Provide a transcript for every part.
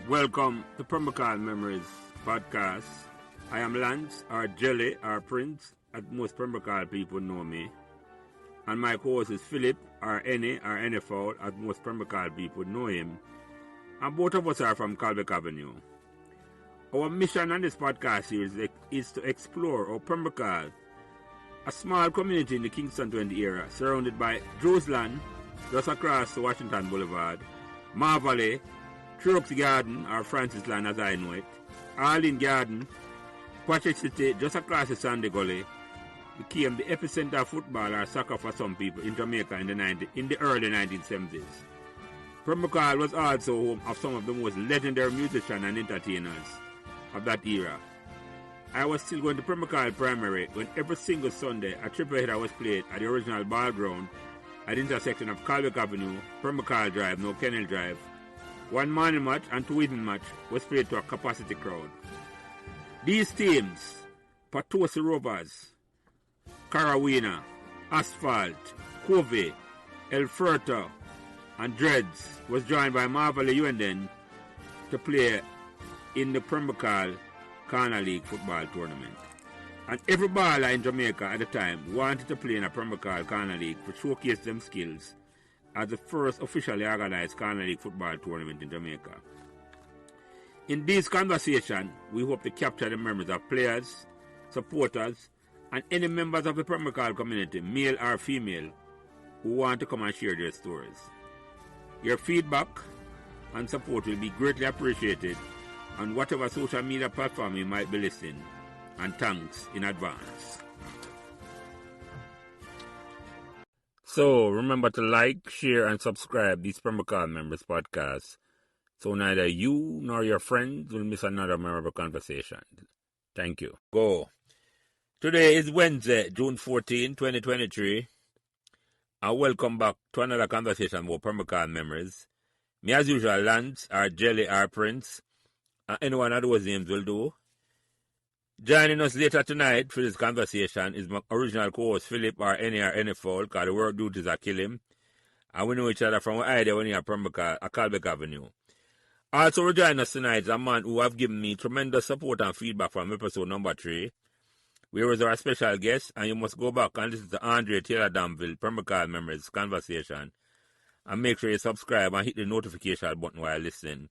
Welcome to Permacal Memories podcast. I am Lance, or Jelly, or Prince, as most Permacal people know me. And my co-host is Philip, or N.A., or NFL, as most Permacal people know him. And both of us are from Calbeck Avenue. Our mission on this podcast series is to explore how Permacal, a small community in the Kingston 20 area, surrounded by Roseland, just across Washington Boulevard, Mar Valley, Trucks Garden, or Francis Land as I know it, Arlene Garden, Patrick City, just across the Sandy Gully, became the epicenter of football or soccer for some people in Jamaica in the early 1970s. Permacal was also home of some of the most legendary musicians and entertainers of that era. I was still going to Permacal Primary when every single Sunday a triple header was played at the original ball ground at the intersection of Calbeck Avenue, Permacal Drive, now Kennel Drive. One morning match and two evening match was played to a capacity crowd. These teams, Patosi Rovers, Carawina, Asphalt, Covey, El Furto, and Dreads, was joined by Marvel UNDN to play in the Permacal Corner League football tournament. And every baller in Jamaica at the time wanted to play in a Permacal Corner League to showcase them skills as the first officially organized Corner League football tournament in Jamaica. In this conversation, we hope to capture the memories of players, supporters, and any members of the Permacal community, male or female, who want to come and share their stories. Your feedback and support will be greatly appreciated on whatever social media platform you might be listening, and thanks in advance. So remember to like, share, and subscribe these Permacal Members podcasts so neither you nor your friends will miss another memorable conversation. Thank you. Go. Today is Wednesday, June 14, 2023, and welcome back to another conversation about Permacal Memories. Me as usual, Lance, or Jelly, or Prince, and any one of those names will do. Joining us later tonight for this conversation is my original co-host Philip, or N.A. or NFL, because the work duties are killing him. And we know each other from either when you're from Calbeck Avenue. Also joining us tonight is a man who have given me tremendous support and feedback from episode number 3. Where was our special guest, and you must go back and listen to Andre Taylor Danville, Permacal Memories conversation. And make sure you subscribe and hit the notification button while listening,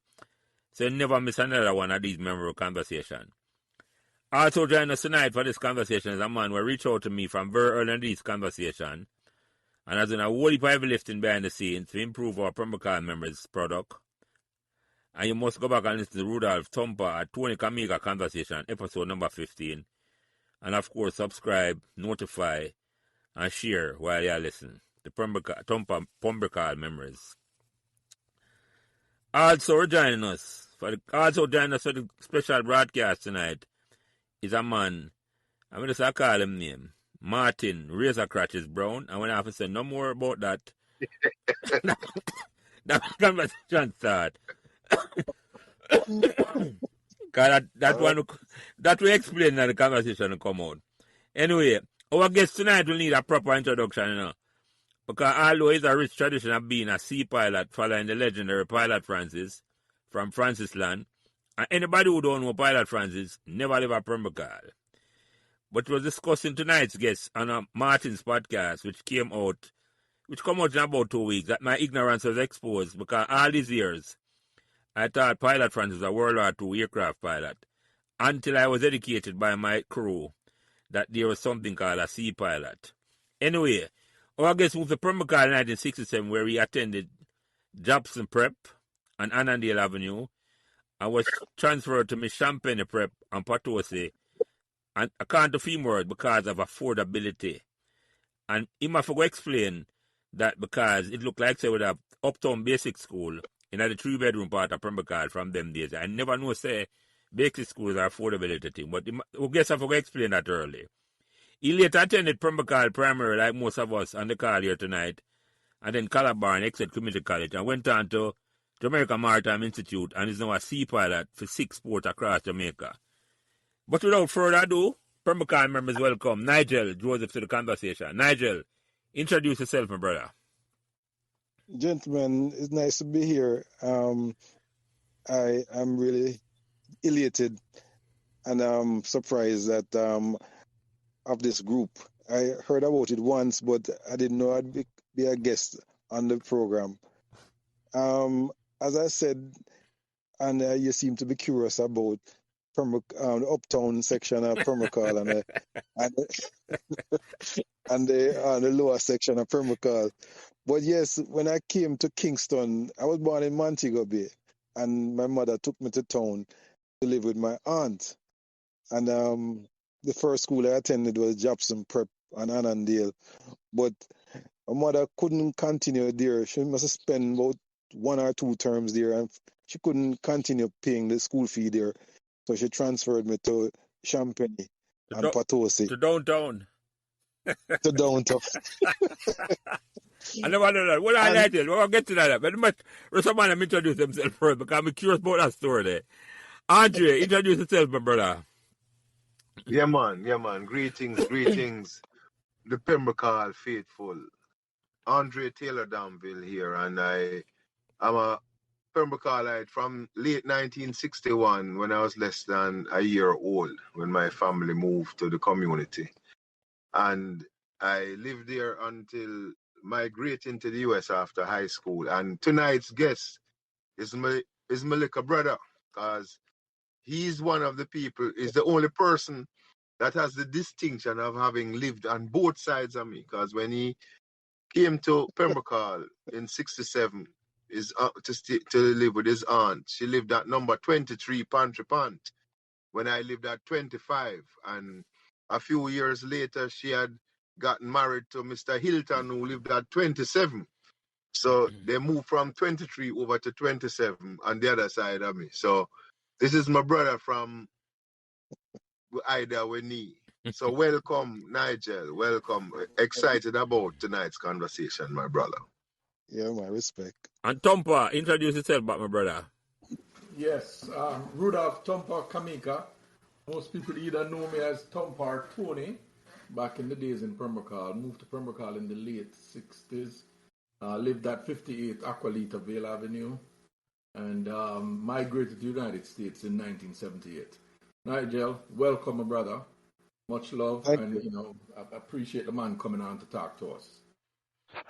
so you never miss another one of these memorable conversations. Also joining us tonight for this conversation is a man who reached out to me from very early in this conversation and has done a whole heap of heavy lifting behind the scenes to improve our Permacal Memories product. And you must go back and listen to Rudolph Thumper at Tony Kamiga conversation, episode number 15. And of course, subscribe, notify, and share while you listen to Permacal Memories. Also joining us for the special broadcast tonight is a man, I'm going to call him name, Martin Razor Crotches Brown. And when I have to say no more about that, that conversation start. Because that will explain that the conversation will come out. Anyway, our guest tonight will need a proper introduction, you know. Because although it's a rich tradition of being a sea pilot following the legendary Pilot Francis from Francis Land, and anybody who don't know Pilot Francis never live at Permacal. But was discussing tonight's guest on Martin's podcast, which come out in about 2 weeks, that my ignorance was exposed because all these years I thought Pilot Francis was a World War II aircraft pilot until I was educated by my crew that there was something called a sea pilot. Anyway, our guest moved to Permacal in 1967, where he attended Jobson Prep on Annandale Avenue, and was transferred to Miss Champagne Prep on Patosi, and I can't femur because of affordability. And he must explain that because it looked like they would have Uptown Basic School in the 3-bedroom part of Permacal from them days. I never know say basic schools are affordability thing, but I guess I forgot to explain that early. He later attended Permacal Primary like most of us on the call here tonight, and then Calabar and Exeter Community College, and went on to Jamaica Maritime Institute and is now a sea pilot for 6 ports across Jamaica. But without further ado, Permacal members welcome Nigel Joseph to the conversation. Nigel, introduce yourself, my brother. 'Gentlemen, it's nice to be here. I'm Nigel Joseph, and I'm a sea pilot. I'm a sea pilot for 6 ports across Jamaica. But without further ado, Permacal members welcome Nigel. Introduce yourself, my brother. 'Gentlemen, it's nice to be here. I am really elated and surprised that of this group. I heard about it once, but I didn't know I'd be a guest on the program. As I said, and you seem to be curious about the uptown section of Permacal and, the lower section of Permacal. But yes, when I came to Kingston, I was born in Montego Bay, and my mother took me to town to live with my aunt. And the first school I attended was Jobson Prep on Annandale. But my mother couldn't continue there. She must have spent about 1 or 2 terms there, and she couldn't continue paying the school fee there. So she transferred me to Champagne and Potosi. To downtown. To downtown. I never know that. What I like it, we'll get to that. But someone introduce themselves first because I'm curious about that story there. Andre, introduce yourself, my brother. Yeah, man. Greetings. The Pembrokeshire faithful. Andre Taylor Danville here, and I'm a Pembrokeshire from late 1961 when I was less than a year old when my family moved to the community. And I lived there until migrating to the US after high school. And tonight's guest is my little brother, because he's one of the people, is the only person that has the distinction of having lived on both sides of me. Because when he came to Pembrokeshire in 67 to live with his aunt, she lived at number 23 Pantry Pant when I lived at 25. And a few years later, she had gotten married to Mr. Hilton, who lived at 27. So they moved from 23 over to 27 on the other side of me. So this is my brother from Ida Winnie. So welcome, Nigel. Welcome. Excited about tonight's conversation, my brother. Yeah, my respect. And Tompa, introduce yourself back, my brother. Yes, Rudolph Tompa Kamika. Most people either know me as Tompa or Tony. Back in the days in Pembrokeshire. Moved to Pembrokeshire in the late 60s. Lived at 58 Aqualita Vale Avenue. And migrated to the United States in 1978. Nigel, welcome, my brother. Much love. Thank and, you. I appreciate the man coming on to talk to us.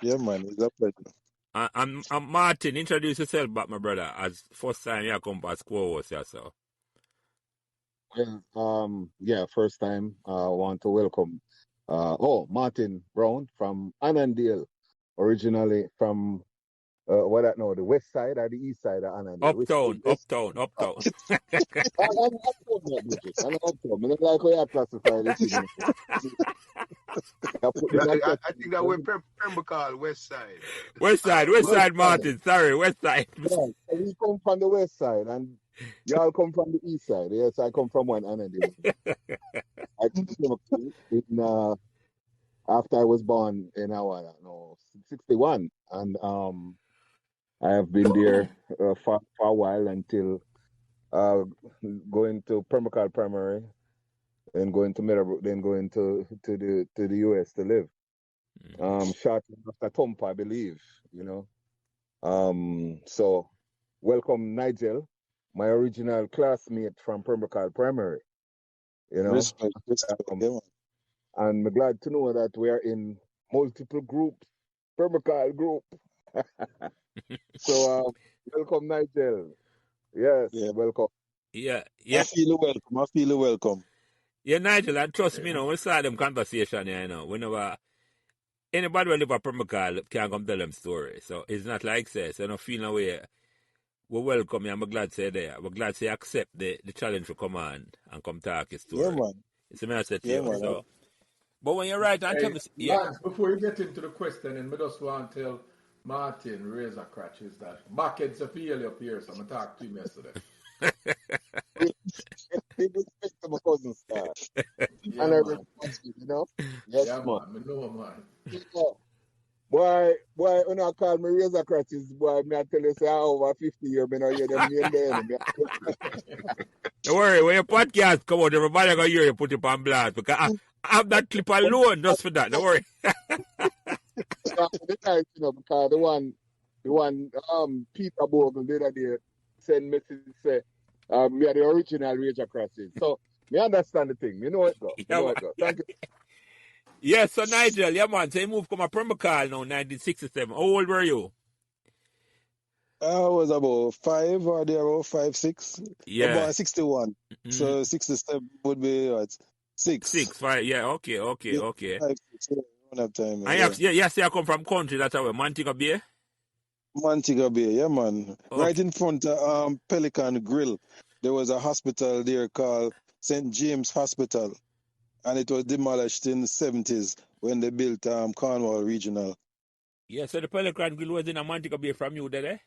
Yeah, man, it's a pleasure. I'm Martin. Introduce yourself back, my brother, as first time you come past co-host yourself. Yeah, first time. I want to welcome Martin Brown from Annandale, originally from the west side or the east side of Annandale? Uptown. I'm uptown, my Bridges. I'm uptown. I don't like how you classify this thing. I think that we're Pembrokeshire west side. West side, Martin. Sorry, west side. Yeah, we come from the west side, and y'all come from the east side. Yes, I come from one Annandale. I came in after I was born in 61, and I have been there for a while until going to Pembrokeshire Primary, then going to Meadowbrook, then going to the US to live. Shortly after Tompa, I believe, So welcome, Nigel, my original classmate from Pembrokeshire Primary. Respect. And I'm glad to know that we are in multiple groups, Pembrokeshire group. So welcome, Nigel. Yes, welcome. Yeah. I feel welcome. Yeah, Nigel, and trust me, we start them conversation here, whenever anybody will live at Pembrokeshire can come tell them story. So it's not like this, so no feel no way. We welcome you. I'm glad to say there. We're glad to accept the challenge to come on and come talk your story. Yeah, man. It's a message to you. So. But when you're right, and tell me, Lance, before you get into the question, and I just want to tell Martin Razor Crutches that Bucket's a failure up here, so I'm going to talk to him yesterday. Respect to my cousin, star. Yeah, and I man. respect you, Yes, Yeah, man. I know, man. Boy, when I call me Razor Crutches, boy, me I tell you, say, over 50 years, me not hear them name there. Don't worry, when your podcast come out, everybody going to hear you put it on blast, because I have that clip alone just for that. Don't worry. Because the one Peter Bogle did a day send message say, me are the original Rage Across it. So, me understand the thing. Me know it go. Yeah, man. Thank you. Yes, so Nigel, yeah, man. So you moved from a Permacal now, 1967. How old were you? I was about 5 or there, about 5, 6. Yeah. About 61. Mhm. So 67 would be what? 6. 6, 5. Yeah, okay. Yeah, 5, 6. Yeah, around that time. And you say I come from country, that's how Montego Bay? Montego Bay, yeah, man. Okay. Right in front of Pelican Grill, there was a hospital there called St. James Hospital, and it was demolished in the 70s when they built Cornwall Regional. Yeah, so the Pelican Grill was in a Montego Bay from you there, eh?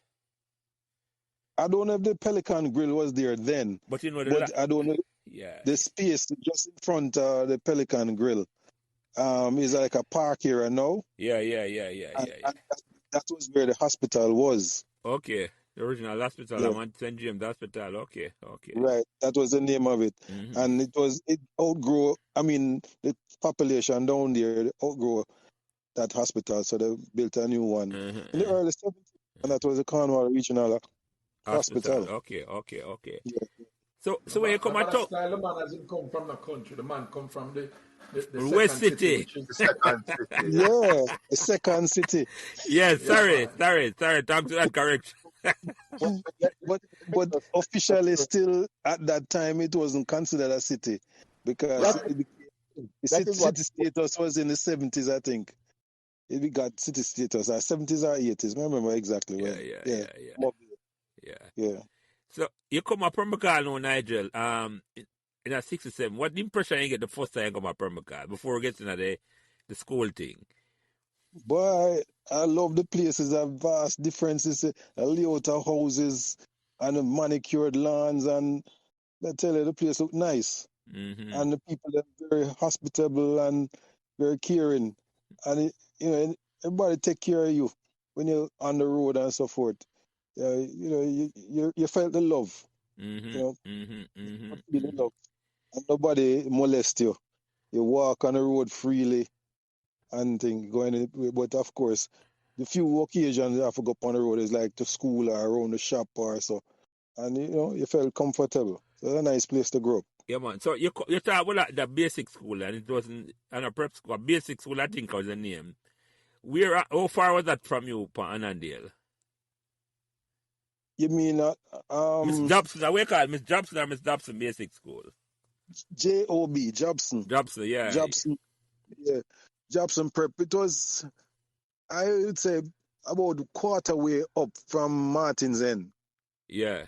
I don't know if the Pelican Grill was there then, But you know but I don't know yeah. the space just in front of the Pelican Grill. Is like a park here now. Yeah. And that was where the hospital was. Okay. The original hospital, Yeah. St. James Hospital. Okay. Right, that was the name of it. Mhm. And it outgrew, I mean, the population down there outgrew that hospital, so they built a new one in the early 70s, and that was the Cornwall Regional Hospital. Okay. Yeah. So when you come and talk, style, the man hasn't come from the country. The man come from the West second City. which is The second city. Yeah, the second city. Yes, sorry. Talk to that correction. But officially, still at that time, it wasn't considered a city because the city status was in the 70s, I think. It got city status, 70s or 80s. I remember exactly when. Yeah. So you come up Permacal now, Nigel. In a 67, what impression you get the first time you come up Permacal before we get into the school thing? Boy, I love the places. There are vast differences. The layout of houses and the manicured lawns, and I tell you, the place look nice. Mm-hmm. And the people are very hospitable and very caring. And everybody take care of you when you're on the road and so forth. You felt the love. Mm-hmm. Feel the love. And nobody molest you. You walk on the road freely and things going in. But of course, the few occasions you have to go up on the road is like to school or around the shop or so. And you felt comfortable. So it's a nice place to grow up. Yeah, man. So you talk about the basic school, and it wasn't a prep school. Basic school, I think was the name. How far was that from you, Annandale? You mean Miss Jobson? We call it Miss Jobson or Miss Dobson Basic School? J.O.B. Jobson. Jobson, yeah. Jobson, yeah. Jobson Prep. It was, I would say, about quarter way up from Martin's End. Yeah.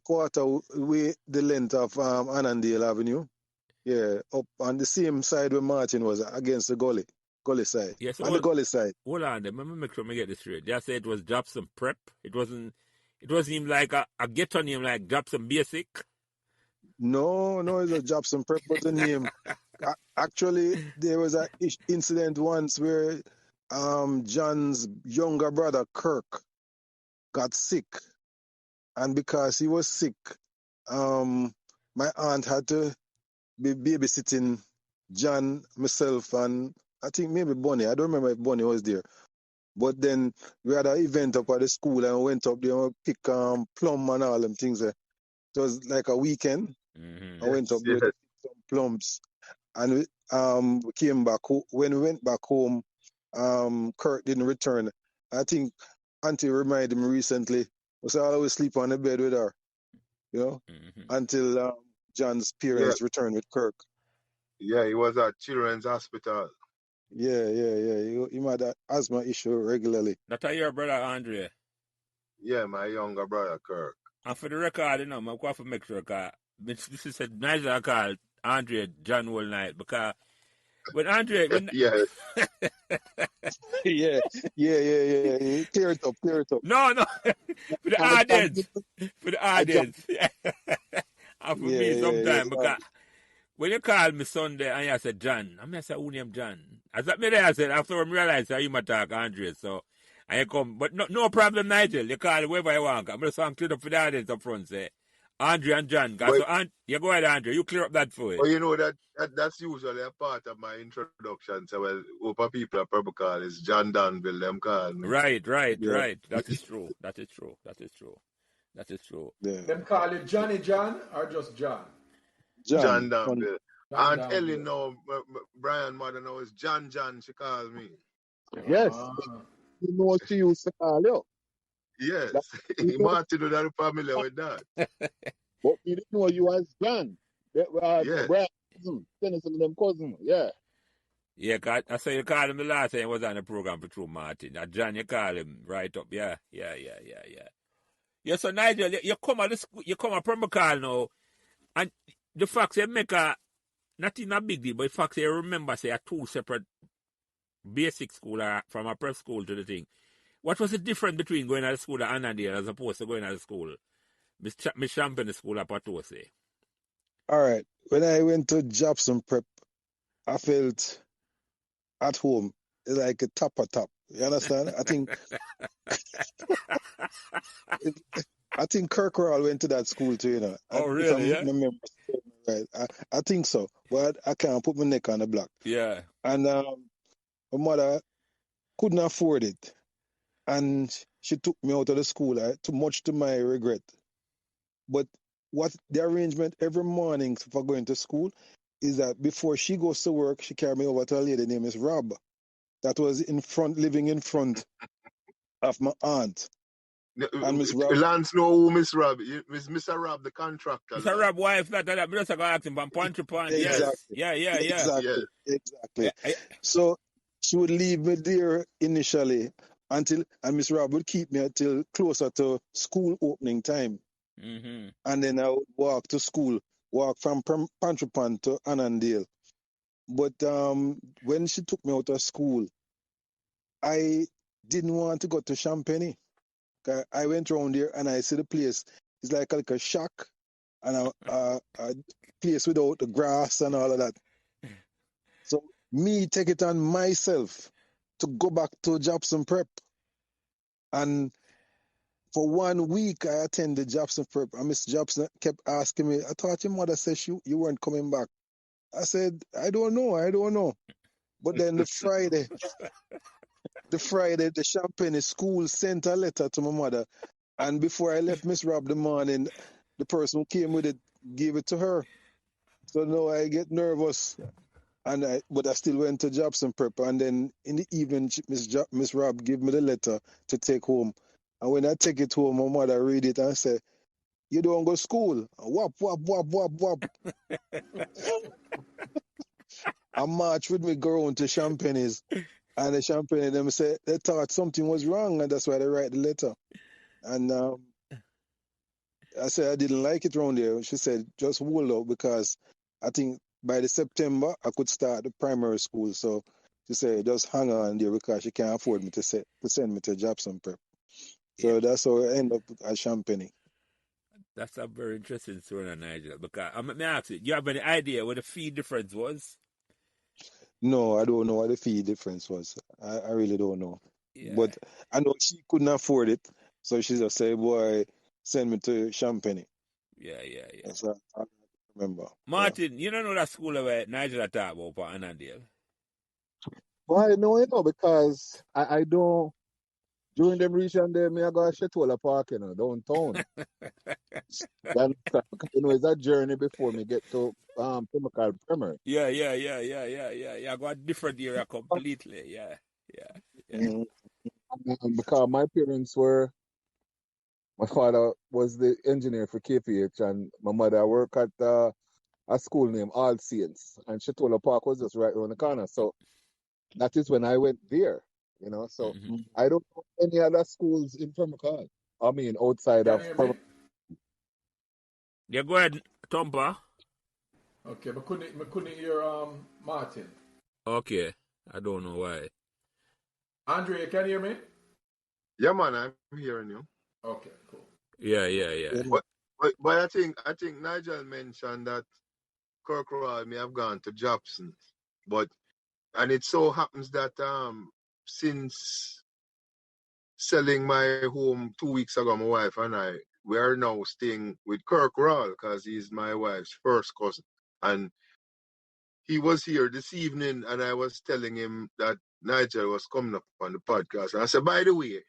Quarter way the length of Annandale Avenue. Yeah, up on the same side where Martin was, against the gully side. Yeah, so on the gully side. Hold on, let me make sure I get this straight. They said it was Jobson Prep. It wasn't even like a ghetto name like Jobson Basic. No, it's a Jobson Prep, but the name. Actually, there was an incident once where John's younger brother Kirk got sick, and because he was sick, my aunt had to be babysitting John, myself, and I think maybe Bonnie. I don't remember if Bonnie was there. But then we had an event up at the school and we went up there and pick plum and all them things there. It was like a weekend. Mm-hmm. I went up there to pick some plums. And we came back. When we went back home, Kurt didn't return. I think Auntie reminded me recently, was I always sleep on the bed with her, until John's parents returned with Kirk. Yeah, he was at Children's Hospital. Yeah. He had an asthma issue regularly. That's your brother, Andre? Yeah, my younger brother, Kirk. And for the record, I'm going to make sure, because this is Nigel I called Andre John all night, because when Andre... Yeah. Yeah. Clear it up. No. For the audience. And for me, sometimes, because when you call me Sunday and you say John, I say, who name John? As that me there, I said, after I realized that you might talk Andre, so and you come, but no problem, Nigel. You call whoever you want. I'm just clear up for the audience up front, say Andre and John. So you go ahead, Andre. You clear up that for it. Well, you know that's usually a part of my introduction. So, over people at Purple call is John Danville. Them call me. Right. That is true. That is true. Yeah. Them call it Johnny John or just John? John John. Danville. John Aunt Ellie Danville. know, Brian mother know is John, she calls me. Yes. Ah. You know what she used to call you. Yes. That, you know, Martin was not familiar with that. but we didn't know you as John. Yes. Brad, Tennyson and them cousin. Yeah. Yeah, I saw you call him the last time he was on the program for True Martin. That John, you call him right up. Yeah. Yeah, so Nigel, you come at the school, you come at Pembroke now, and the fact you make not in a big deal, but the fact you remember, say, a two separate basic school from a prep school to the thing. What was the difference between going to the school at Annandale as opposed to going to the school, Miss Champion school at Patose? All right. When I went to Jobson Prep, I felt at home like a top. You understand? I think Kirkral went to that school too, you know. Oh, If I'm really, yeah? remembering right, I think so. But I can't put my neck on the block. Yeah. And my mother couldn't afford it. And she took me out of the school, too much to my regret. But what the arrangement every morning for going to school is that before she goes to work, she carry me over to a lady named Miss Rob. That was living in front of my aunt. And Miss Rob, Lance know who Miss Rob, Mr. Rob, the contractor. Mr. Rob wife, that, I'm just going to ask him from point to point. Yes. exactly, Yeah. exactly. So she would leave me there initially and Miss Rob would keep me until closer to school opening time. Mm-hmm. And then I would walk to school, walk from Pontrypan to Annandale. But when she took me out of school, I didn't want to go to Champagne. I went around there and I see the place. It's like a shack and a place without the grass and all of that. So me take it on myself to go back to Jobson Prep. And for 1 week, I attended Jobson Prep. And Miss Jobson kept asking me, I thought your mother said you weren't coming back. I said, I don't know. But then the Friday, the Champagne school sent a letter to my mother. And before I left Miss Rob the morning, the person who came with it gave it to her. So now I get nervous. But I still went to Jobson Prep. And then in the evening, Miss Rob gave me the letter to take home. And when I take it home, my mother read it and said, you don't go to school. Whop. I march with me girl to Champagne's. And the Champagne, them say they thought something was wrong, and that's why they write the letter. And I said I didn't like it around there. She said just hold out because I think by the September I could start the primary school. So she said just hang on there because she can't afford me to send me to Jobson Prep. So that's how I end up at Champagne. That's a very interesting story, Nigel. Because I'm going to ask you, do you have any idea what the fee difference was? No, I don't know what the fee difference was. I really don't know. Yeah. But I know she couldn't afford it. So she just said, boy, send me to Champagne. Yeah. That's what I remember. Martin, you don't know that school where Nigel talk about for Annandale? Why no, because I don't during them region there, me I go to Shetola Park, downtown. Then it's a journey before me get to Pembroke Primary. Yeah. I got a different area completely. Yeah. Mm-hmm. Because my father was the engineer for KPH and my mother worked at a school named All Saints, and Shetola Park was just right around the corner. So that is when I went there, So I don't know any other schools in Pembroke. I mean, outside of Pembroke. Yeah, go ahead, Tompa. Okay, but couldn't hear Martin. Okay, I don't know why. Andre, you can hear me? Yeah, man, I'm hearing you. Okay, cool. Yeah. But I think Nigel mentioned that Kirkroy may have gone to Jobson, and it so happens that since selling my home 2 weeks ago, my wife and I, we are now staying with Kirkroy because he's my wife's first cousin, and he was here this evening, and I was telling him that Nigel was coming up on the podcast, and I said, by the way,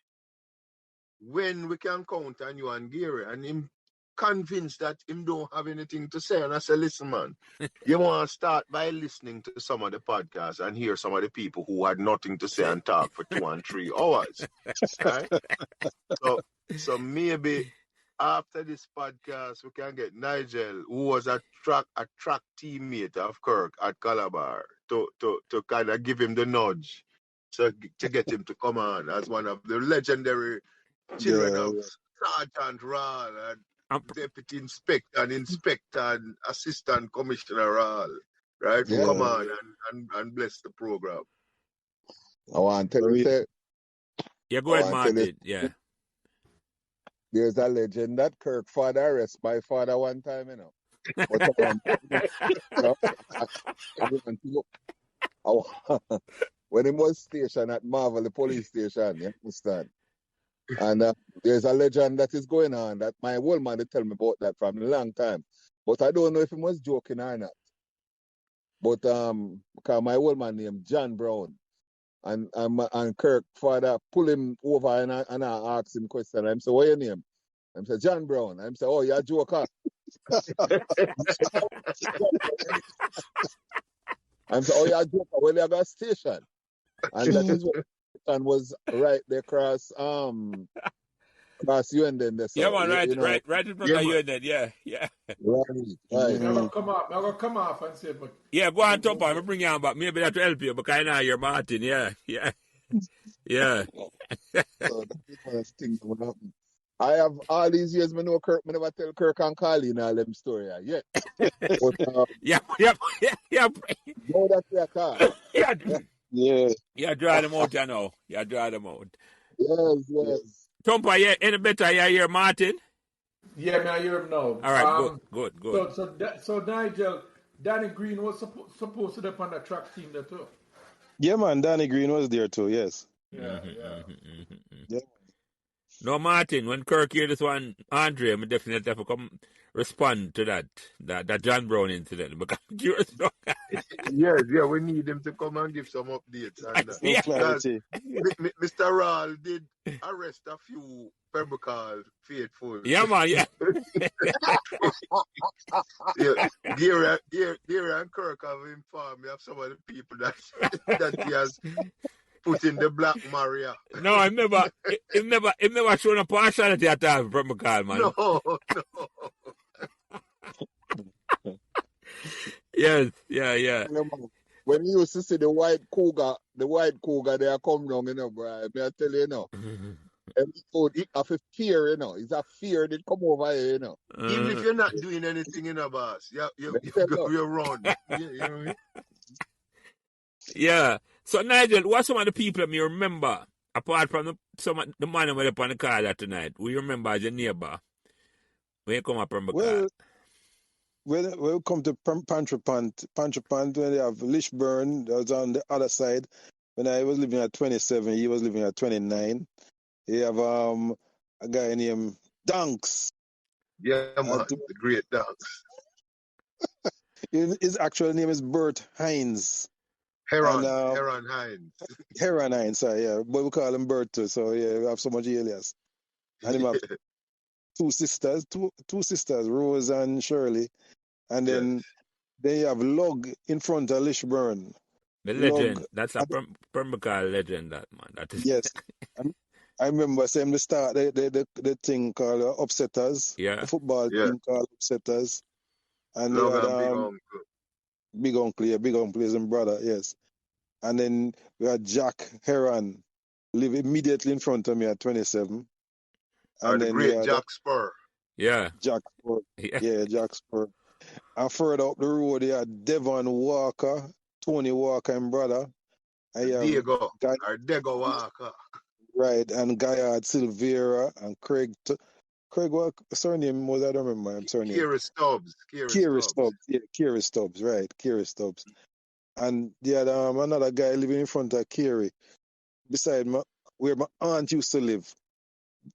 when we can count on you and Gary, and him convinced that him don't have anything to say. And I said, listen, man, you want to start by listening to some of the podcasts and hear some of the people who had nothing to say and talk for 2 and 3 hours. Right? So maybe after this podcast, we can get Nigel, who was a track teammate of Kirk at Calabar, to kind of give him the nudge, so to get him to come on as one of the legendary children of Sergeant Rahl and Deputy Inspector and Assistant Commissioner Rahl, right? Yeah. Come on and bless the program. I want to tell you, say, Yeah, go ahead, Martin. Yeah. There's a legend that Kirk father arrested my father one time, you know. But when he was stationed at Marvel, the police station, you understand? And there's a legend that is going on that my old man tell me about that from a long time. But I don't know if he was joking or not. But because my old man named John Brown. And Kirk father pull him over and I ask him question. I'm say, what your name? I'm say, John Brown. I'm say, oh, you're a joker. I'm say, oh, you're a joker. Well, you got a station. And that is what the station was right there across Uenden there. So, yeah, man, right, you know, right in front of Uenden, yeah. Right. I'm gonna come off and say, but yeah, go on top, I'm bring you on back. Maybe that will help you, but I know you're Martin, yeah. So that is one of the things that would happen. I have all these years, I know Kirk, I never tell Kirk and Carly all them story yet. But yeah. know that they are Yeah, draw them out, you know. Yeah, draw them out. Yes. Tompa, yeah, any better, yeah, here, Martin? yeah, man, I hear him now. All right, good. So Nigel, Danny Green was supposed to be on the track team there too. Yeah, man, Danny Green was there too, yes. Yeah. Yeah. No, Martin, when Kirk hear this one, Andre, I'm definitely have to come respond to that John Brown incident. Because Yeah, we need him to come and give some updates on that. Yeah. Clarity. Mr. Rahl did arrest a few Pembroke faithful. yeah, man, yeah. Gary and Kirk have informed me of some of the people that he has put in the Black Maria. No, I've never shown a partiality at all from McCall, man. No. Yes, yeah. When you used to see the white cougar, they are come down, you know, bro. May I tell you, you know. It have a fear, you know. It's a fear that come over here, you know. Even if you're not doing anything, you know, boss, you're wrong. You know what I mean? Yeah. So, Nigel, what's some of the people that you remember, apart from the man who went up on the car that tonight, we remember as your neighbor when you come up from the car? Well, we'll come to Pantrapant, when they have Lishburn, that was on the other side. When I was living at 27, he was living at 29. You have a guy named Dunks. Yeah, man, the great Dunks. His actual name is Bert Hines. Heron Hines. Heron Hines, sorry, yeah. But we call him Bert too, so yeah, we have so much alias. And him have two sisters, Rose and Shirley. And then they have Lug in front of Lishburn. The legend. That's a Pembroke legend, that man. That is. Yes. I remember saying the start the thing called Upsetters. Yeah. The football team called Upsetters. And they had Big Uncle is his brother, yes. And then we had Jack Heron live immediately in front of me at 27. And then the great Jack Spur. Yeah. Jack Spur. Yeah, Jack Spur. And further up the road, they had Devon Walker, Tony Walker and brother. Diego Walker. Right, and Guyard Silvera and Craig, what surname was I don't remember. I'm sorry. Kira Stubbs. Yeah, Kira Stubbs, right. Kira Stubbs. And they had another guy living in front of Kiri, beside where my aunt used to live.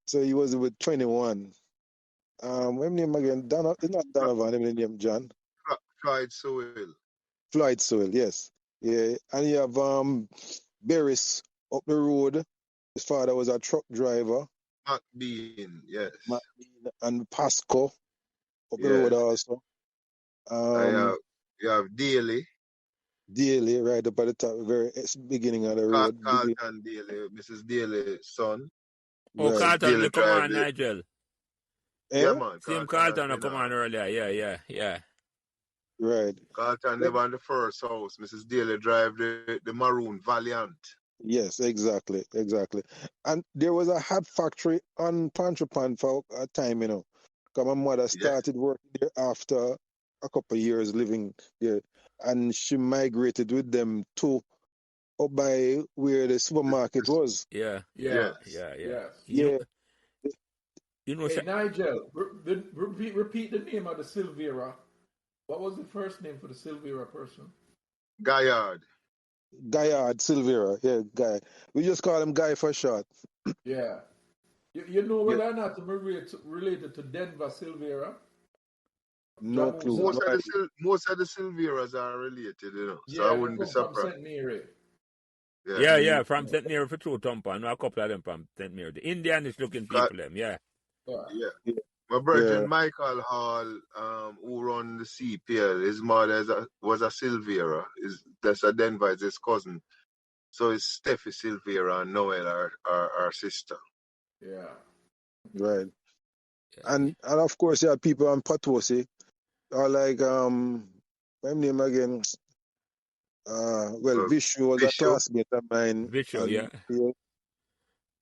So he was with 21. What name again? It's not Donovan, his name John. Floyd Sewell. Floyd Sewell, yes. Yeah. And you have Barris up the road. His father was a truck driver. McBean, yes. And Pasco up the Yeah. road also. You have Daly, Daly, right up at the top, very beginning of the road. Carlton Daly, Mrs. Daly's son. Oh, Right. Carlton, Daly they come drive on, the, Nigel. yeah, Eh? man. Same Carlton Carlton, has come been on earlier. Yeah. Right. Carlton live on the first house. Mrs. Daly drive the maroon Valiant. Yes, exactly. And there was a hat factory on Pontrypan for a time, you know. Because my mother started working there after a couple of years living there. And she migrated with them to up by where the supermarket was. Yeah. Yes. Yeah. You know, Hey, Nigel, repeat the name of the Silvera. What was the first name for the Silvera person? Gaillard. Gaillard, Silvera. Yeah, Guy. We just call him Guy for short. Yeah. You know whether or not related to Denver Silvera? No clue. Most No of idea. the Silveras are related, you know. So I Yeah, they wouldn't be come from surprised. St. Mary. Yeah, from St. Mary for true, Tompa. No, a couple of them from St. Mary. The Indianish looking people, them, yeah. Yeah. My brother Michael Hall, who run the CPL, his mother was a Silvera. That's a Denver, is his cousin. So it's Steffi Silvera and Noel, our sister. Yeah. Right. And of course, you have people on Patosi, or like my name again. Vishu was a classmate of mine. Vishu, and yeah.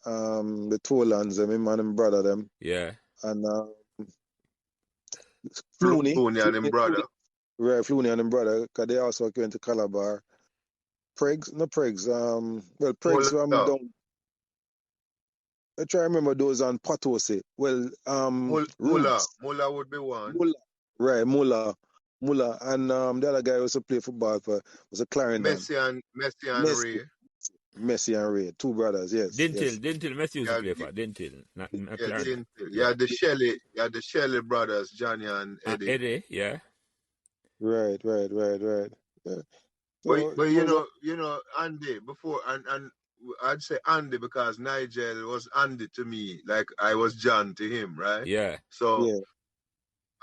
The Tolans, my man and brother them. Yeah. And Flooney and him brother. Right, Flooney and him brother, because they also went to Calabar. Pregs. Pregs down. I try to remember those on Patosi. Mulla would be one. Right, Mulla. And the other guy also played football was a Clarendon. Messi and Ray. Messi and Ray, two brothers, yes. Dintil, Messi used to play for Dintil. Dintil. Yeah, the Shelley brothers, Johnny and Eddie. Eddie, yeah. Right. Yeah. So, but you know, Andy before and I'd say Andy because Nigel was Andy to me, like I was John to him, right? Yeah. So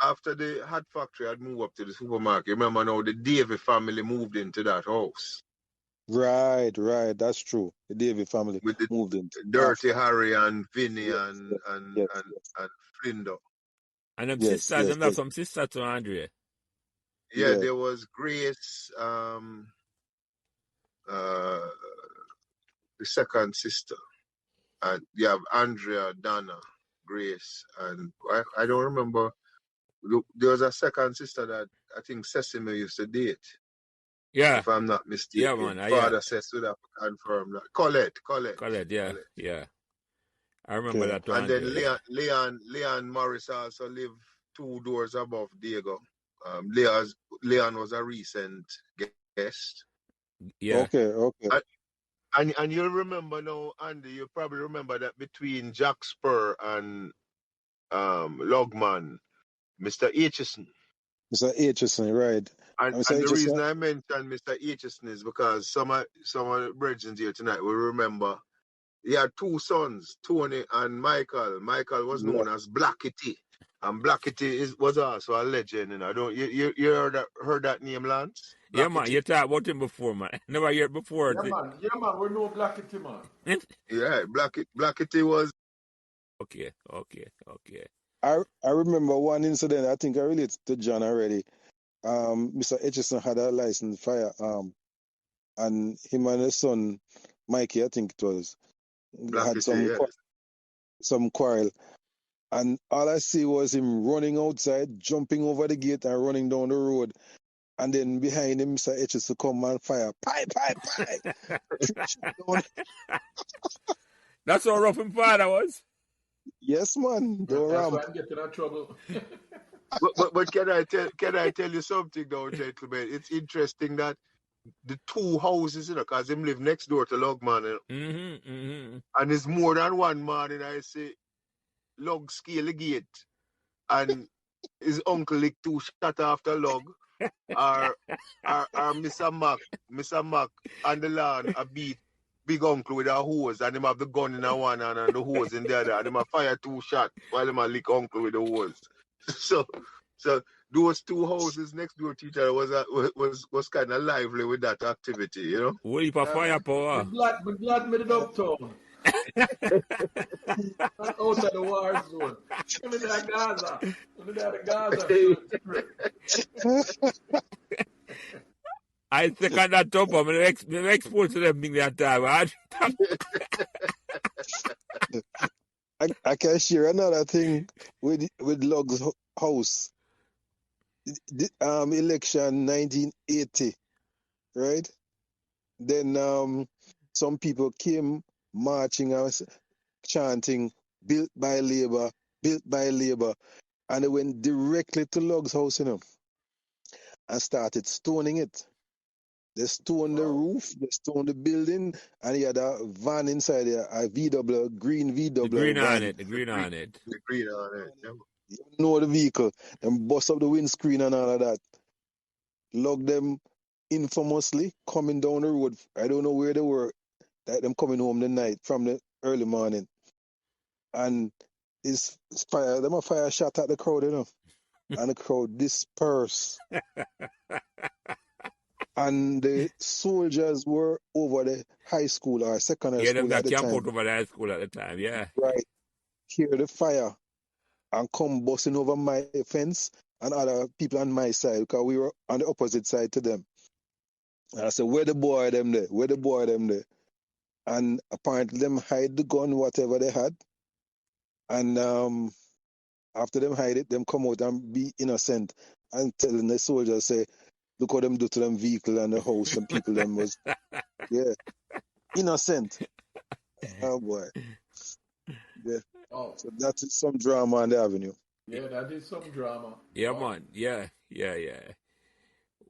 after the hat factory had moved up to the supermarket, remember now the Davy family moved into that house. Right, that's true. The Davy family with the moved into Dirty Harry and Vinny and Flindo. And them sisters, them have some sisters to Andrea. Yeah, there was Grace, the second sister, and you have Andrea, Donna, Grace, and I don't remember. There was a second sister that I think Sesame used to date. Yeah, if I'm not mistaken. Yeah, man. Father says to that confirm that. Colette. Yeah. I remember that one. And then Leon Morris also lived 2 doors above Diego. Leon was a recent guest. Yeah. Okay. And you'll remember now, Andy, you probably remember that between Jack Spur and Logman, Mr. Aitchison. Mr. Aitchison, right. And the reason I mentioned Mr. Aitchison is because some of the brethren here tonight will remember he had 2 sons, Tony and Michael. Michael was known as Blackity. And Blackity was also a legend, you know. You heard that name, Lance? Blackity? Yeah, man. You talked about him before, man. Never heard it before. Yeah, man. We know Blackity, man. Yeah, Blackity was... Okay. I remember one incident, I think I related to John already. Mr. Aitchison had a licensed firearm, and him and his son, Mikey, I think it was, had some quarrel. And all I see was him running outside, jumping over the gate and running down the road. And then behind him, Mr. Aitchison come and fire. Pie. That's how rough him father was. Yes, man. That's why I'm getting in trouble. but can I tell you something though, gentlemen? It's interesting that the 2 houses, you know, because him live next door to Logman, you know? And there's more than one man, and I say, Log scale the gate, and his uncle lick 2 shot after Log, or Mr. Mac on the lawn a beat big uncle with a hose, and him have the gun in one hand and the hose in the other, and him a fire 2 shots while him a lick uncle with the hose. So those 2 houses next door to each other was kind of lively with that activity, you know. What heap of firepower? We're glad made it uptown. Not out of the war zone. Give me that Gaza. Give me that Gaza. I think on that top of me, exposed to them thing that time. I can share another thing with Lug's house. Election 1980, right? Then some people came marching and chanting, built by labor, and they went directly to Lug's house, and started stoning it. They stoned the roof, they stoned the building, and he had a van inside there, a VW, green VW. The green van. on it. Yeah. You know the vehicle, and bust up the windscreen and all of that. Lug them infamously coming down the road. I don't know where they were, that them coming home the night from the early morning. And it's fire, them a fire shot at the crowd, and the crowd dispersed. And the soldiers were over the high school or secondary school at the time. Yeah, them got camp out over the high school at the time, yeah. Right. Hear the fire and come busting over my fence and other people on my side, because we were on the opposite side to them. And I said, where the boy them there? And apparently them hide the gun, whatever they had. And after them hide it, them come out and be innocent and telling the soldiers, say, look what them do to them vehicle and the house and people them was, yeah, innocent. Oh boy. Yeah. Oh. So that is some drama on the avenue. Yeah, that is some drama. Yeah, man. Yeah.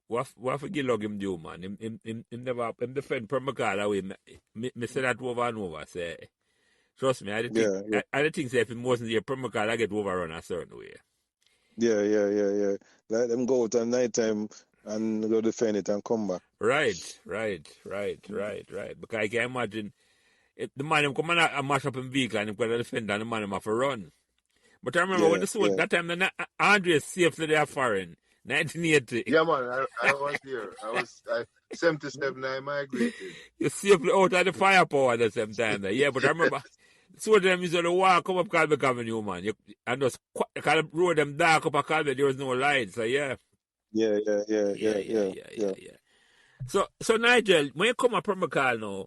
What for Gilog him do, man? Him never defend Permacal away. Me say that over and over. Say, trust me, I didn't think say if it wasn't here, Permacal I get overrun a certain way. Yeah. Let them go out at night time and go defend it and come back. Right. Because I can imagine if the man him come and mash up in vehicle and him going to defend and the man him have to run. But I remember when the soul, that time the Andre safely there foreign, 1980. Yeah, man, I was here. I 77 I migrated. You safely out of the firepower at the same time. Yeah, but I remember so them used to walk come up Calvert Avenue, man. And just kind of road them dark up a Calvert, there was no light. So yeah. Yeah. So Nigel, when you come up from Permacal now,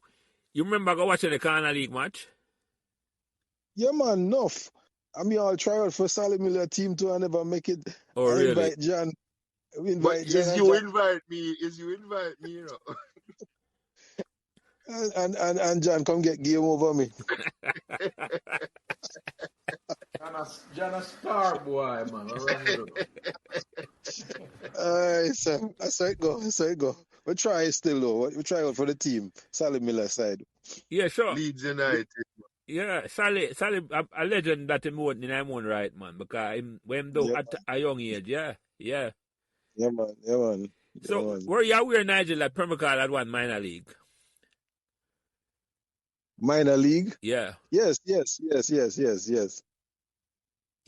you remember go watching the Corner League match? Yeah, man, enough. I mean, I'll try out for Sally Miller team too. I never make it. Oh, really? Invite John. But John. You invite me, you know. And John come get game over me. John a star boy, man. I saw it go. We try still though. We try out for the team. Sally Miller side. Yeah, sure. Leeds United. Yeah, Sally, a legend that him won in him own right, man. Because when though at a young age, yeah. Yeah, man. So were you aware, Nigel, that Permacal had one minor league? Minor league? Yeah. Yes.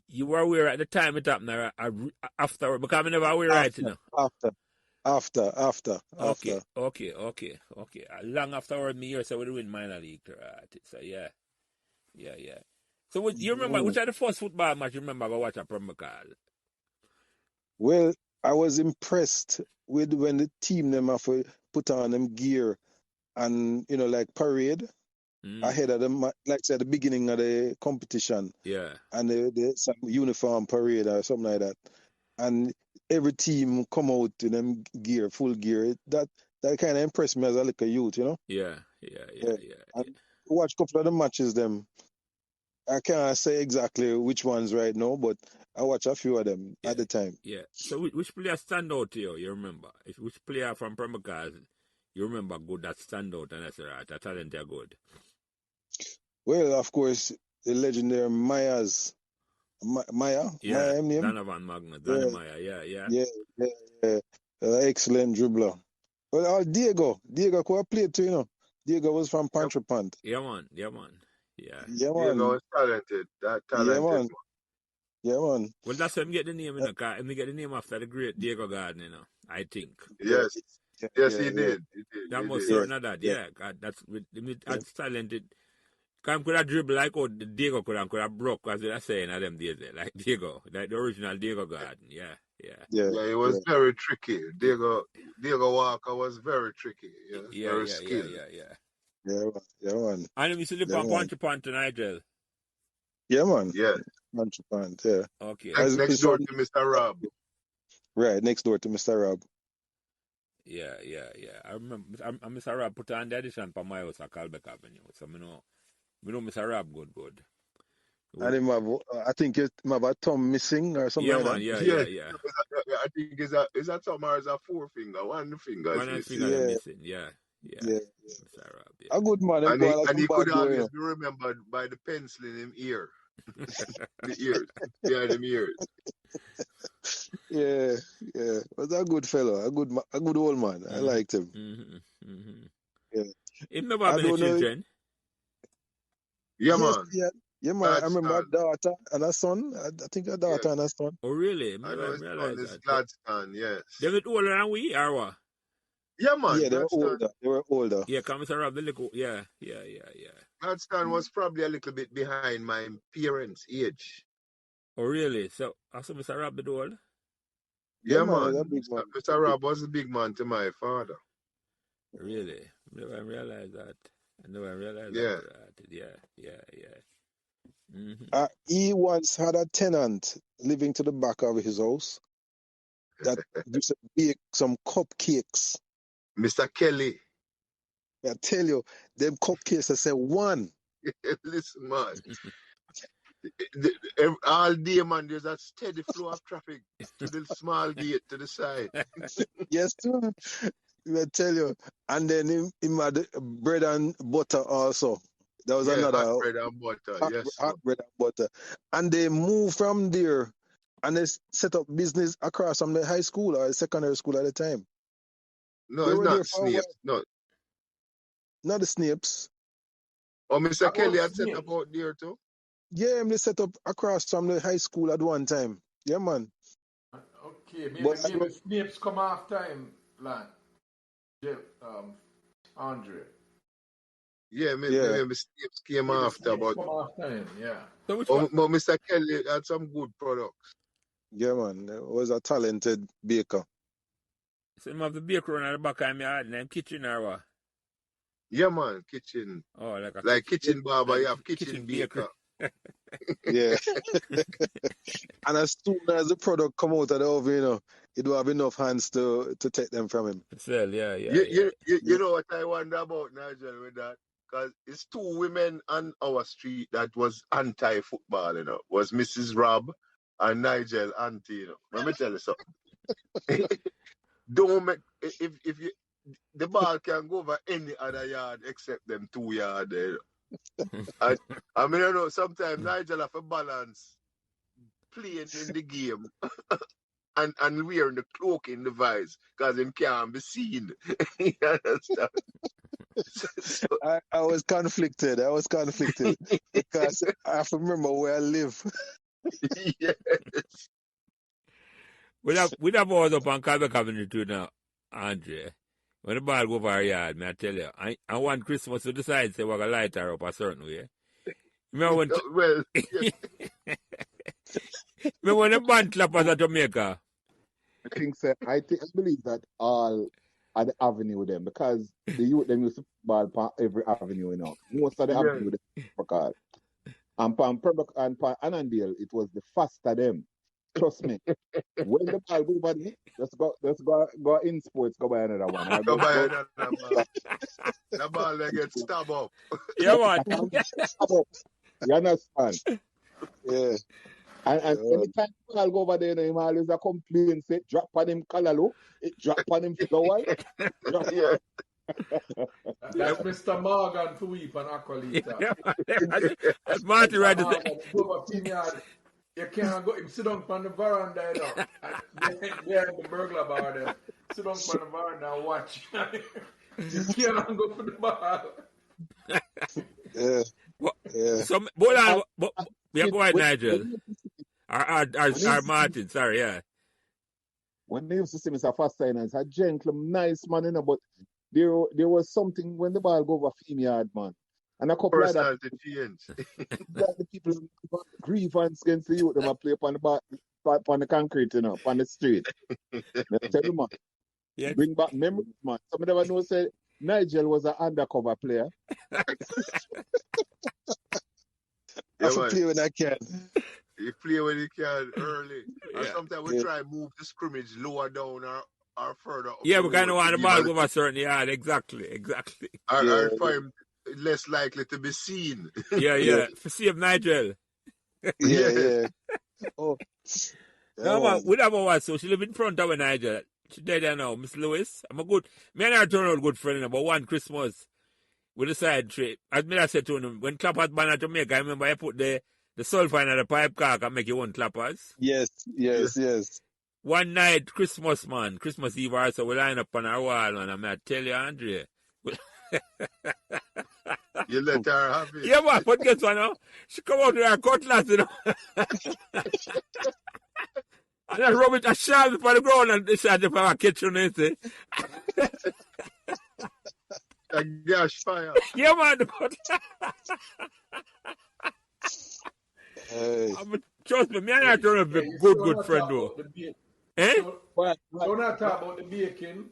You were aware at the time it happened or after, because I never aware right, you know. After. Okay. Long afterward, me years, so we win minor league. So yeah. So you remember, which are the first football match you remember go watch at Permacal? Well, I was impressed with when the team them have to put on them gear and, like parade ahead of them, like say, at the beginning of the competition. Yeah. And the some uniform parade or something like that. And every team come out in them gear, full gear. That kind of impressed me as a little youth, you know? Yeah. And watch a couple of the matches them. I can't say exactly which ones right now, but I watch a few of them at the time. Yeah. So which player stand out to you? You remember? Which player from Permacal you remember good that stand out and that's right, that talent they're good? Well, of course, the legendary Myers. Maya? Yeah. Maya name? Donovan Magnus. Maya. Yeah. Excellent dribbler. Well, Diego could have played too, Diego was from Yep. Pontrypant. Yeah, man. Yeah, man. Yeah. Yeah, Diego man. was talented. That Yeah, talented man. Yeah, man. Well, that's how him get the name, you know, 'cause him get the name after the great Diego Garden, you know, I think. Yeah, Yes. yeah, Yes, yeah, he yeah, did. He did. That He most did. yeah, certain of that, yeah, yeah. God, that's with yeah. that's talented. Cause could have dribble like how the Diego could have broke, as they're saying at them days, like Diego, like the original Diego Garden, yeah, yeah. Yeah, Yeah, he yeah, was very tricky. Diego Walker was very tricky. Yes, Yeah, very yeah, yeah, skilled. yeah, yeah. yeah, man. Yeah, man. And we sleep Yeah, on man. Pontrypant, Nigel. Yeah, man. Yeah. Pontrypant, yeah. Okay. Next It's door from to Mr. Rob. right next door to Mr. Rob. Yeah, yeah, yeah. I remember I Mr. Rob put on the addition for my house at Calbeck Avenue. So we know Mr. Rob good. And him have, I think it have a thumb missing or something Yeah, like man, that. yeah, Yes. yeah. I think is that thumb or is that four finger? One finger is One and finger missing. they're Yeah, missing, yeah. yeah. Mr. Rob, A good man, him And go like some he bad could boy, always be remembered by the pencil in him ear. The ears. Behind them ears. Yeah, yeah. Was a good fellow, a good old man. I liked him. Yeah. Him never I have any don't know. children. Yeah, Yes, man. yeah, yeah, man. I remember a Gladstone. daughter and a son. I think a daughter Yes. and a son. Oh, really? I I know never his son realized is that. Gladstone, yes. They're bit older than we, or what? Yeah, man. Yeah, they were Gladstone. older. They were older. Yeah, come Mr. Rob, the little, yeah. Gladstone was probably a little bit behind my parents' age. Oh, really? So, also Mr. Rob the old? Yeah, Yeah, man. man. A big man. Mr. Rob was a big man to my father. Really? I never realized that. Yeah. Yeah. He once had a tenant living to the back of his house that used to bake some cupcakes. Mr. Kelly. I tell you, them cupcakes, I say one. Listen, man. All day, man, there's a steady flow of traffic to the small gate to the side. Yes, sir. I tell you. And then him had bread and butter also. There was Yeah, another hot bread and butter. Yes, hot bread and butter. And they moved from there and they set up business across from the high school or secondary school at the time. No, They it's were there not for a while. Snapes. No. Not the Snapes. Oh, Mr. About Kelly had set Snapes. up out there too? Yeah, they set up across from the high school at one time. Yeah, man. Okay, But I maybe don't- Snapes come after him, lad. Yeah, Andre. Yeah, maybe Yeah. Snapes came Maybe after, Snapes but come after him, yeah. So which but one? Mr. Kelly had some good products. Yeah, man. He was a talented baker. So him have the bakery at the back of my yard, and kitchen or what? Yeah, man, kitchen. Oh, like a Like kitchen barber, you have kitchen kitchen baker. Yeah. And as soon as the product come out of the oven, you know, it will have enough hands to take them from him. Sell, yeah. You know what I wonder about, Nigel, with that? Because it's two women on our street that was anti-football, you know. Was Mrs. Rob and Nigel auntie, you know. Let me tell you something. Don't make if you the ball can go over any other yard except them 2 yards there. I mean, you know, sometimes Nigel have a balance playing in the game and wearing the cloak in the vice because him can't be seen. You understand? I was conflicted. Because I have to remember where I live. Yes. We have all up on Calbeck Avenue too now, Andre. When the ball go over our yard, I tell you, I want Christmas to decide say we're gonna light her up a certain way. Remember when Well, yeah. remember when the band clappers at Jamaica? I believe that all at the avenue them because the youth them used to ball on every avenue, you know. Most of the Yeah. avenue them call. And pan Pembroke and pan Annandale, it was the faster them. Trust me. When the ball go over there, just go in sports, go buy another one. Go buy another ball. The ball they get stabbed up. Yeah, man. You understand? Yeah. And anytime the ball go over there, him always a complain, say, drop on him color, it drop on him flower. Yeah. That's Mr. Morgan for weep and Aqualita. That's Marty right to say. Morgan, go up in yard. You can't go, him sit down on the veranda, you know. And behind the burglar bar there. Sit down on the veranda and watch. You can't go for the ball. Yeah, What? yeah. So, hold I, on. I, Yeah, go ahead, when, Nigel. when, he Our used to see me, Martin, sorry, yeah. when he used to see me as a first sign, it's a gentle, nice man, but there was something when the ball go over film yard, man. And a couple of that, Personality change. the people grievance against the youth, them a play upon the upon the concrete, upon the street. Me tell you, man, Yeah. bring back memories, man. Some of them know say Nigel was an undercover player. I Yeah, have to man. play when I can. You play when you can early. And Yeah. sometimes we Yeah. try move the scrimmage lower down or further up Yeah, the we kind road of to want the give ball go over a certain yard. Exactly. Yeah, or for him less likely to be seen. Yeah, yeah, yeah. For save Nigel. yeah, Yes. yeah. Oh, yeah, No, man, man. we have a what, so she live in front of Nigel. She dead there now, Miss Lewis. I'm a good, me and her turn out good friend, but one Christmas, we decided trip. As me I said to him, when clappers ban at Jamaica, I remember I put the sulfur in the pipe cock and make you one clappers. Yes, Yeah. yes, yes. One night, Christmas, man, Christmas Eve also, we line up on our wall, man, and I tell you, Andre. You let her have it. Yeah, man, but guess what now? She come out with her cutlass, and I rub it a sharp for the ground and decide if I catch you, say. A gash fire. Yeah, man, the cutlass. Hey. Trust me, me and I turn out a You good, still good not friend, talk though. about the bacon. Eh? Right. Don't not talk about the bacon.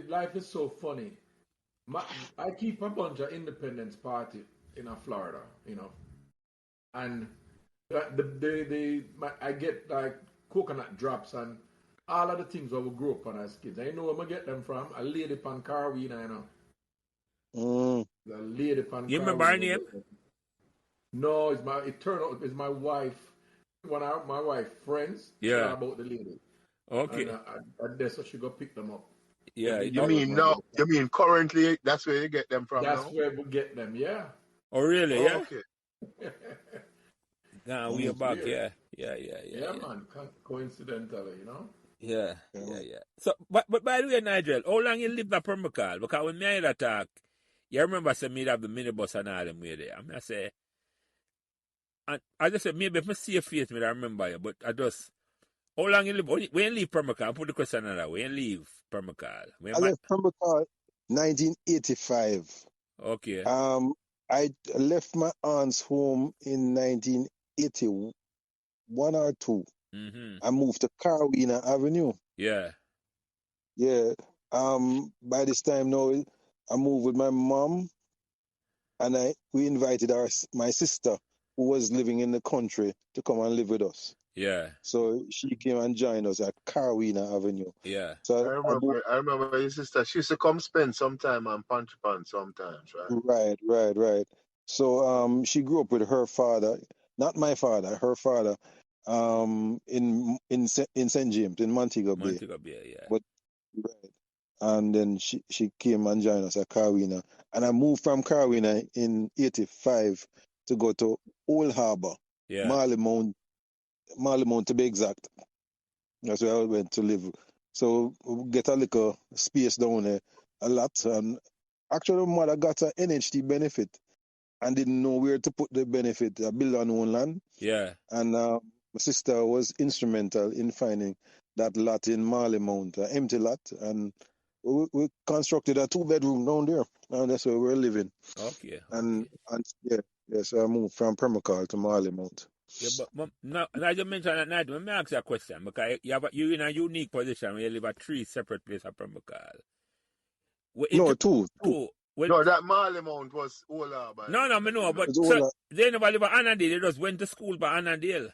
Life is so funny. I keep a bunch of independence party in Florida, and I get like coconut drops and all of the things that we grew up on as kids. I know where I get them from. A lady pan Carwina, Mm. The lady pan You remember her name? No, it turned out it's my wife. One of my wife friends Yeah. tell about the lady. Okay. And that's how she go pick them up. Yeah. You mean now? You mean currently? That's where you get them from That's now? where we get them, yeah. Oh, really? Oh, Yeah? okay. Nah, we are Mm. back. Weird. Yeah. Yeah, man. Coincidentally, Yeah. Yeah. So, but by the way, Nigel, how long you live at Permacal? Because when I attack, you remember saying me have the minibus and all them way there. I mean, I say, and I just said, maybe if I see your face, I remember you, but I just, how long you live? When you leave Permacal, put the question another way. When you leave Permacal? I left Pembrokeshire 1985. Okay. I left my aunt's home in 1981 or 2. Mm-hmm. I moved to Carwina Avenue. Yeah. Yeah. By this time now, I moved with my mom, and we invited my sister, who was living in the country, to come and live with us. Yeah. So she came and joined us at Carwina Avenue. Yeah. So I remember your sister. She used to come spend some time on Pantrapan sometimes, right? Right. So she grew up with her father, not my father, her father, in St. James, in Montego Bay. Montego Bay, yeah. But right. And then she came and joined us at Carwina. And I moved from Carwina in 85 to go to Old Harbour, Yeah. Marley Mount to be exact. That's where I went to live. So we get a little space down there, a lot. And actually, my mother got an NHT benefit and didn't know where to put the benefit. I built on own land. Yeah. And my sister was instrumental in finding that lot in Marley Mount, an empty lot. And we constructed a 2-bedroom down there. And that's where we're living. Okay. And so I moved from Permacal to Marley Mount. Yeah, but now I just mentioned that night. Let me ask you a question because you're in a unique position where you live at 3 separate places at Permacal. No, two. Well, No, that Marley Mount was Ola. no, I know, but It's so, all they never live at Annandale. They just went to school by Annandale.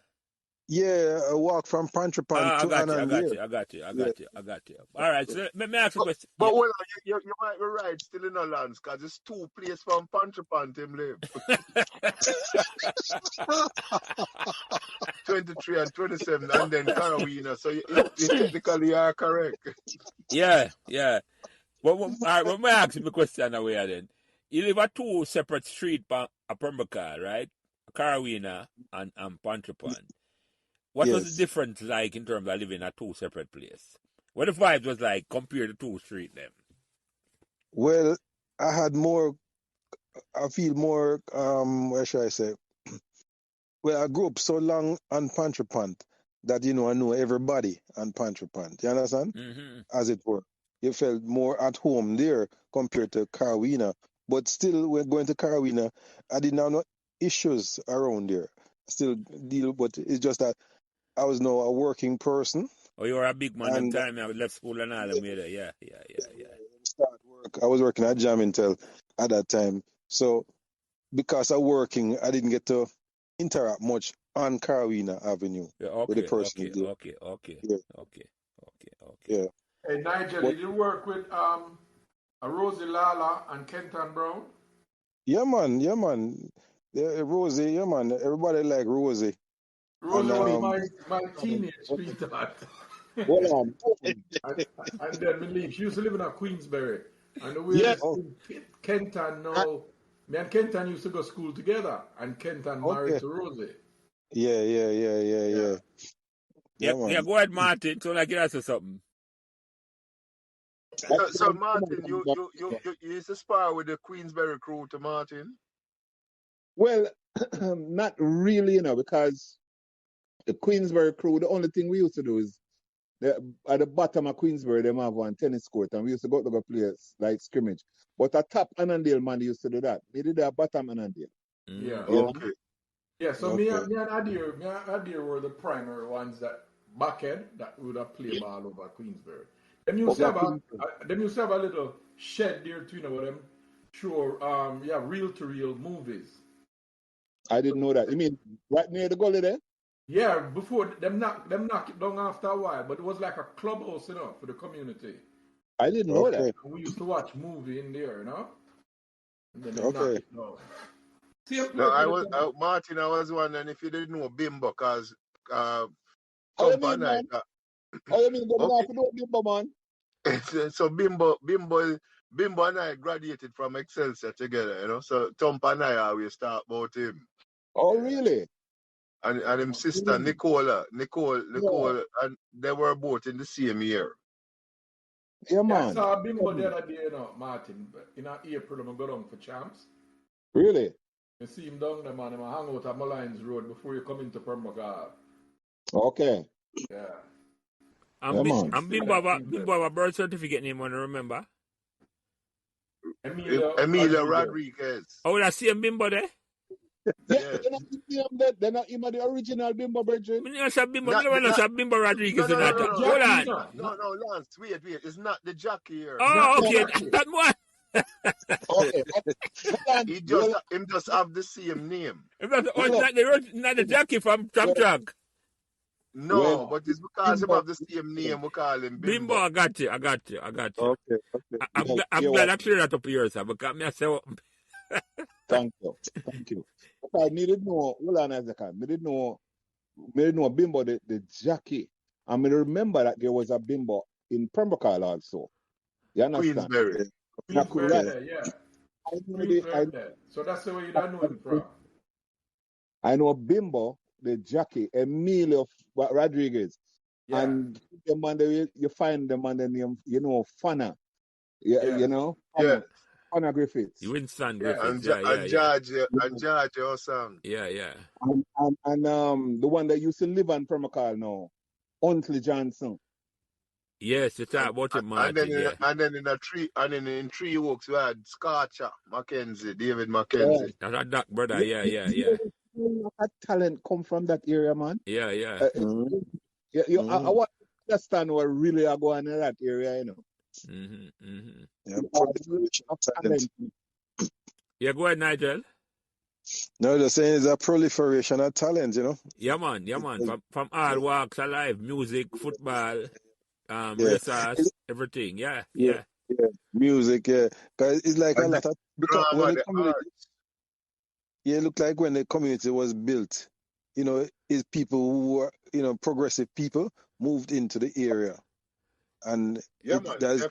Yeah, I walk from Pontrypan to I Annandale. got you. All right, so let me ask you a question. But hold on, you might be right still in the lands because it's 2 places from Pantrapan him live. 23 and 27 and then Carolina. So you technically are correct. Yeah. Well, all right, let me ask you a question away then. You live at 2 separate streets at Permacal, right? Carolina and Pontrypan. What was the difference like in terms of living at 2 separate places? What the vibe was like compared to 2 streets then? Well, I had more. I feel more. Where should I say? Well, I grew up so long on Pontrypant that I know everybody on Pontrypant. You understand? Mm-hmm. As it were, you felt more at home there compared to Carolina. But still, when going to Carolina, I didn't have no issues around there. Still deal, but it's just that I was now a working person, Oh, you were a big man them and time. I left school and all them. Yeah. start work. I was working at Jam Intel at that time. So because of working, I didn't get to interact much on Carolina Avenue Yeah, with the okay. person there. Yeah, yeah. Hey, Nigel, But did you work with Rosie Lala and Kenton Brown? yeah, man, yeah, man. Yeah, Rosie, yeah, man. Everybody like Rosie. And Rosie was my teenage sweetheart. Hold on. and then me leave. She used to live in Queensbury. And the way Yeah. Kenton now, me and Kenton used to go to school together. And Kenton married okay. to Rosie. Yeah. Yeah, Man. go ahead, Martin. So like you ask us something. So Martin, you used to spar with the Queensberry crew to Martin? Well, not really, because the Queensbury crew, the only thing we used to do is at the bottom of Queensbury, they have one tennis court, and we used to go play like scrimmage. But at top Annandale, man, they used to do that. They did that bottom Annandale. Yeah. Okay. Yeah, so Okay. me and Adir were the primary ones that backhead that would have played ball over Queensbury. Them used to have a little shed there too, where them show reel to reel movies. I didn't know that. You mean right near the gully there? Yeah, before them knock it down after a while, but it was like a clubhouse, for the community. I didn't know that. Okay. And we used to watch movie in there, And then they knock Okay. it down. Same No, place Martin, I was wondering if you didn't know Bimbo, because How you mean, man? How you mean going off to do Bimbo, man? so Bimbo and I graduated from Excelsior together, So Thump and I always talk about him. Oh, really? And his sister Nicole, and they were both in the same year. Yeah, Yeah, I man. saw Bimbo the other day, Martin. In April, I'm go down for champs. Really? You see him down there, man. I hang out at Mullines Road before you come into Permagal. Okay. Yeah. And Bimbo have a birth certificate name, want to remember? Emilio Rodriguez. Oh, that's same Bimbo there? Yeah. They're not even the original Bimbo virgin. I never saw Bimbo Rodriguez in that. No, Hold on. No, Lance, wait. It's not the jockey here. Oh, okay. That one. Okay. Him just have the same name. Not the jockey from Track. No, but it's because he have the same name. We call him Bimbo. I got you. Okay. I'm glad I cleared that up here, sir, because I say, Thank you. Okay, I didn't know. Hold on a second. I didn't know Bimbo the jockey. I mean, remember that there was a Bimbo in Pembroke also. You understand? Queensberry. So that's the way you don't know him from. I know Bimbo, the jockey, Emilio Rodriguez. Yeah. And the man you find them on the name, Fana. Yeah. Fana Griffiths. you Winston Griffiths. And George Osang. Yeah. And the one that used to live on Pembroke now, Uncle Johnson. Yes, you talk about it, Martin. And then in Three Oaks we had Scorcher, David Mackenzie. That's a duck brother, yeah. That talent come from that area, man. Yeah. I want to understand what really are going in that area, Yeah, Yeah, go ahead, Nigel. No, the saying is a proliferation of talent, Yeah, man. From all walks of life, music, football, research, everything. Yeah. Music, yeah. Because it's like a lot of it looked like when the community was built, is people who were, progressive people moved into the area. And Definitely.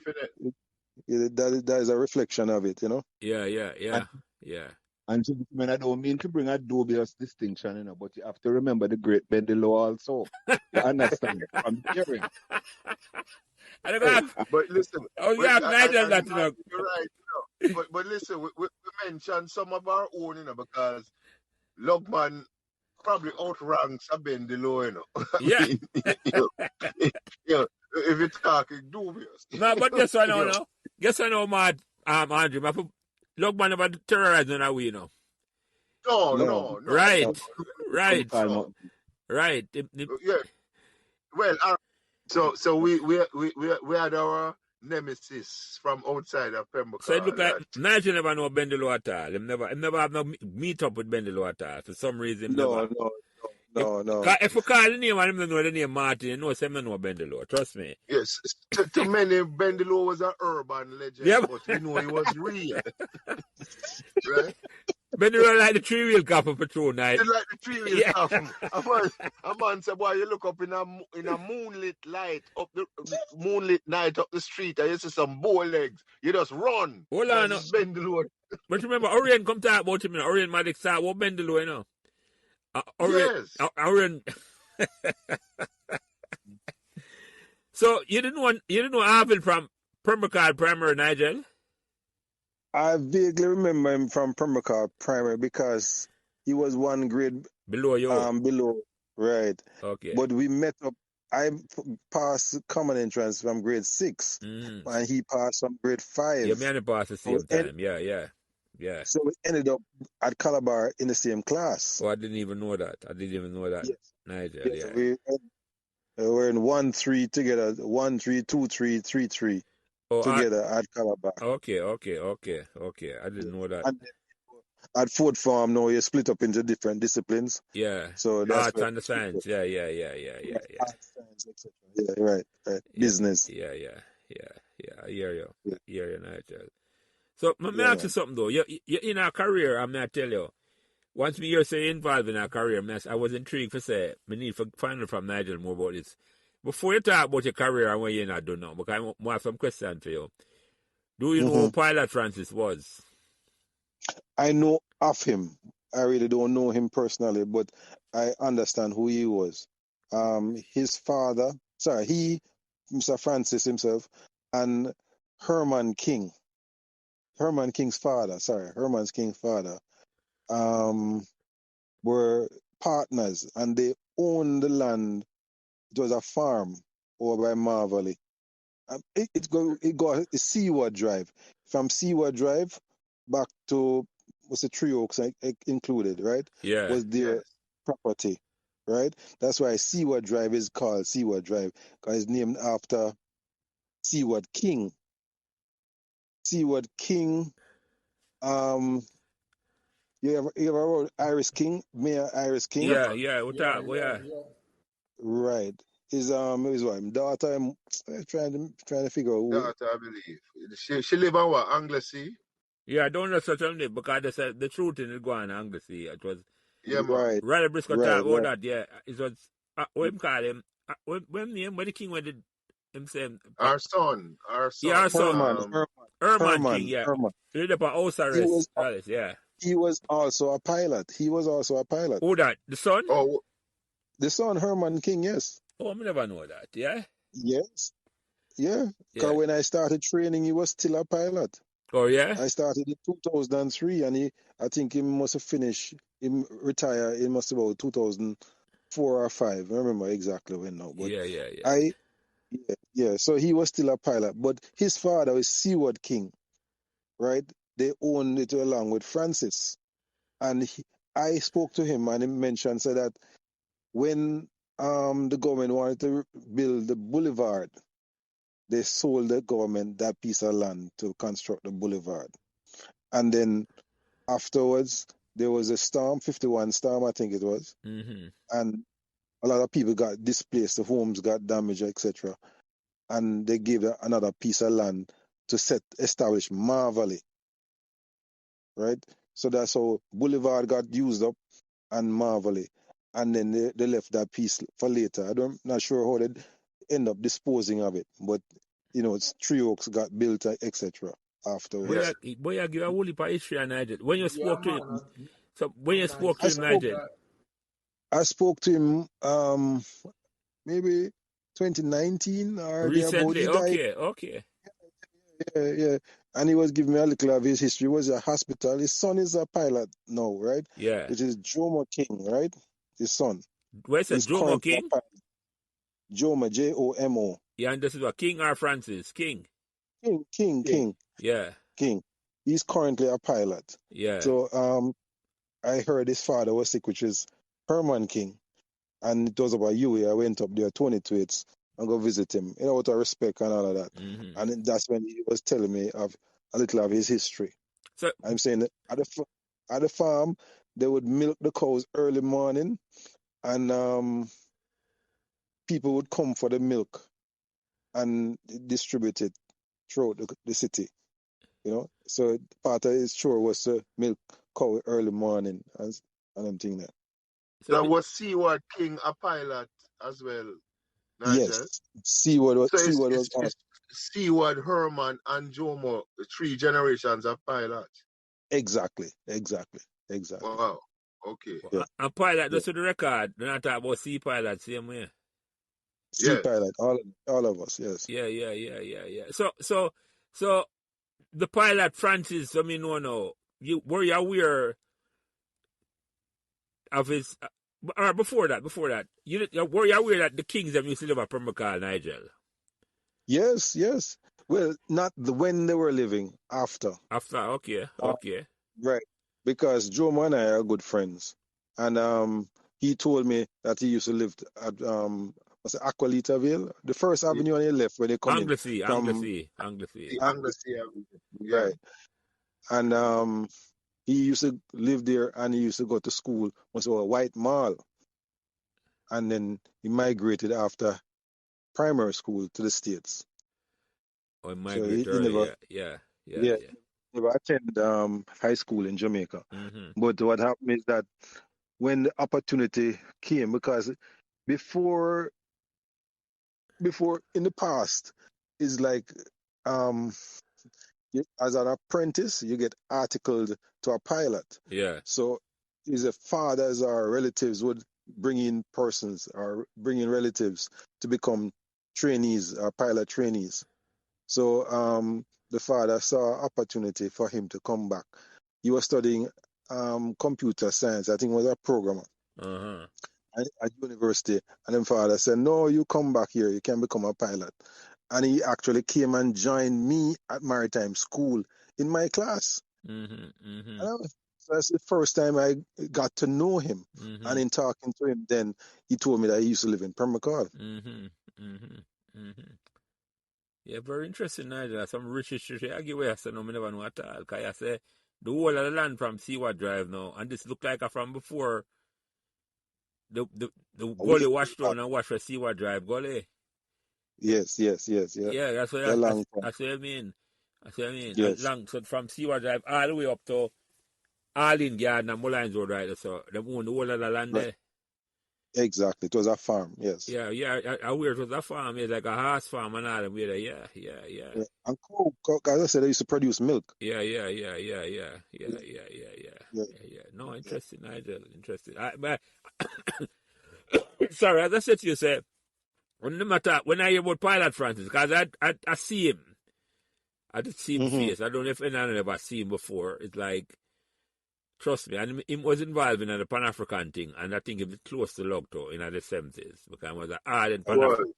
That is a reflection of it, Yeah. And gentlemen, I don't mean to bring a dubious distinction, but you have to remember the great Bendy Law also. You understand? From hearing. I don't ask. But listen, Oh, yeah, Nigel, and that, you know. you're right, you know. But listen, we mentioned some of our own, you know, because Logman probably outranks a Bendilo, you know. I Yeah. mean, you know, if you're talking dubious. No, but guess what now, You know. no? Guess what now, Matt, Andrew? Look, man, about terrorizing our way, you know. No. Right. No. Right. No. Right. Yeah. Well, so we had our nemesis from outside of So it look Pembroke like that Nigel never know Bendelo at all. Him never have no meet up with Bendelo at all. For some reason, him never. No. If we call the name and him don't know the name Martin, you know, so him don't know Bendelo. Trust me. yes, to many Bendelo was an urban legend, Yeah. but we know he was real, right? Bendelo like the 3-wheel car for patrol night. It's like the three-wheel Yeah. car. A man said, "Boy, you look up in a moonlit light up the moonlit night up the street, and you see some bow legs. You just run. Hold on. That's Bendelo. But remember, Orient come talk about him, you know. Orient Magic start what Bendelo, you know. Yes. Orient. So you didn't know Arvin from Pembroke Primary, Nigel? I vaguely remember him from Pembroke Primary because he was one grade Below you. below, right? Okay. But we met up. I passed common entrance from grade 6, and he passed from grade 5. Yeah, me and him passed the same time. Yeah. So we ended up at Calabar in the same class. Oh, I didn't even know that. Yes. Nigel, Yes, yeah. we were in 1-3 together, 1-3, 2-3, 3-3 together at Calabar. Okay. I didn't know that. And at Ford Farm, now you split up into different disciplines. Yeah. So that's Arts and the science. Yeah. Arts, science, etc. Yeah, right. Business. Yeah. I hear you, Nigel. So, let me ask you something, though. You're in our career, I'm going to tell you. Once me hear say involved in our career, I was intrigued for say, I need to find out from Nigel more about this. Before you talk about your career and what you're not doing now, because I have some questions for you. Do you know who Pilot Francis was? I know of him. I really don't know him personally, but I understand who he was. His father, Mr. Francis himself, and Herman King's father, were partners, and they owned the land. It was a farm over by Marvally. It got Seaward Drive. From Seaward Drive back to the Three Oaks included, right? Yeah. Was their property, right? That's why Seaward Drive is called Seaward Drive, because it's named after Seaward King. Seaward King. You ever heard Iris King, Mayor Iris King? Yeah. Right. His wife, daughter. I'm trying to figure out who. Daughter, I believe. She live on what? Anglesey? Yeah, I don't know such a name because they said the truth in it going on Anglesey. It was man. Rather Briscoe talk about that, yeah. It was what him call him? What name? What the king went him saying? Our son. Yeah, our son. Herman King, yeah. Herman. He did up a house arrest. Yeah. He was also a pilot. Who that? The son? Oh, the son, Herman King, yes. Oh, I never know that, yeah? Yes. Yeah. Because when I started training, he was still a pilot. Oh, yeah? I started in 2003, and I think he must have finished, he retired, it must have about 2004 or 5. I remember exactly when now. But yeah. So he was still a pilot. But his father was Seaward King, right? They owned it along with Francis. And I spoke to him, and he mentioned, said that when the government wanted to build the boulevard, they sold the government that piece of land to construct the boulevard. And then afterwards, there was a storm, 51 storm, I think it was. Mm-hmm. And a lot of people got displaced, the homes got damaged, etc. And they gave another piece of land to establish Marvally. Right? So that's how Boulevard got used up and Marvally. And then they left that piece for later. I'm not sure how they end up disposing of it, but it's Three Oaks got built, etc. afterwards. Boy, I give a whole heap of history on Nigel. When you spoke to him, Nigel? I spoke to him maybe 2019 or thereabout. Recently, He died. okay. Yeah. And he was giving me a little of his history. He was a hospital. His son is a pilot now, right? Yeah. Which is Jomo King, right? His son. Where's that? He's Jomo currently King? a pilot. Jomo, Jomo. Yeah, and this is what King or Francis? King. King. Yeah. He's currently a pilot. Yeah. So I heard his father was sick, which is Herman King. And it was about you. I went up there 22 and go visit him, out of respect and all of that. Mm-hmm. And that's when he was telling me of a little of his history. So I'm saying that at the farm, they would milk the cows early morning, and people would come for the milk and distribute it throughout the city. So part of his chore was to milk cow early morning and I'm thinking that. That was Seward King a pilot as well, Nigel? Yes, Seward was it's Seward, Herman, and Jomo, 3 generations of pilots. Exactly. Wow. Okay. Yeah. and pilot, just to the record, they're not talking about sea pilot, same way. Sea pilot, all of us, yes. Yeah. So the pilot Francis, I mean, no. Were you aware of his or before that, were you aware that the Kings them used to live at Pembroke, Nigel? Yes. Well, not when they were living, after. Okay. Right. Because Joe and I are good friends. And he told me that he used to live at what's it, Aqualita Vale, the first avenue on your left when you come Anglesey. Anglesey. Yeah. Right. And he used to live there and he used to go to school, was a White Mall. And then he migrated after primary school to the States. Or migrated early, yeah. Never attended high school in Jamaica. Mm-hmm. But what happened is that when the opportunity came, because before in the past, is like as an apprentice, you get articled to a pilot. Yeah. So his fathers or relatives would bring in persons or bring in relatives to become trainees or pilot trainees. So the father saw opportunity for him to come back. He was studying computer science. I think he was a programmer at university. And then father said, no, you come back here. You can become a pilot. And he actually came and joined me at maritime school in my class. So that's the first time I got to know him. And in talking to him, then he told me that he used to live in Pembroke. Yeah, very interesting, Nigel. Some rich history. I give away, I say, no, I never know at all. Because I say, the whole of the land from Seward Drive now, and this look like from before the gully washed down and washed for Seward Drive gully. Yes. Yeah, that's what I mean. Yes. Long, so from Seward Drive all the way up to Arlene Garden and Mullines Road, right? So they own the whole of the land there. Exactly. It was a farm, yes. Yeah. I weird it was a farm. It's like a horse farm and all that. Yeah. And cow, as I said, they used to produce milk. Yeah. No, interesting, Nigel. Interesting. Sorry, as I said to you, say, when I hear about Pilot Francis, because I see him. I just see him face. I don't know if anyone ever seen him before. It's like, trust me, and he was involved in the Pan-African thing, and I think he was close to Logto in the 70s, because he was an ardent Pan-African.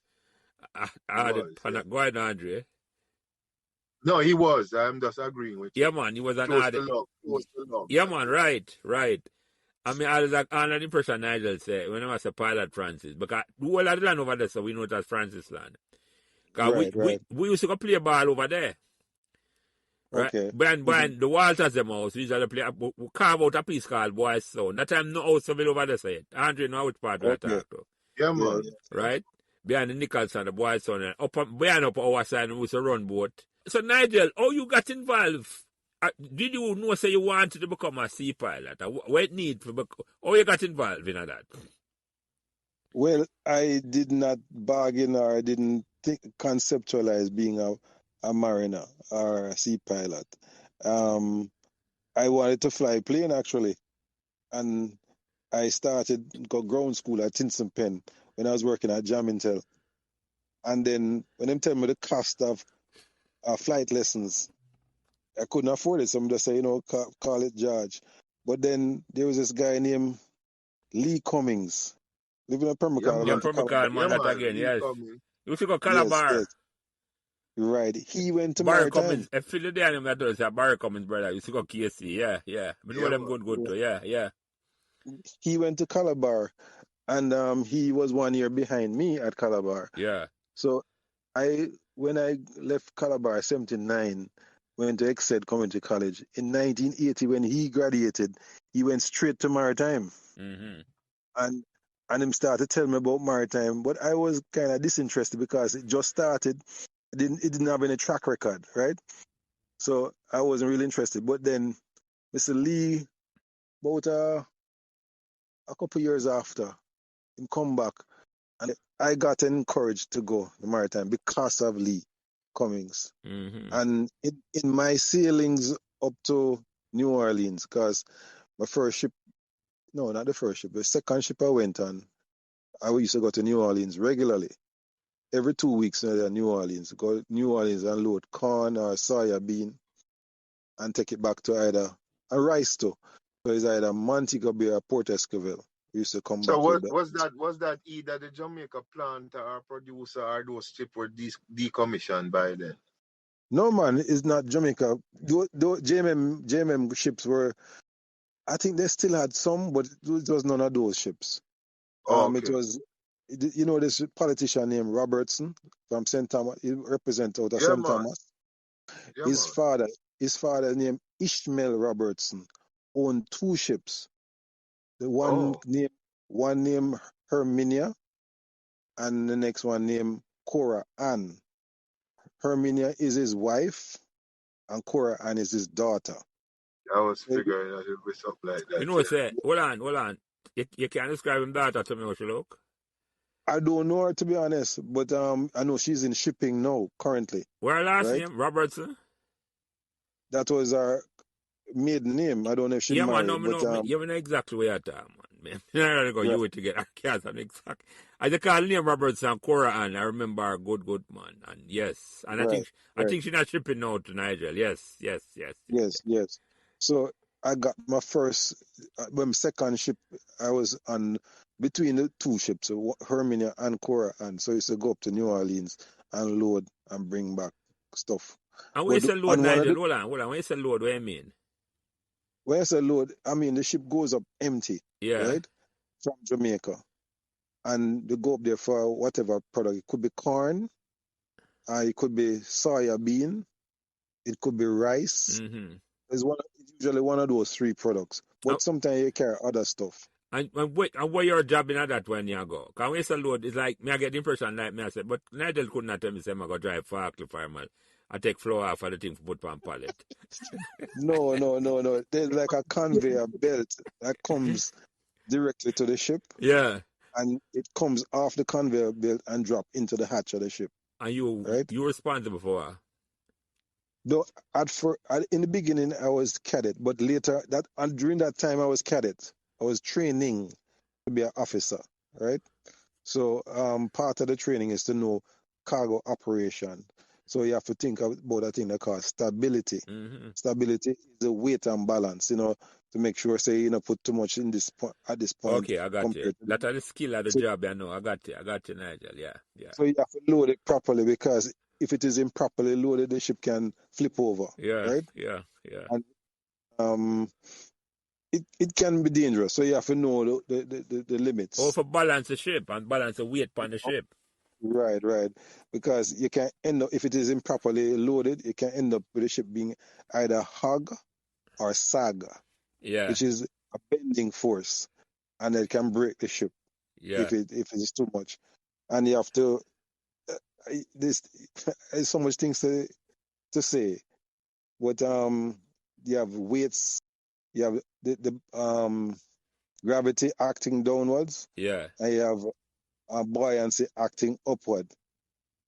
Go ahead, Andre. No, he was. I'm just agreeing with you. Yeah, man, he was an ardent. Close to love. Yeah, man, right. I mean, I was like, under the impression Nigel said, when I was a Pilot Francis, because the whole of the land over there, so we know it as Francis land. Because we used to go play ball over there. Right? Okay. Behind the Walters them house, we usually play, we carve out a piece called Boys Sound. That time, no house of it over there side. Andre know which part we talk to. Yeah, man. Right? Behind the Nicholson, the Boys Sound, and behind our side, we used to run boat. So, Nigel, how you got involved? Did you know, say you wanted to become a sea pilot? What need for how you got involved in that? Well, I did not bargain or I didn't conceptualize being a mariner or a sea pilot. I wanted to fly plane actually, and I started ground school at Tinston Pen when I was working at Jamintel. And then when them tell me the cost of flight lessons, I couldn't afford it. So I'm just say, call it George. But then there was this guy named Lee Cummings, living in Yeah, Permacal. I Yeah, went man. to Permacal, Calabar. Yeah, man, that man. again, Lee yes. coming. You should go Yes, Calabar. yes. Right. He went to Barry Maritime. Cummins. If Philly Daniel, that does, Barry Cummins, brother. You should go KC, yeah, yeah. We know Yeah, them man. good too, yeah. He went to Calabar, and he was 1 year behind me at Calabar. Yeah. So when I left Calabar, 79, went to Exeter Community College. In 1980, when he graduated, he went straight to Maritime. Mm-hmm. And him started to tell me about Maritime, but I was kind of disinterested because it just started. It didn't have any track record, right? So I wasn't really interested. But then Mr. Lee, about a couple years after, him come back, and I got encouraged to go to Maritime because of Lee Cummings. Mm-hmm. And in my sailings up to New Orleans, because my first ship, no, not the first ship, the second ship I went on, I used to go to New Orleans regularly. Every 2 weeks to New Orleans. Go to New Orleans and load corn or soya bean and take it back to either a rice too. So it's either Montego Bay or Port Esquivel. We used to come So back what with that. was that either the Jamaica plant or producer or those ships were decommissioned by then? No man, it's not Jamaica. JMM ships were, I think they still had some, but it was none of those ships. Oh, It okay. was, this politician named Robertson from St. Thomas. He represents out of Yeah, St. man. Thomas. Yeah, His man. father named Ishmael Robertson owned 2 ships. The Oh, one named Herminia and the next one named Cora Ann. Herminia is his wife and Cora Ann is his daughter. I was figuring that it was something like You that. know, say, hold on. You can't describe him daughter to me, how she look? I don't know her to be honest, but I know she's in shipping now currently, What her last right? name? Robertson? That was her maiden name. I don't know if she Yeah, man, no, married, me but know. You know exactly where you're at, man. I rather go right, you to get. I can't exact. I just call name Robertson and Cora Ann. I remember her good man. And yes. And I right, think she's not shipping now to Nigel. Yes. yes. So I got my first, my second ship. I was on between the 2 ships, so Herminia and Cora, and so I used to go up to New Orleans and load and bring back stuff. And when you But say load, on one of Nigel, the, hold on. When you say load, what do you mean? when I say load, I mean the ship goes up empty, Yeah. right, from Jamaica, and they go up there for whatever product. It could be corn, it could be soya bean, it could be rice. Mm-hmm. It's usually one of those 3 products, but sometimes you carry other stuff. And where you're jobbing at that when you go? Because when you say load, it's like, me I get the impression like me I said, but Nigel could not tell me say I'm going to drive forklift for him. I take floor off of the thing to put on pallet. No. There's like a conveyor belt that comes directly to the ship, Yeah. and it comes off the conveyor belt and drop into the hatch of the ship, And right? you responsible for her. Though in the beginning I was cadet, but later during that time I was cadet. I was training to be an officer, right? So part of the training is to know cargo operation. So you have to think about a thing that called stability. Mm-hmm. Stability is the weight and balance, to make sure, say, put too much in this point at this point Okay, I got you. compared to That is the skill of the so, job, I know. I got you, Nigel. Yeah. so you have to load it properly, because if it is improperly loaded, the ship can flip over, Yeah. right? Yeah. And it can be dangerous. So you have to know the Oh, limits. for balance the ship and balance the weight on the ship. Right. Because you can end up, if it is improperly loaded, you can end up with the ship being either hog or sag, Yeah. which is a bending force, and it can break the ship Yeah. if it is too much. And you have to, this, there's so much things to say, but you have weights, you have the gravity acting downwards, Yeah. and you have buoyancy acting upward.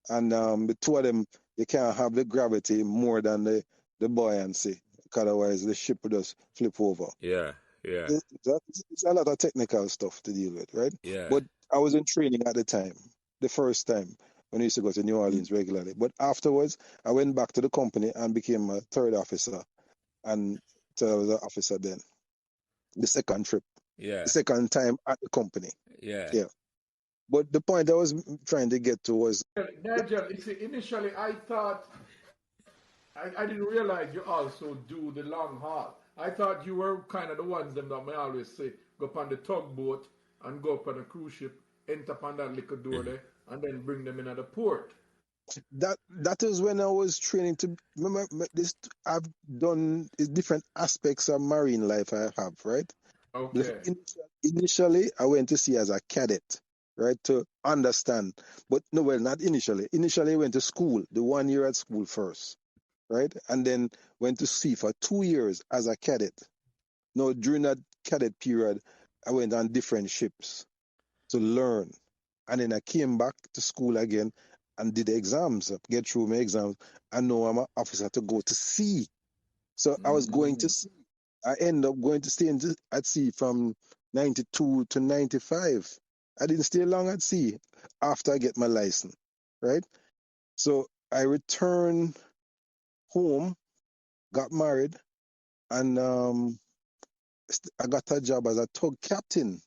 And the 2 of them, you can't have the gravity more than the buoyancy, because otherwise the ship would just flip over. Yeah. It's a lot of technical stuff to deal with, right? Yeah. But I was in training at the time, the first time. when I used to go to New Orleans regularly. But afterwards, I went back to the company and became a third officer. And so I was an officer then. The second trip, Yeah. the second time at the company. Yeah. Yeah. But the point I was trying to get to was Nigel, you see, initially I thought, I didn't realize you also do the long haul. I thought you were kind of the ones them that may always say, go up on the tugboat and go up on a cruise ship, enter upon that little door there, and then bring them in at the port. that is when I was training to remember this. I've done different aspects of marine life. I have right. Okay. Initially, I went to sea as a cadet, right, to understand. But no, well, not initially. Initially, I went to school, the 1 year at school first, right, and then went to sea for 2 years as a cadet. Now, during that cadet period, I went on different ships to learn, and then I came back to school again and did the exams, get through my exams, and now I'm an officer to go to sea. So I was going to sea. I ended up going to stay at sea from 92 to 95. I didn't stay long at sea after I get my license, right? So I returned home, got married, and I got a job as a tug captain.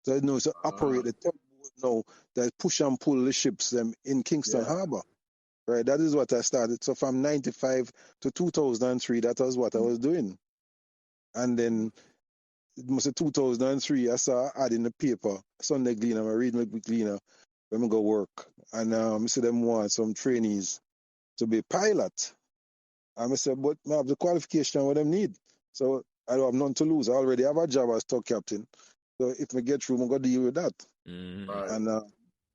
So I know to operate the tugboat now that push and pull the ships in Kingston Harbor. Right, that is what I started. So from 95 to 2003, that was what I was doing. And then it must have 2003, I saw an ad in the paper, Sunday Gleaner, I read my Gleaner when I go work. And I said them want some trainees to be pilot. And I said, but I have the qualification what them need. So I don't have nothing to lose. I already have a job as tug captain. So if I get through, I'm going to deal with that. Right. And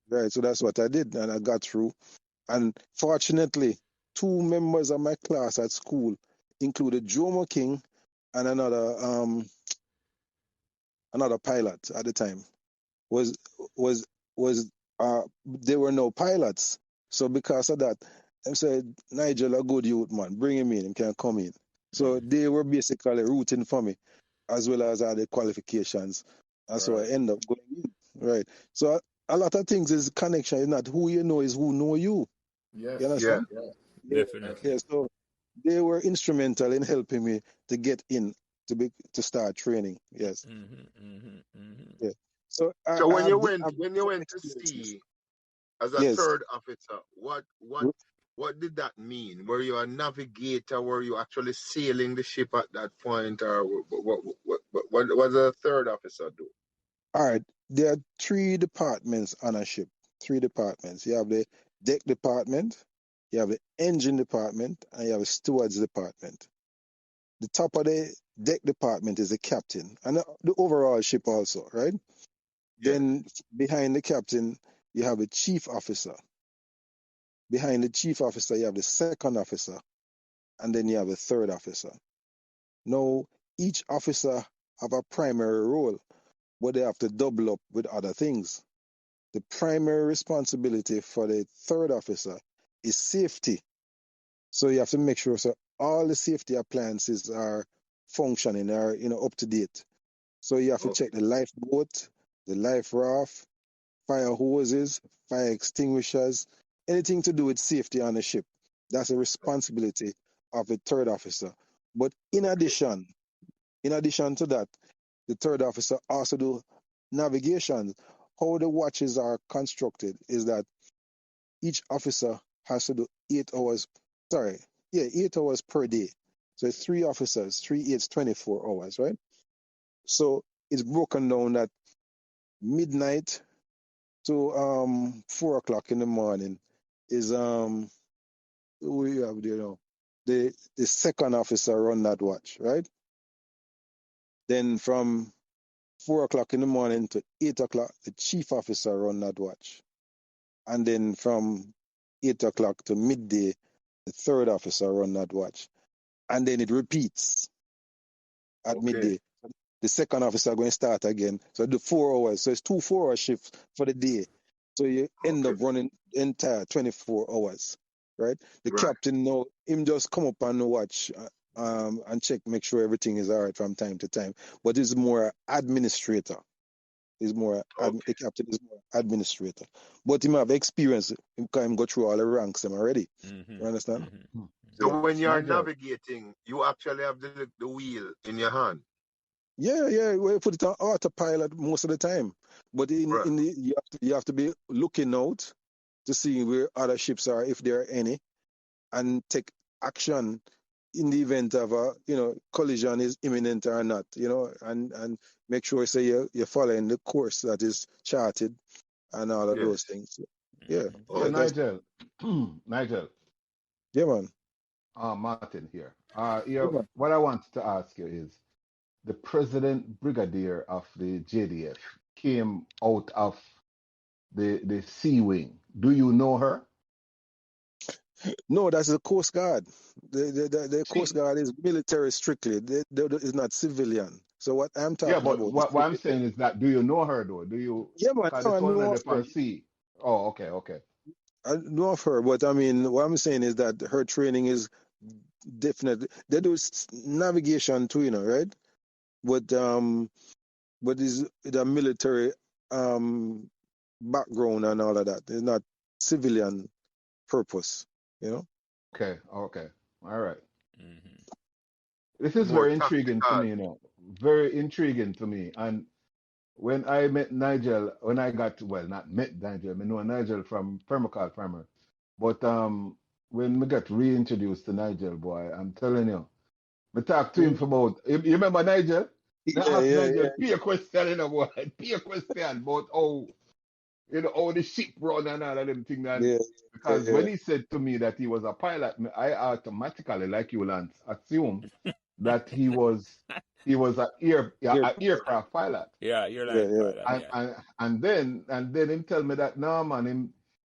right, so that's what I did. And I got through. And fortunately, 2 members of my class at school included Jomo King and another pilot at the time. Was they were no pilots. So because of that, I said, Nigel, a good youth man, bring him in, he can come in. So they were basically rooting for me, as well as all the qualifications. And so I end up going in. Right. So a lot of things is connection, is not who you know, is who know you. Yes. You understand? Definitely. Yeah, so they were instrumental in helping me to get in to start training. Yes. Yeah. So So when you I've went to experiences. sea as a Yes. third officer, what did that mean? Were you a navigator? Were you actually sailing the ship at that point, or what was a third officer do? All right. There are 3 departments on a ship. 3 departments. You have the deck department, you have the engine department, and you have the stewards department. The top of the deck department is the captain, and the overall ship also, right? Yeah. Then behind the captain, you have a chief officer. Behind the chief officer, you have the second officer, and then you have a third officer. Now, each officer have a primary role, but they have to double up with other things. The primary responsibility for the third officer is safety. So you have to make sure so all the safety appliances are functioning, are up to date. So you have to check the lifeboat, the life raft, fire hoses, fire extinguishers, anything to do with safety on the ship. That's a responsibility of the third officer. But in addition to that, the third officer also do navigation. How the watches are constructed is that each officer has to do 8 hours. 8 hours per day. So it's 3 officers, 3 8's 24 hours, right? So it's broken down that midnight to 4 o'clock in the morning is we have there now. The second officer run that watch, right? Then from 4 o'clock in the morning to 8 o'clock, the chief officer run that watch. And then from 8 o'clock to midday, the third officer run that watch. And then it repeats at midday. The second officer going to start again. So the 4 hours. So it's 2 4-hour shifts for the day. So you end up running the entire 24 hours, right? The captain now, him just come up and watch and check, make sure everything is all right from time to time. But it's more administrator. Is more Okay. the captain is more administrator, but he have experience. He can go through all the ranks them already. You understand? Hmm. So Yeah, when you're Nigel. navigating, you actually have the wheel in your hand. yeah. We put it on autopilot most of the time, but Right. in the you have to be looking out to see where other ships are, if there are any, and take action in the event of a collision is imminent or not, and make sure say you're following the course that is charted and all of those Yes. things. Yeah, So yeah, that's Nigel, Nigel, yeah, man. Martin here. Yeah, man. What I wanted to ask you is the president brigadier of the JDF came out of the Sea Wing. Do you know her? No, that's the Coast Guard. The Coast See, Guard is military strictly. It's not civilian. So what I'm Yeah, talking but about is what I'm saying is that do you know her though? Do you? yeah, man. Cause No, this I one know of of the her. for sea. Oh, okay. I know of her, but I mean, what I'm saying is that her training is definitely they do navigation too, right? But is the military um background and all of that. It's not civilian purpose, you know. Okay. All right. This is more very intriguing to tactical. me, Very intriguing to me. And when I met Nigel, when I got well, not met Nigel, I know Nigel from Permacal Farmer. But when we got reintroduced to Nigel, boy, I'm telling you, we talked to him Mm. for about you remember Nigel? They Yeah, asked yeah, Nigel yeah, be a question, boy. Be a question about how the ship run and all of them things. And yeah, yeah, because yeah. when he said to me that he was a pilot, I automatically, like you, Lance, assumed that he was You're a aircraft pilot. Yeah, you're yeah, lying yeah, pilot. And, Yeah. and and then him tell me that no man,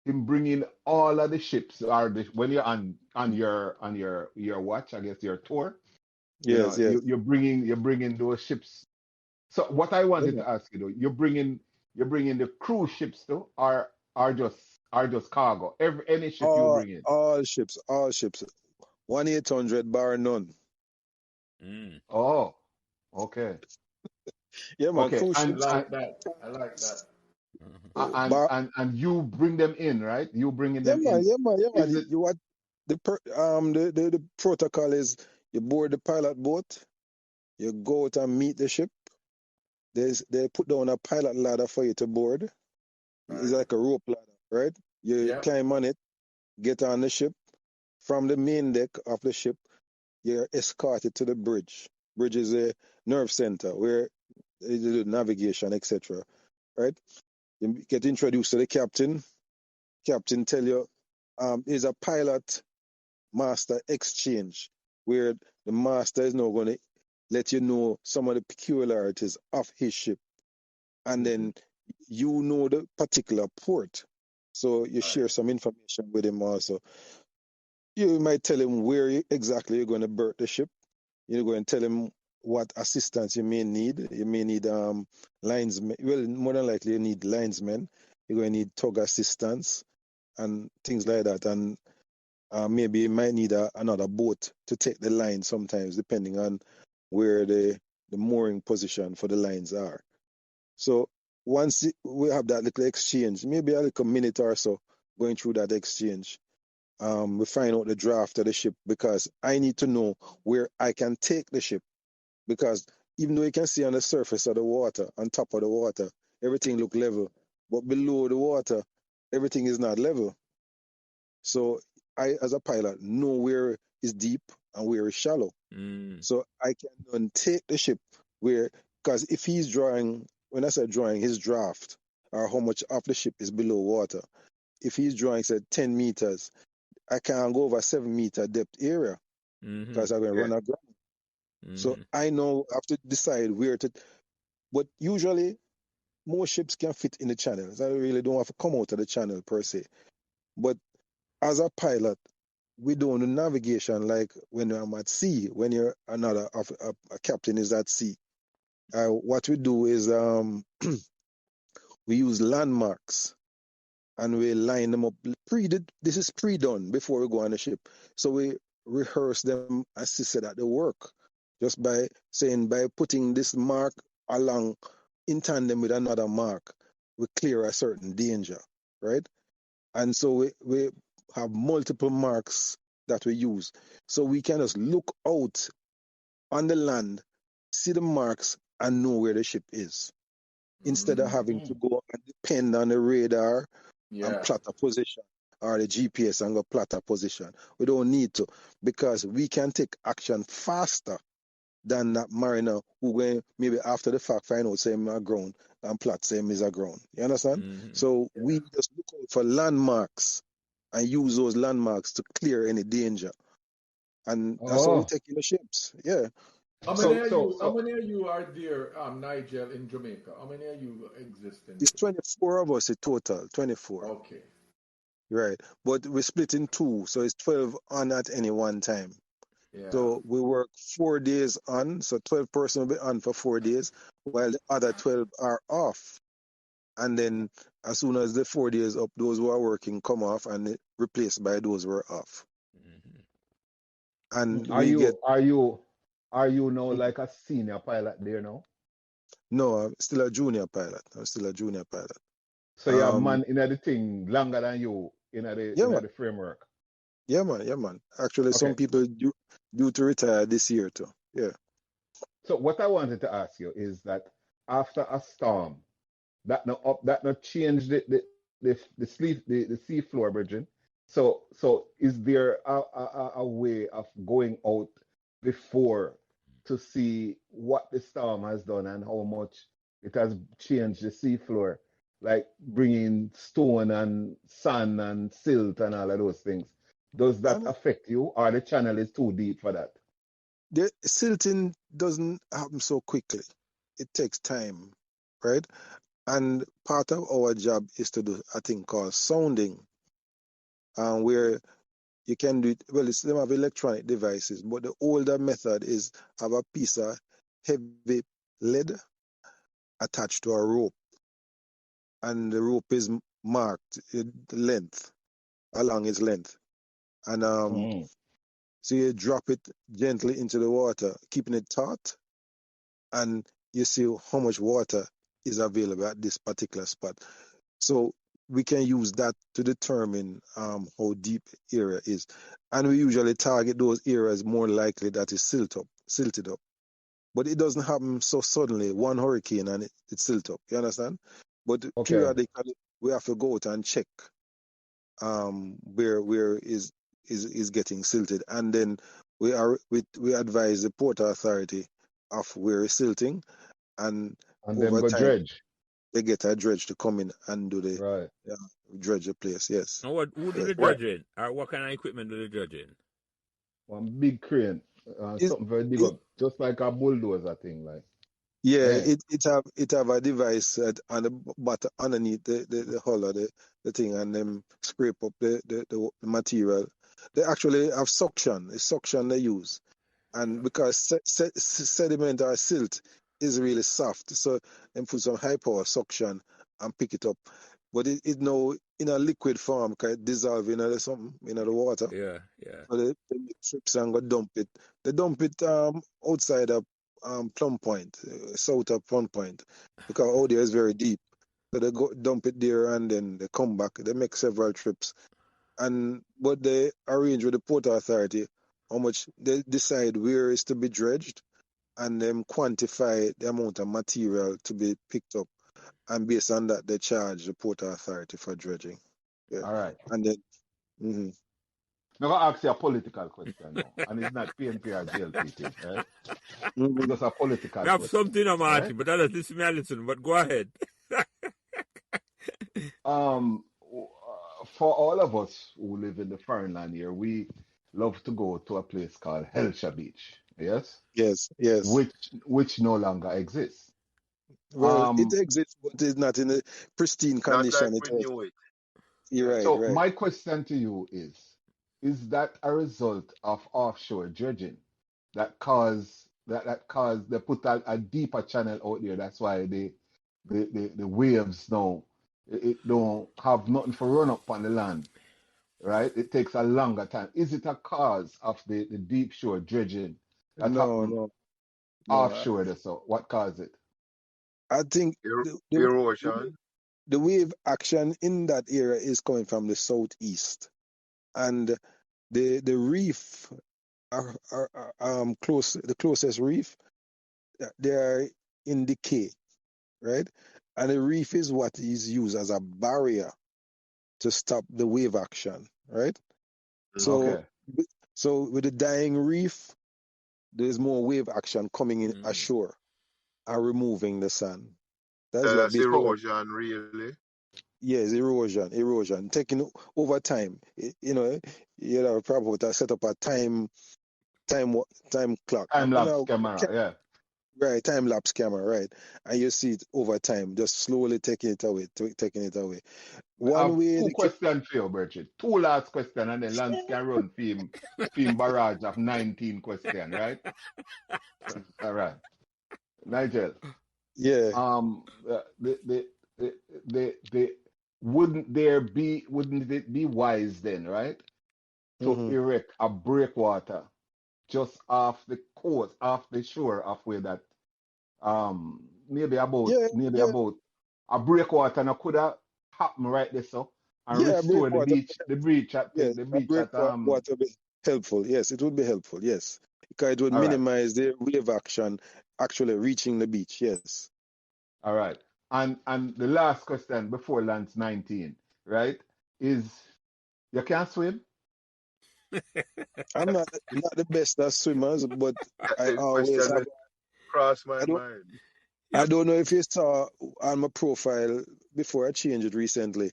him bringing all of the ships when you're on your watch, I guess your tour, yes, yes. you're bringing those ships. So what I Yeah, wanted man. to ask you though, you're bringing the cruise ships too, or just cargo. Any ship you bring in. All ships, 1-800 bar none. Mm. Oh, okay, Yeah, man. okay, Cruise I and ships, and like that. I like that. and bar. and, and you bring them in, right? You bringing Yeah, them man. in. Yeah, man. Yeah, Is man. it You what? The protocol is you board the pilot boat, you go out and meet the ship. They put down a pilot ladder for you to board. It's Right. like a rope ladder, right? You Yeah. climb on it, get on the ship. From the main deck of the ship, you're escorted to the bridge. Bridge is a nerve center where they do navigation, etc. Right? You get introduced to the captain. Captain tell you is a pilot master exchange where the master is now going to let you know some of the peculiarities of his ship, and mm-hmm. then you know the particular port, so you Right. share some information with him also. You might tell him where exactly you're going to berth the ship. You're going to tell him what assistance you may need. You may need linesmen. Well, more than likely you need linesmen. You're going to need tug assistance and things like that. And maybe you might need another boat to take the line sometimes, depending on where the mooring position for the lines are. So once we have that little exchange, maybe a little minute or so going through that exchange, we find out the draft of the ship, because I need to know where I can take the ship. Because even though you can see on the surface of the water, on top of the water, everything look level, but below the water, everything is not level. So I, as a pilot, know where is deep and where is shallow. Mm. So I can then take the ship where, because if he's drawing, when I say drawing, his draft, or how much of the ship is below water. If he's drawing, say, 10 meters, I can't go over 7 meter depth area Mm-hmm. because I'm going to Yeah. run aground. So Mm-hmm. I know I have to decide where to. But usually, most ships can fit in the channels. I really don't have to come out of the channel per se. But as a pilot, we don't do navigation like when I'm at sea, when you're a captain is at sea. What we do is we use landmarks and we line them up. This is pre-done before we go on the ship. So we rehearse them, as he said, at the work, just by saying, by putting this mark along in tandem with another mark, we clear a certain danger, right? And so we have multiple marks that we use. So we can just look out on the land, see the marks, and know where the ship is, instead of having to go and depend on the radar and Yeah. plot a position, or the GPS and go plot a position. We don't need to, because we can take action faster than that mariner who going maybe after the fact find out say him aground and plot say him is aground. You understand? So we just look out for landmarks and use those landmarks to clear any danger. And that's how we take in the ships. Yeah. How many of you are there, Nigel, in Jamaica? How many of you exist in It's 24 of us in total, 24. Okay. Right. But we split in two, so it's 12 on at any one time. Yeah. So we work 4 days on, so 12 person will be on for 4 days, while the other 12 are off. And then as soon as the 4 days up, those who are working come off and replaced by those who are off. And are you now like a senior pilot there now? No, I'm still a junior pilot. So you have man in the thing longer than you in the framework. Yeah, man. Actually, some people due to retire this year too. Yeah. So what I wanted to ask you is that after a storm, that not change the sea floor bridging. So is there a way of going out before to see what the storm has done and how much it has changed the sea floor, like bringing stone and sand and silt and all of those things? Does that affect you, or the channel is too deep for that? The silting doesn't happen so quickly. It takes time, right? And part of our job is to do a thing called sounding, where you can do it. Well, it's them have electronic devices, but the older method is have a piece of heavy lead attached to a rope, and the rope is marked along its length, and so you drop it gently into the water, keeping it taut, and you see how much water is available at this particular spot. So we can use that to determine how deep area is. And we usually target those areas more likely that is silted up. But it doesn't happen so suddenly, one hurricane and it's silted up. You understand? But periodically we have to go out and check where is getting silted. And then we advise the Port Authority of where it's silting, and over time dredge. They get a dredge to come in and do the dredge the place. Yes. Now who do the dredging? Or what kind of equipment do the dredging? One big crane, something very big up, just like a bulldozer thing, like. Yeah, it have a device on the bottom underneath the hull of the thing, and them scrape up the material. They actually have suction. It's suction they use, and because sediment or silt is really soft, so they put some high power suction and pick it up. But it now in a liquid form, can it dissolve in the water. Yeah. So they make trips and go dump it. They dump it outside of Plum Point, south of Plum Point, because out there is very deep. So they go dump it there and then they come back. They make several trips, but they arrange with the Port Authority how much they decide where is to be dredged, and then quantify the amount of material to be picked up, and based on that they charge the Port Authority for dredging. Yeah. All right. And then. I'm going to ask you a political question now, and it's not PNP or GLP thing, right? It's just a political I have question. something I'm asking, but I listen, but go ahead. For all of us who live in the foreign land here, we love to go to a place called Helsha Beach, yes? Yes. Which no longer exists. Well, it exists, but it's not in a pristine condition. Not like we knew it. You're right, So right. my question to you is that a result of offshore dredging that caused they put a deeper channel out there? That's why the waves now it don't have nothing for run up on the land, right? It takes a longer time. Is it a cause of the deep shore dredging that happened No. offshore? So what caused it? I think Erosion. the wave action in that area is coming from the southeast, and the reef are close. The closest reef, they are in decay, right? And the reef is what is used as a barrier to stop the wave action, right? So, Okay. so with the dying reef, there's more wave action coming in ashore and removing the sand. That's what That's basically. erosion, really. Yes, erosion, taking over time. You know, you have a problem with that. Set up a time clock. Time lapse No, camera, yeah. right, time lapse camera, right, and you see it over time, just slowly taking it away, taking it away. I have One way, two questions for you, Bertie. Two last questions, and then Lance can run film barrage of 19 questions, right? All right. Nigel, yeah. the wouldn't it be wise then, right, to Hmm. erect a breakwater just off the coast, off the shore of where that maybe Yeah, yeah, about a breakwater and could have happened right there, so and yeah. restore Breakwater. the beach Yes, the a beach at breakwater be helpful. Yes, it would be helpful. Yes, because it would all right. minimize the wave action actually reaching the beach. Yes. All right. And the last question before Lance 19, right, is you can swim? I'm not the best at swimmers, but That's I the always question have. that crossed my I don't. mind. I don't know if you saw on my profile before I changed it recently.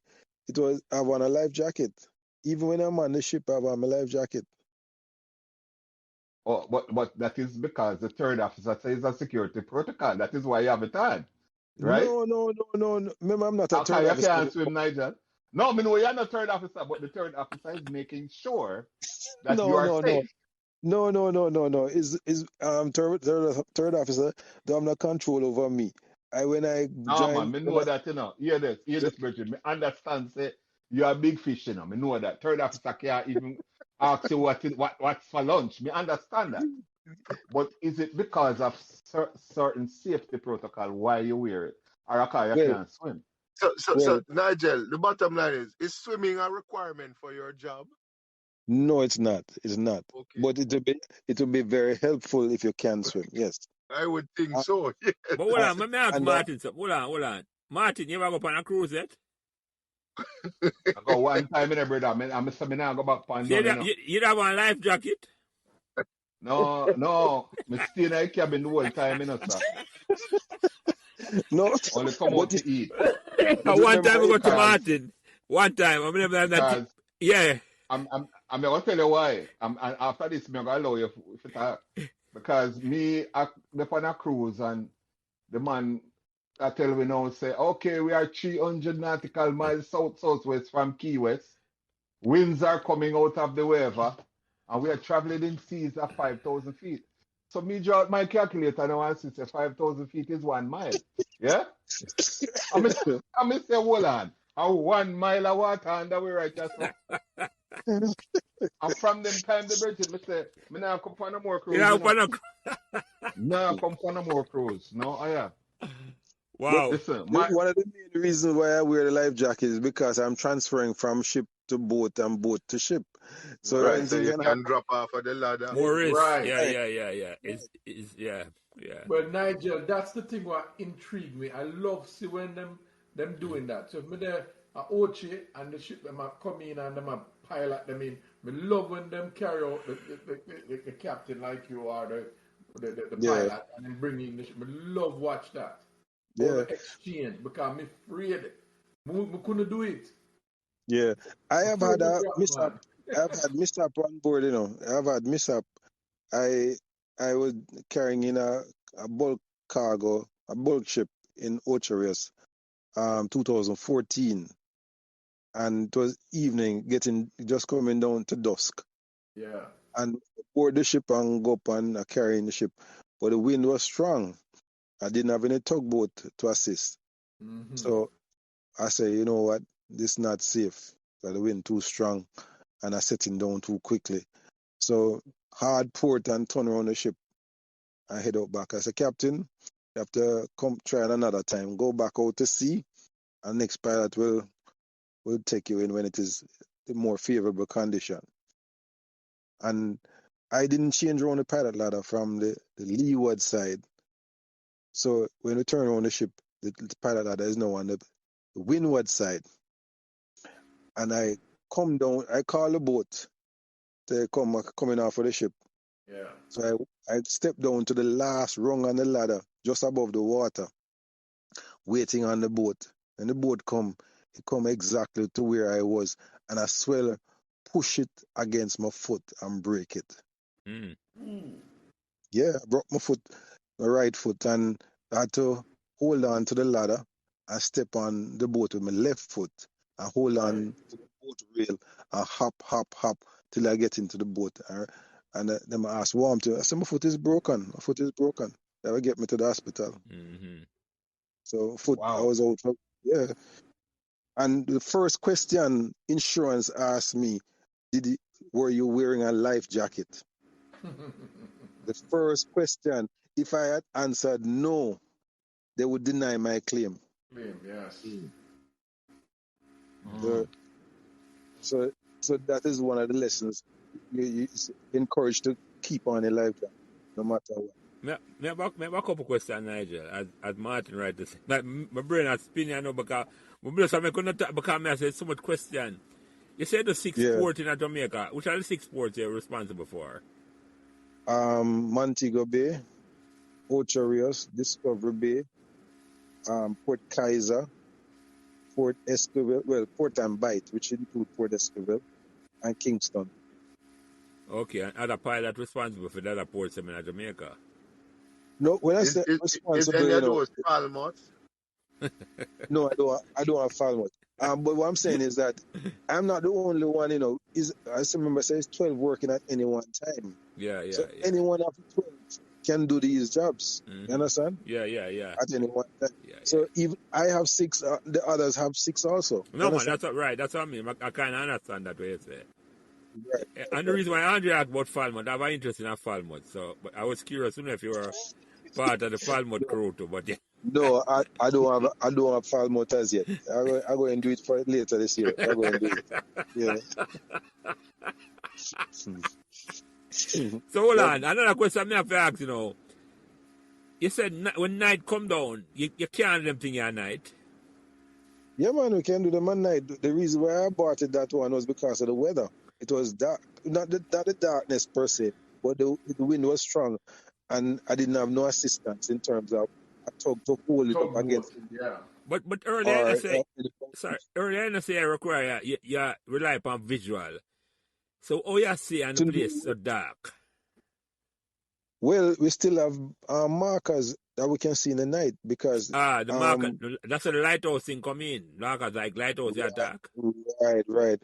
It was I want a life jacket. Even when I'm on the ship, I want my life jacket. Oh, but that is because the third officer says a security protocol. That is why you have it on, right? No. Remember, I'm not a third Okay, you officer. can't swim, Nigel. No, I know you're not third officer, but the third officer is making sure that you No, are no, no. safe. No. Is third officer don't have no control over me. When I No, man, joined me when know that, you know. Hear this, Bridget. Me understand, say, you're a big fish, you know. Me know that. Third officer can't even ask you what's for lunch. Me understand that. But is it because of certain safety protocol why you wear it? Or because you well, can't swim? So, Nigel, the bottom line is swimming a requirement for your job? no, it's not. It's not. Okay. But it will be very helpful if you can swim. Yes. I would think Uh, so. But hold on, let me ask and Martin something. Hold on. Martin, you ever go on a cruise yet? I go one time in a brother. I'm saying now go back pan See down, you that, know. you have one life jacket? No. Me stay in a cabin the whole time, you know, sir. no, Only come out but to eat. One time remember we it. go to Because Martin. One time, I mean, that. because Yeah. I'm gonna tell you why. And after this, I'm gonna allow you if you talk. Because me, I on a cruise and the man I tell me now say, okay, we are 300 nautical miles southwest from Key West. Winds are coming out of the waver, and we are traveling in seas of 5,000 feet. So me draw out my calculator now and see say 5,000 feet is 1 mile. Yeah? I mean say, hold on. A 1 mile of water under we right there, so. And from them time the British, me say, me now come for no more You cruise, know, you know. Now come for no more cruise. No, I have. But wow. Listen, one of the main reasons why I wear the life jacket is because I'm transferring from ship to boat and boat to ship. So Right, anything so you can can happen. drop off of the ladder. More risk. right. Yeah. Right. It's yeah. Well, Nigel, that's the thing what intrigued me. I love see when them doing that. So if me there a Ochi and the ship them a come in and them a pilot them in. Me love when them carry out the captain like you are the Yeah. pilot and then bring in the ship. Me love watch that. All Yeah. the exchange because me afraid. Me couldn't do it. Yeah. I have Afraid had to a drop mishap. man. I've had mishap on board, you know. I've had mishap. I I was carrying in a bulk cargo, a bulk ship in Ocherous, 2014. And it was evening, just coming down to dusk. Yeah. And board the ship and go up and carrying the ship. But the wind was strong. I didn't have any tugboat to assist. Mm-hmm. So I said, you know what, this is not safe. The wind too strong and I setting down too quickly. So hard port and turn around the ship. I head out back. I said, Captain, You have to come try it another time. Go back out to sea, and next pilot will take you in when it is the more favorable condition. And I didn't change around the pilot ladder from the leeward side. So when we turn around the ship, the pilot ladder is now on the windward side. And I come down, I call the boat to coming off of the ship. Yeah. So I step down to the last rung on the ladder, just above the water, waiting on the boat. And the boat it come exactly to where I was. And I swell, push it against my foot and break it. Mm. Yeah, I broke my right foot, and I had to hold on to the ladder and step on the boat with my left foot and hold on to the boat rail and hop till I get into the boat. And then I asked warm to. I said, my foot is broken. My foot is broken. They will get me to the hospital. Mm-hmm. So I Wow. was out. Yeah. And the first question insurance asked me, were you wearing a life jacket? The first question, if I had answered no, they would deny my claim. Yes. So that is one of the lessons. You encouraged to keep on a life jacket, no matter what. Me have a couple questions, Nigel, as Martin right this. Like, my brain is spinning, I know, because my brain is couldn't talk because I said so much question. You said the 6 ports in Jamaica. Which are the 6 ports you're responsible for? Montego Bay, Ocho Rios, Discovery Bay, Port Kaiser, Port Esquivel, Port and Bight, which include Port Esquivel, and Kingston. Okay, and other pilot responsible for the other ports in Jamaica. No, when I Is say responsible, any of those Falmouth? No, I don't have Falmouth. But what I'm saying is that I'm not the only one, I remember say it's 12 working at any one time. Yeah. So anyone after 12 can do these jobs. Mm-hmm. You understand? Yeah. At any one time. Yeah. So if I have 6, the others have 6 also. No, man, that's not right. That's what I mean. I kind of understand that way you say. Right. And the reason why Andrew asked about Falmouth, I have an interest in Falmouth. So but I was curious if you were part of the Falmouth crew too, but yeah. No, I don't have Falmouth as yet. I go and do it for later this year. I go and do it. Yeah. So hold on, another question I have to ask, You said when night come down, you can't do them thing at night. Yeah, man, we can do them at night. The reason why I bought it that one was because of the weather. It was dark, not the darkness per se, but the wind was strong, and I didn't have no assistance in terms of a tug to hold it up against. Yeah. But earlier I say I require you rely upon visual. So how you see and the place so dark? Well, we still have markers that we can see in the night because the marker, that's where the lighthouse thing come in. Markers like lighthouse are dark. Right.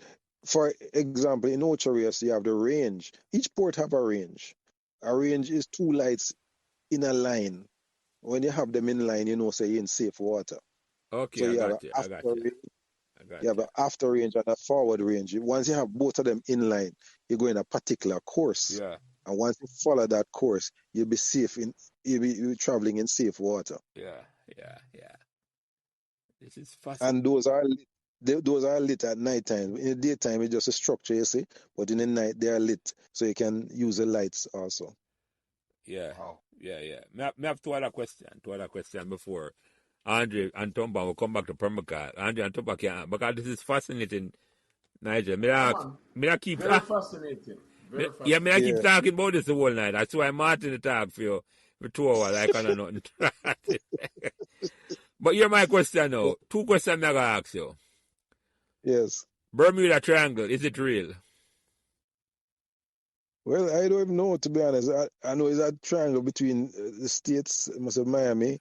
For example, in Ocho Rios, you have the range. Each port have a range. A range is 2 lights in a line. When you have them in line, say you're in safe water. Okay, so I you got you. You have an after range and a forward range. Once you have both of them in line, you go in a particular course. Yeah. And once you follow that course, you'll be safe you'll be traveling in safe water. Yeah. This is fascinating. And those are lit at night time. In the daytime, it's just a structure, you see. But in the night, they are lit, so you can use the lights also. Yeah. Wow. Yeah. I have two other questions before Andre and Tomba will come back to Permacar. Andre and Tomba can, because this is fascinating, Nigel. I keep very fascinating. I keep talking about this the whole night. That's why Martin talk for you for 2 hours. I can't know nothing. But here's my question now. 2 questions I'm going to ask you. Yes. Bermuda Triangle, is it real? Well, I don't even know, to be honest. I know it's a triangle between the states, Miami,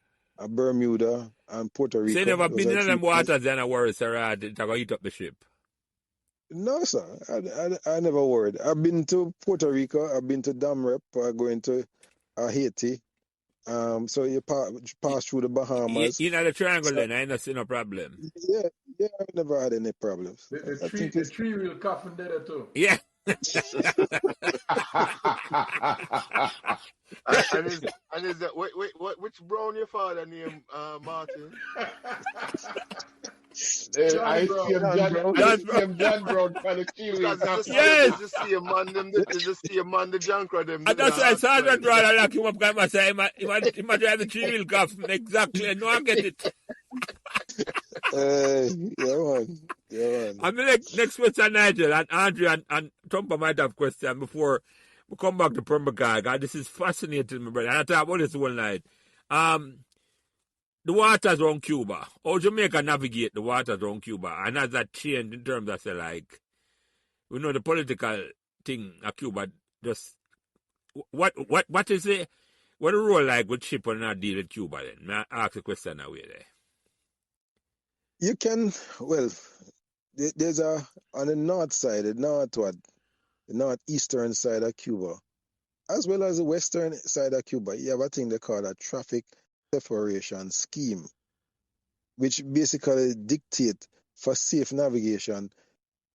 Bermuda, and Puerto Rico. So you never been in them waters and worry, sir, to go eat up the ship? No, sir. I never worried. I've been to Puerto Rico. I've been to Dam Rep. Going to Haiti. So you pass through the Bahamas. You know the triangle then, I don't see no problem. Yeah, I never had any problems. The tree will cough in there too. Yeah. And is that which brown your father named Martin? John I see Brown. him John John. Brown. I John see Bro. him John Brown trying to kill his Because coffee. Yes. it's the same man them it's the same man the Jankra them And did that's why ask for Sergeant him. Brown lock him up because I say he might drive the 3-wheel car. Exactly. I know I get it. Yeah, man. Yeah, man. I'm the next question, Nigel, and Andrew and Trumper might have question before we come back to Pembrokeshire. God, this is fascinating, my brother. And I talk about this one night. The waters around Cuba. How Jamaica navigate the waters around Cuba, and has that changed in terms of say like, we know the political thing at Cuba. Just what is it? What the role like with ship when not deal with Cuba? Then may I ask a question away there. You can, well, there's on the north side, the northeastern side of Cuba, as well as the western side of Cuba, you have a thing they call a traffic separation scheme, which basically dictate for safe navigation,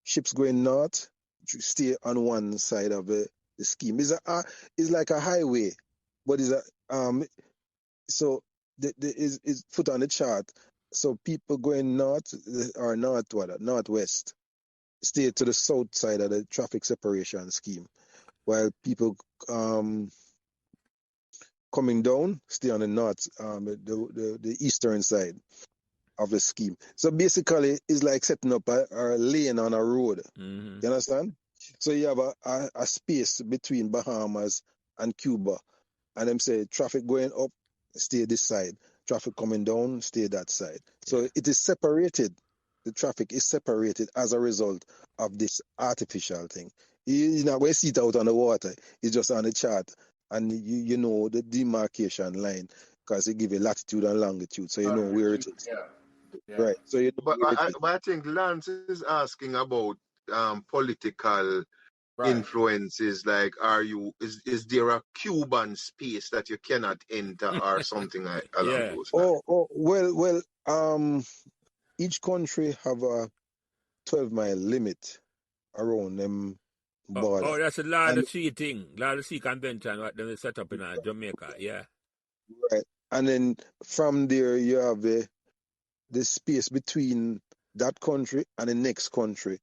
ships going north stay on one side of the scheme. It's like a highway, but so is put on the chart. So people going north or northwest stay to the south side of the traffic separation scheme, while people coming down stay on the north, the eastern side of the scheme. So basically, it's like setting up a lane on a road. Mm-hmm. You understand? So you have a space between Bahamas and Cuba, and them say traffic going up, stay this side. Traffic coming down, stay that side. So Yeah. it is separated. The traffic is separated as a result of this artificial thing. You know, when you see it out on the water, it's just on the chart, and you know the demarcation line because it give you latitude and longitude, so you know where it is. Yeah. Right. So you know But where it is. I think Lance is asking about political Right. influences. Like, is there a Cuban space that you cannot enter or something along Yeah. those lines? Well, each country have a 12-mile limit around them border. That's a lot And of sea thing. Lot of sea convention what they set up in Jamaica. Yeah. right. And then from there you have the space between that country and the next country,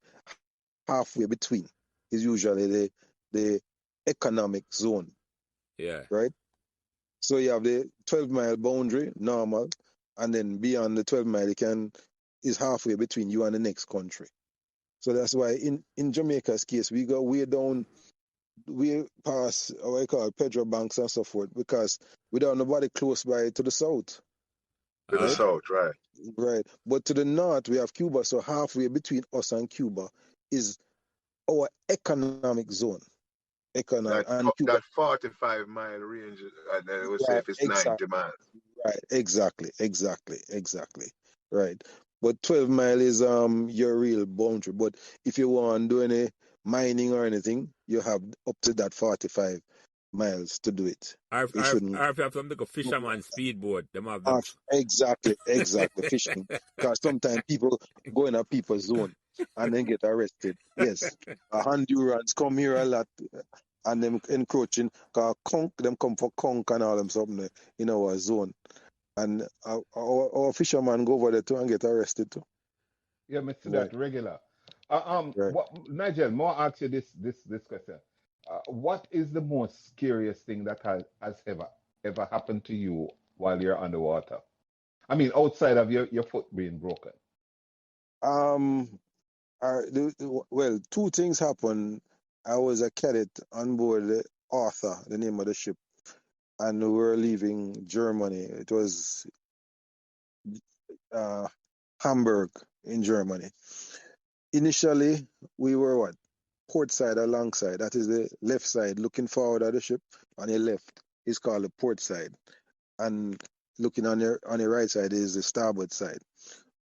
halfway between is usually the economic zone, Yeah. right? So you have the 12-mile boundary, normal, and then beyond the 12 mile is halfway between you and the next country. So that's why in Jamaica's case, we go way down, we pass what I call Pedro Banks and so forth, because we don't have nobody close by to the south, To the right? south, right? Right. But to the north, we have Cuba. So halfway between us and Cuba is our economic zone. And Cuba, That 45-mile range, and then we say right, if it's exactly. 90 miles. Right, exactly. Right. But 12 mile is your real boundary. But if you want to do any mining or anything, you have up to that 45 miles to do it. I You shouldn't. have some like a fisherman speedboat. Them have them. Exactly. Fishing. Because sometimes people go in a people's zone and then get arrested. Yes. Hondurans come here a lot and them encroaching. Because them come for conch and all them something in our zone. And our fishermen go over there too and get arrested too. Yeah, me see Right, that regular. right. Nigel, more ask you this question. What is the most scariest thing that has ever happened to you while you're underwater? I mean, outside of your foot being broken. Um, well, two things happened. I was a cadet on board the Arthur, the name of the ship, and we were leaving Germany. It was uh, Hamburg in Germany. Initially, we were what? Port side or long side. That is the left side, looking forward at the ship. On your left is called the port side, and looking on your right side is the starboard side.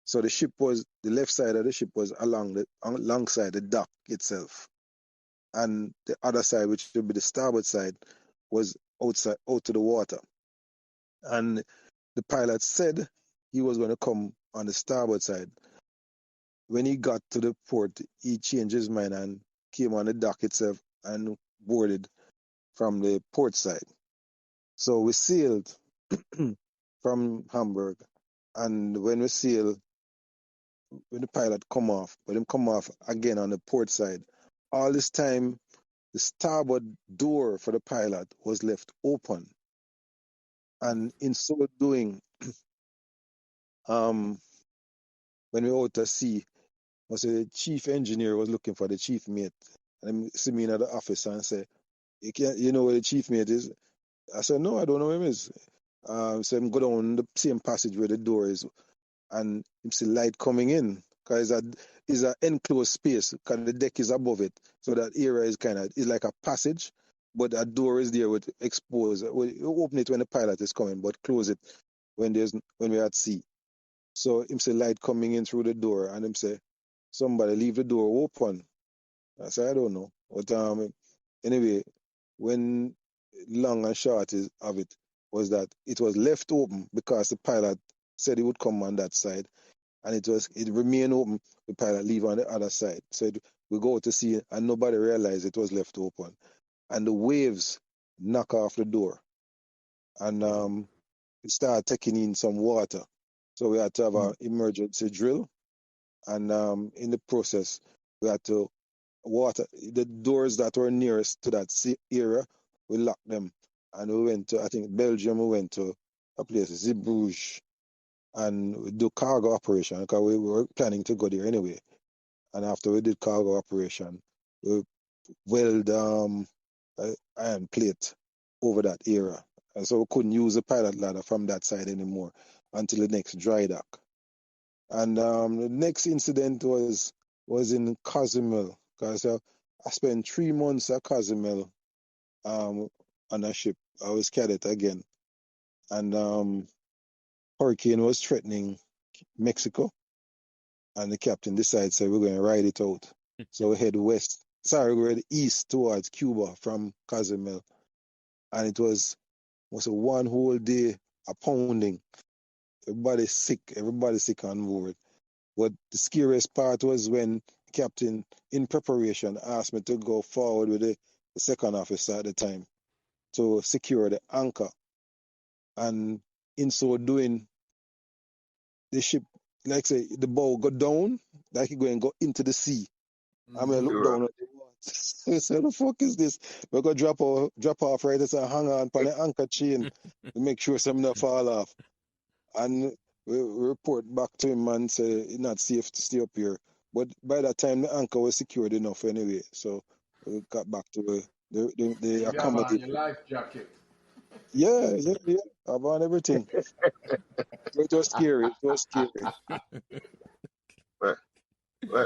So the left side of the ship was alongside the dock itself, and the other side, which would be the starboard side, was outside out to the water. And the pilot said he was going to come on the starboard side. When he got to the port, he changed his mind and came on the dock itself and boarded from the port side. So we sailed from Hamburg, and when we sail, when the pilot come off, but him come off again on the port side, all this time the starboard door for the pilot was left open, and in so doing, when we out to sea, was the chief engineer was looking for the chief mate, and he see me in the office and say, you know where the chief mate is?" I said, "No, I don't know where he is." So him go down the same passage where the door is, and him see light coming in, because it's a enclosed space, because the deck is above it, so that area is is like a passage, but a door is there with exposed. You open it when the pilot is coming, but close it when we're at sea. So him see light coming in through the door, and him say, "Somebody leave the door open." I said, "I don't know." But anyway, when long and short of it was that it was left open because the pilot said he would come on that side, and it remained open. The pilot leave on the other side. So we go to see, and nobody realized it was left open, and the waves knock off the door, and it started taking in some water. So we had to have an emergency drill, and in the process, we had to water the doors that were nearest to that area. We locked them, and we went to, I think, Belgium. We went to a place, Zeebrugge, and we do cargo operation, because we were planning to go there anyway. And after we did cargo operation, we weld iron plate over that area, and so we couldn't use the pilot ladder from that side anymore until the next dry dock. And the next incident was in Cozumel, because I spent 3 months at Cozumel on a ship. I was cadet again, and hurricane was threatening Mexico, and the captain decided, "Say, we're going to ride it out." So we head west. Sorry, we head east towards Cuba from Cozumel, and it was a one whole day a pounding. Everybody sick on board. But the scariest part was when the captain, in preparation, asked me to go forward with the second officer at the time to secure the anchor. And in so doing, the ship, like say, the bow go down, like it going to go into the sea. I mean, look down at the water. I said, "The fuck is this?" We're going to drop off right as I hang on for the anchor chain to make sure something not fall off. And we report back to him and say it's not safe to stay up here. But by that time, the anchor was secured enough anyway. So we got back to the You have on accommodation. your life jacket. Yeah. I've on everything. So it was scary. Well,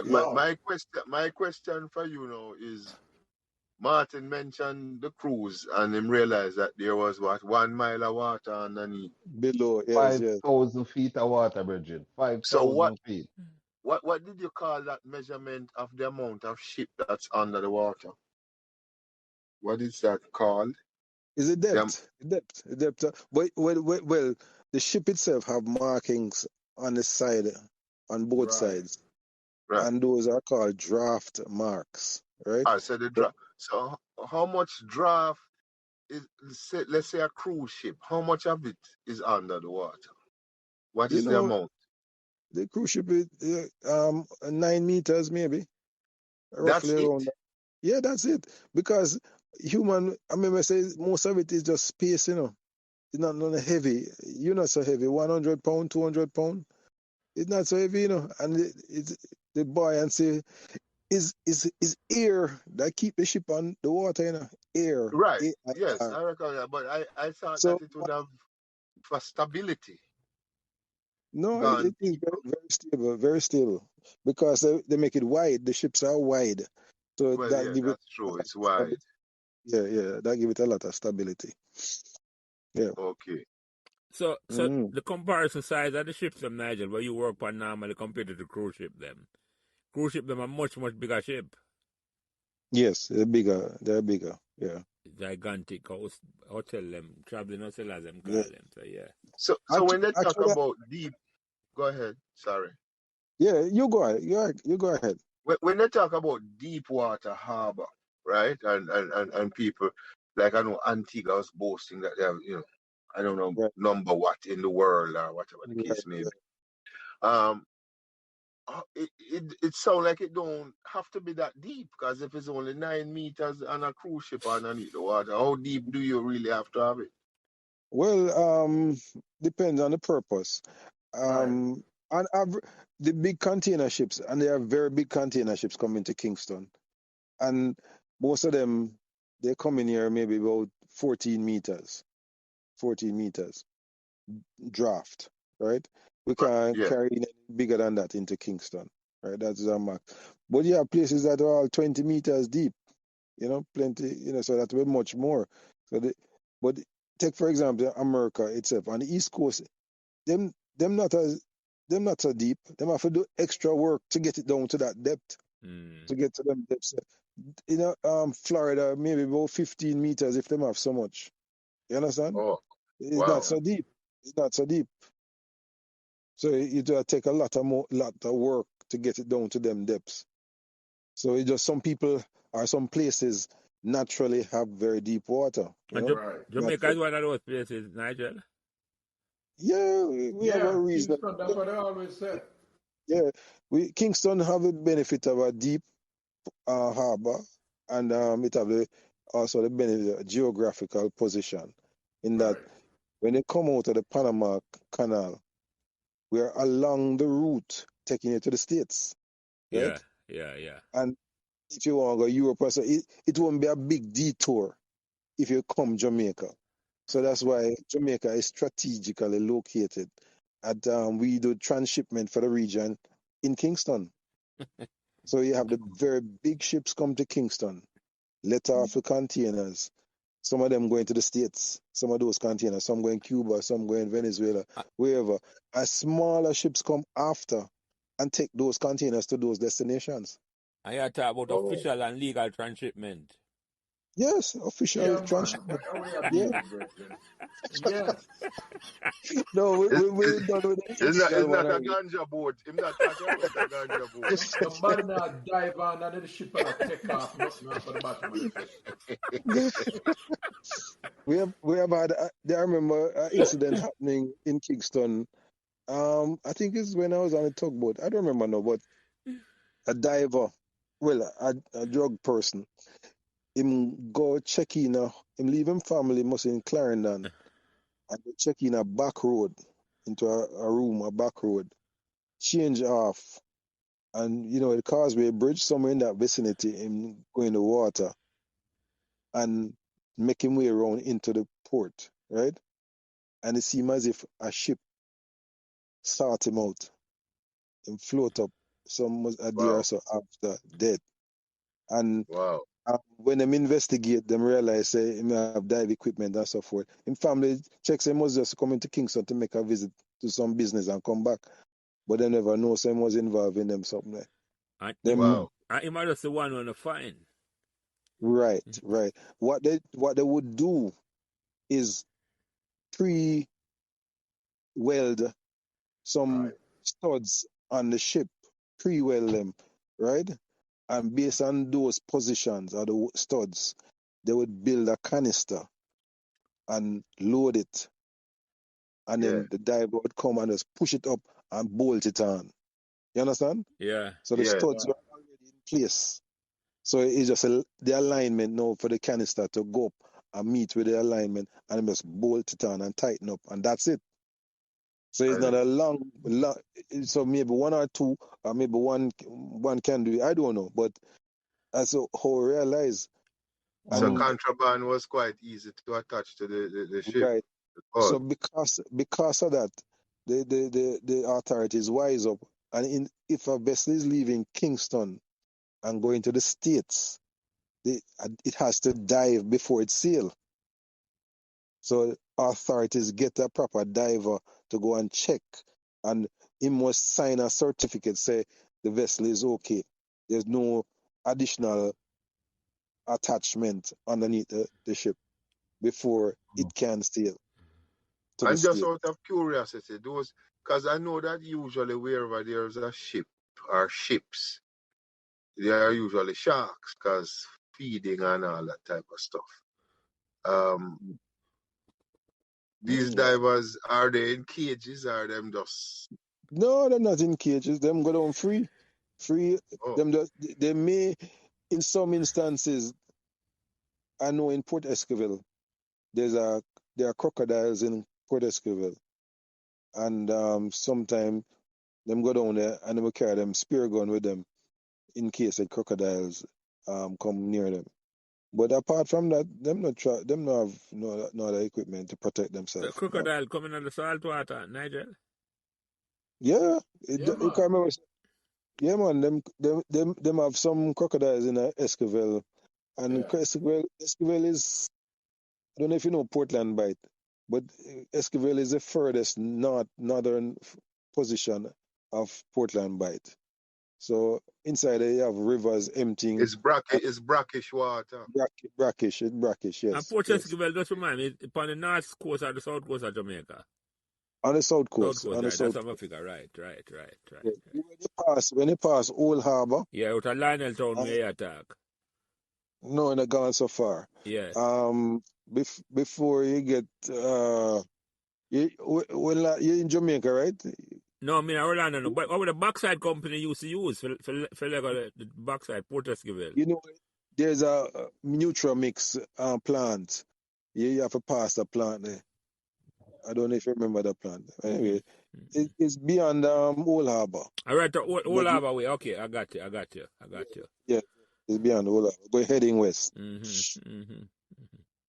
Yeah. my question for you now is, Martin mentioned the cruise, and him realized that there was 1 mile of water underneath. Below, yes. 5,000 feet of water, Bridget. So 5,000 feet. what did you call that measurement of the amount of ship that's under the water? What is that called? Is it Them, depth? But well, the ship itself have markings on the side, on both Right. sides, right. and those are called draft marks, right? I said the But draft. So how much draft is, let's say a cruise ship, how much of it is under the water? What you is the know, amount? the cruise ship is 9 meters, maybe, That's roughly it? around that. Yeah, that's it. Because human, I mean, I say most of it is just space, It's not heavy. You're not so heavy. 100 pound, 200 pound. It's not so heavy, And it's the buoyancy is air that keep the ship on the water, Air, Right. Yes, AIR. I reckon that. But I thought So that it would have, for stability, no, it gone is deeper. very stable, because they make it wide. The ships are wide, so Well, that yeah, give it that's a true. lot of It's wide. stability. Yeah, that give it a lot of stability. Yeah. Okay. So Mm-hmm. the comparison size of the ships, them, Nigel, where you work on normally compared to the cruise ship, them. Cruise ship, them are much, much bigger ship. Yes, they're bigger. Yeah. Gigantic hotel, them, traveling hotel, as them call Yeah. them. So, yeah. So when they talk Actually, about deep, go ahead. Sorry. yeah, you go ahead. You go ahead. When they talk about deep water harbor, right, and people, Like I know Antigua was boasting that they have, I don't know, Right. number what in the world or whatever the Right. case may be. Um, it sounds like it don't have to be that deep, because if it's only 9 meters on a cruise ship underneath the water, how deep do you really have to have it? Well, depends on the purpose. Right. On the big container ships, and there are very big container ships coming to Kingston, and most of them they come in here maybe about 14 meters, 14 meters draft, right? We can't Yeah. carry anything bigger than that into Kingston, right? That's our max. But you have places that are all 20 meters deep, plenty, so that will be much more. But take for example America itself on the East Coast, them not so deep. Them have to do extra work to get it down to that depth, to get to them depths. Florida maybe about 15 meters if them have so much. You understand? Oh, It's not wow. so deep. It's not so deep. So you do take a lot of work to get it down to them depths. So it's just some people or some places naturally have very deep water. And Right. Jamaica is one of those places, Nigel. Yeah, we have a reason. Kingston, that's what I always said. Yeah, Kingston have the benefit of a deep harbor, and it have also the benefit of geographical position. In that, Right. when they come out of the Panama Canal, we are along the route taking you to the States, right? Yeah. And if you want to go Europe, so it won't be a big detour if you come Jamaica. So that's why Jamaica is strategically located at we do transshipment for the region in Kingston. So you have the very big ships come to Kingston, let off the containers. Some of them going to the States, some of those containers, some going Cuba, some going Venezuela, wherever. And smaller ships come after and take those containers to those destinations. And you talk about Oh. official and legal transshipment. Yes, official Yeah, man. transshipment. That's how we are Yeah. dealing, brethren. Yes. No, we're It's done with the not, illegal it's one not a already. ganja boat. I'm not talking about a ganja boat. Somebody now dive on and the ship and take off nothing off of the bottom of the ship. We have had I remember an incident happening in Kingston. I think it's when I was on a tugboat. I don't remember now, but a diver, well, a drug person, him go check in. Him leave him family must in Clarendon and go check in a back road into a room, a back road, change off, and the Causeway Bridge somewhere in that vicinity. Him go in the water and make him way around into the port, right? And it seemed as if a ship sought him out and float up some a day or Wow. so after dead. And Wow. when them investigate, them realize say him have dive equipment and so forth. Him family checks him was just coming to Kingston to make a visit to some business and come back. But they never know so him was involved in them something like. And Them he might just the one on the fine. right. What they would do is pre-weld some Right. studs on the ship, pre-weld them, right? And based on those positions or the studs, they would build a canister and load it. And Yeah. then the diver would come and just push it up and bolt it on. You understand? Yeah. So the Yeah. studs are already in place. So it's just the alignment now for the canister to go up and meet with the alignment and just bolt it on and tighten up. And that's it. So it's not a long, so maybe one or two, or maybe one can do it. I don't know. But that's how we realize. So And contraband was quite easy to attach to the ship. right. So because of that, the authorities wise up, and if a vessel is leaving Kingston and going to the States, it has to dive before it sails. So authorities get a proper diver to go and check, and he must sign a certificate say the vessel is okay. There's no additional attachment underneath the ship before it can sail to the And just state. out of curiosity, because I know that usually wherever there's a ship or ships, there are usually sharks, because feeding and all that type of stuff. These divers, are they in cages or them just? No, they're not in cages. Them go down free. Free. Oh, They may, in some instances, I know in Port Esquivel, there are crocodiles in Port Esquivel. And sometimes them go down there and they will carry them spear gun with them in case the crocodiles come near them. But apart from that, them not have no other equipment to protect The themselves. crocodile coming out of the salt water, Nigel. Yeah, Yeah, you can remember. Yeah, man. Them have some crocodiles in Esquivel, and Yeah. Esquivel is. I don't know if you know Portland Bight, but Esquivel is the furthest northern position of Portland Bight. So inside there you have rivers emptying. it's brackish water. Brackish, And yes, Port yes. Esquivel, just remind me, upon the north coast or the south coast of Jamaica? On the south South coast, coast, on the right. south That's how I coast. figure. Right. Yeah. When you pass Old Harbour, Yeah, out of Lionel Town, where you attack. no, in the gone so far. Yeah. Before you get you're in Jamaica, right? No, I mean, Orlando, no. But what the backside company used to use for the backside, Port Esquivel? You know, there's a Nutramix plant. You have to pass the plant there. I don't know if you remember the plant. Anyway, it's beyond Old Harbour. All right, Old But Harbour way. Okay, I got you. yeah, it's beyond Old Harbour. We're heading west.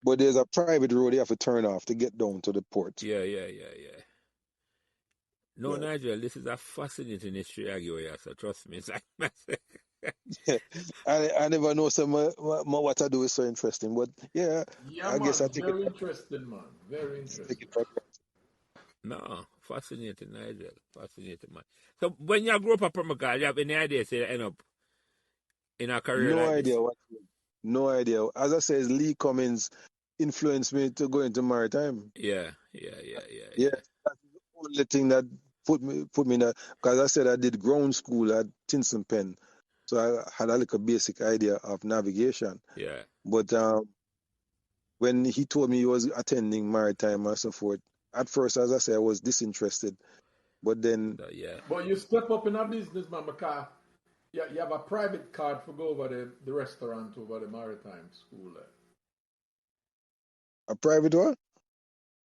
But there's a private road you have to turn off to get down to the port. Yeah. No, Yeah. Nigel, this is a fascinating history here, so trust me. I never know what I do is so interesting. But yeah, I guess I take very interesting, man. Very interesting. Take it for granted. No, fascinating, Nigel. Fascinating, man. So when you grew up at Permacal, you have any idea say you end up in a career No like idea this? what. No idea. As I said, Lee Cummins influenced me to go into maritime. Yeah. Yeah, that's the only thing that put me in that. Because I said I did ground school at Tinson Pen, so I had a little basic idea of navigation. Yeah. But when he told me he was attending maritime and so forth, at first, as I said, I was disinterested. But then, Yeah. But you step up in a business, man, because you have a private card for go over the restaurant over the maritime school. a private one?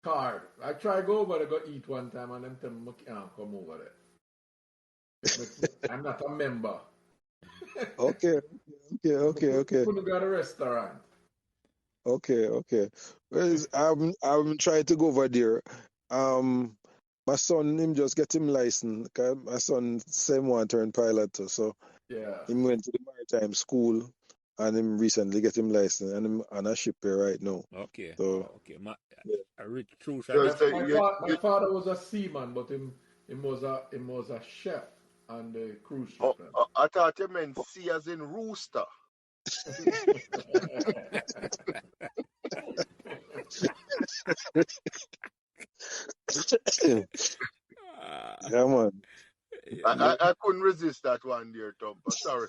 Card. I try go over there, go eat one time, and them tell me I can't come over there. I'm not a member. Okay. Couldn't go to the restaurant. Okay. Well, I'm trying to go over there. My son, him just get him license. Cause my son same one turn pilot too, so Yeah. he went to the maritime school and him recently get him license and him on a ship here right now. Okay. So Okay. A rich true So, shot. My father was a seaman, but him was a chef on the cruise ship. I thought you meant C as in rooster. yeah, man. I couldn't resist that one, dear Tompa. Sorry.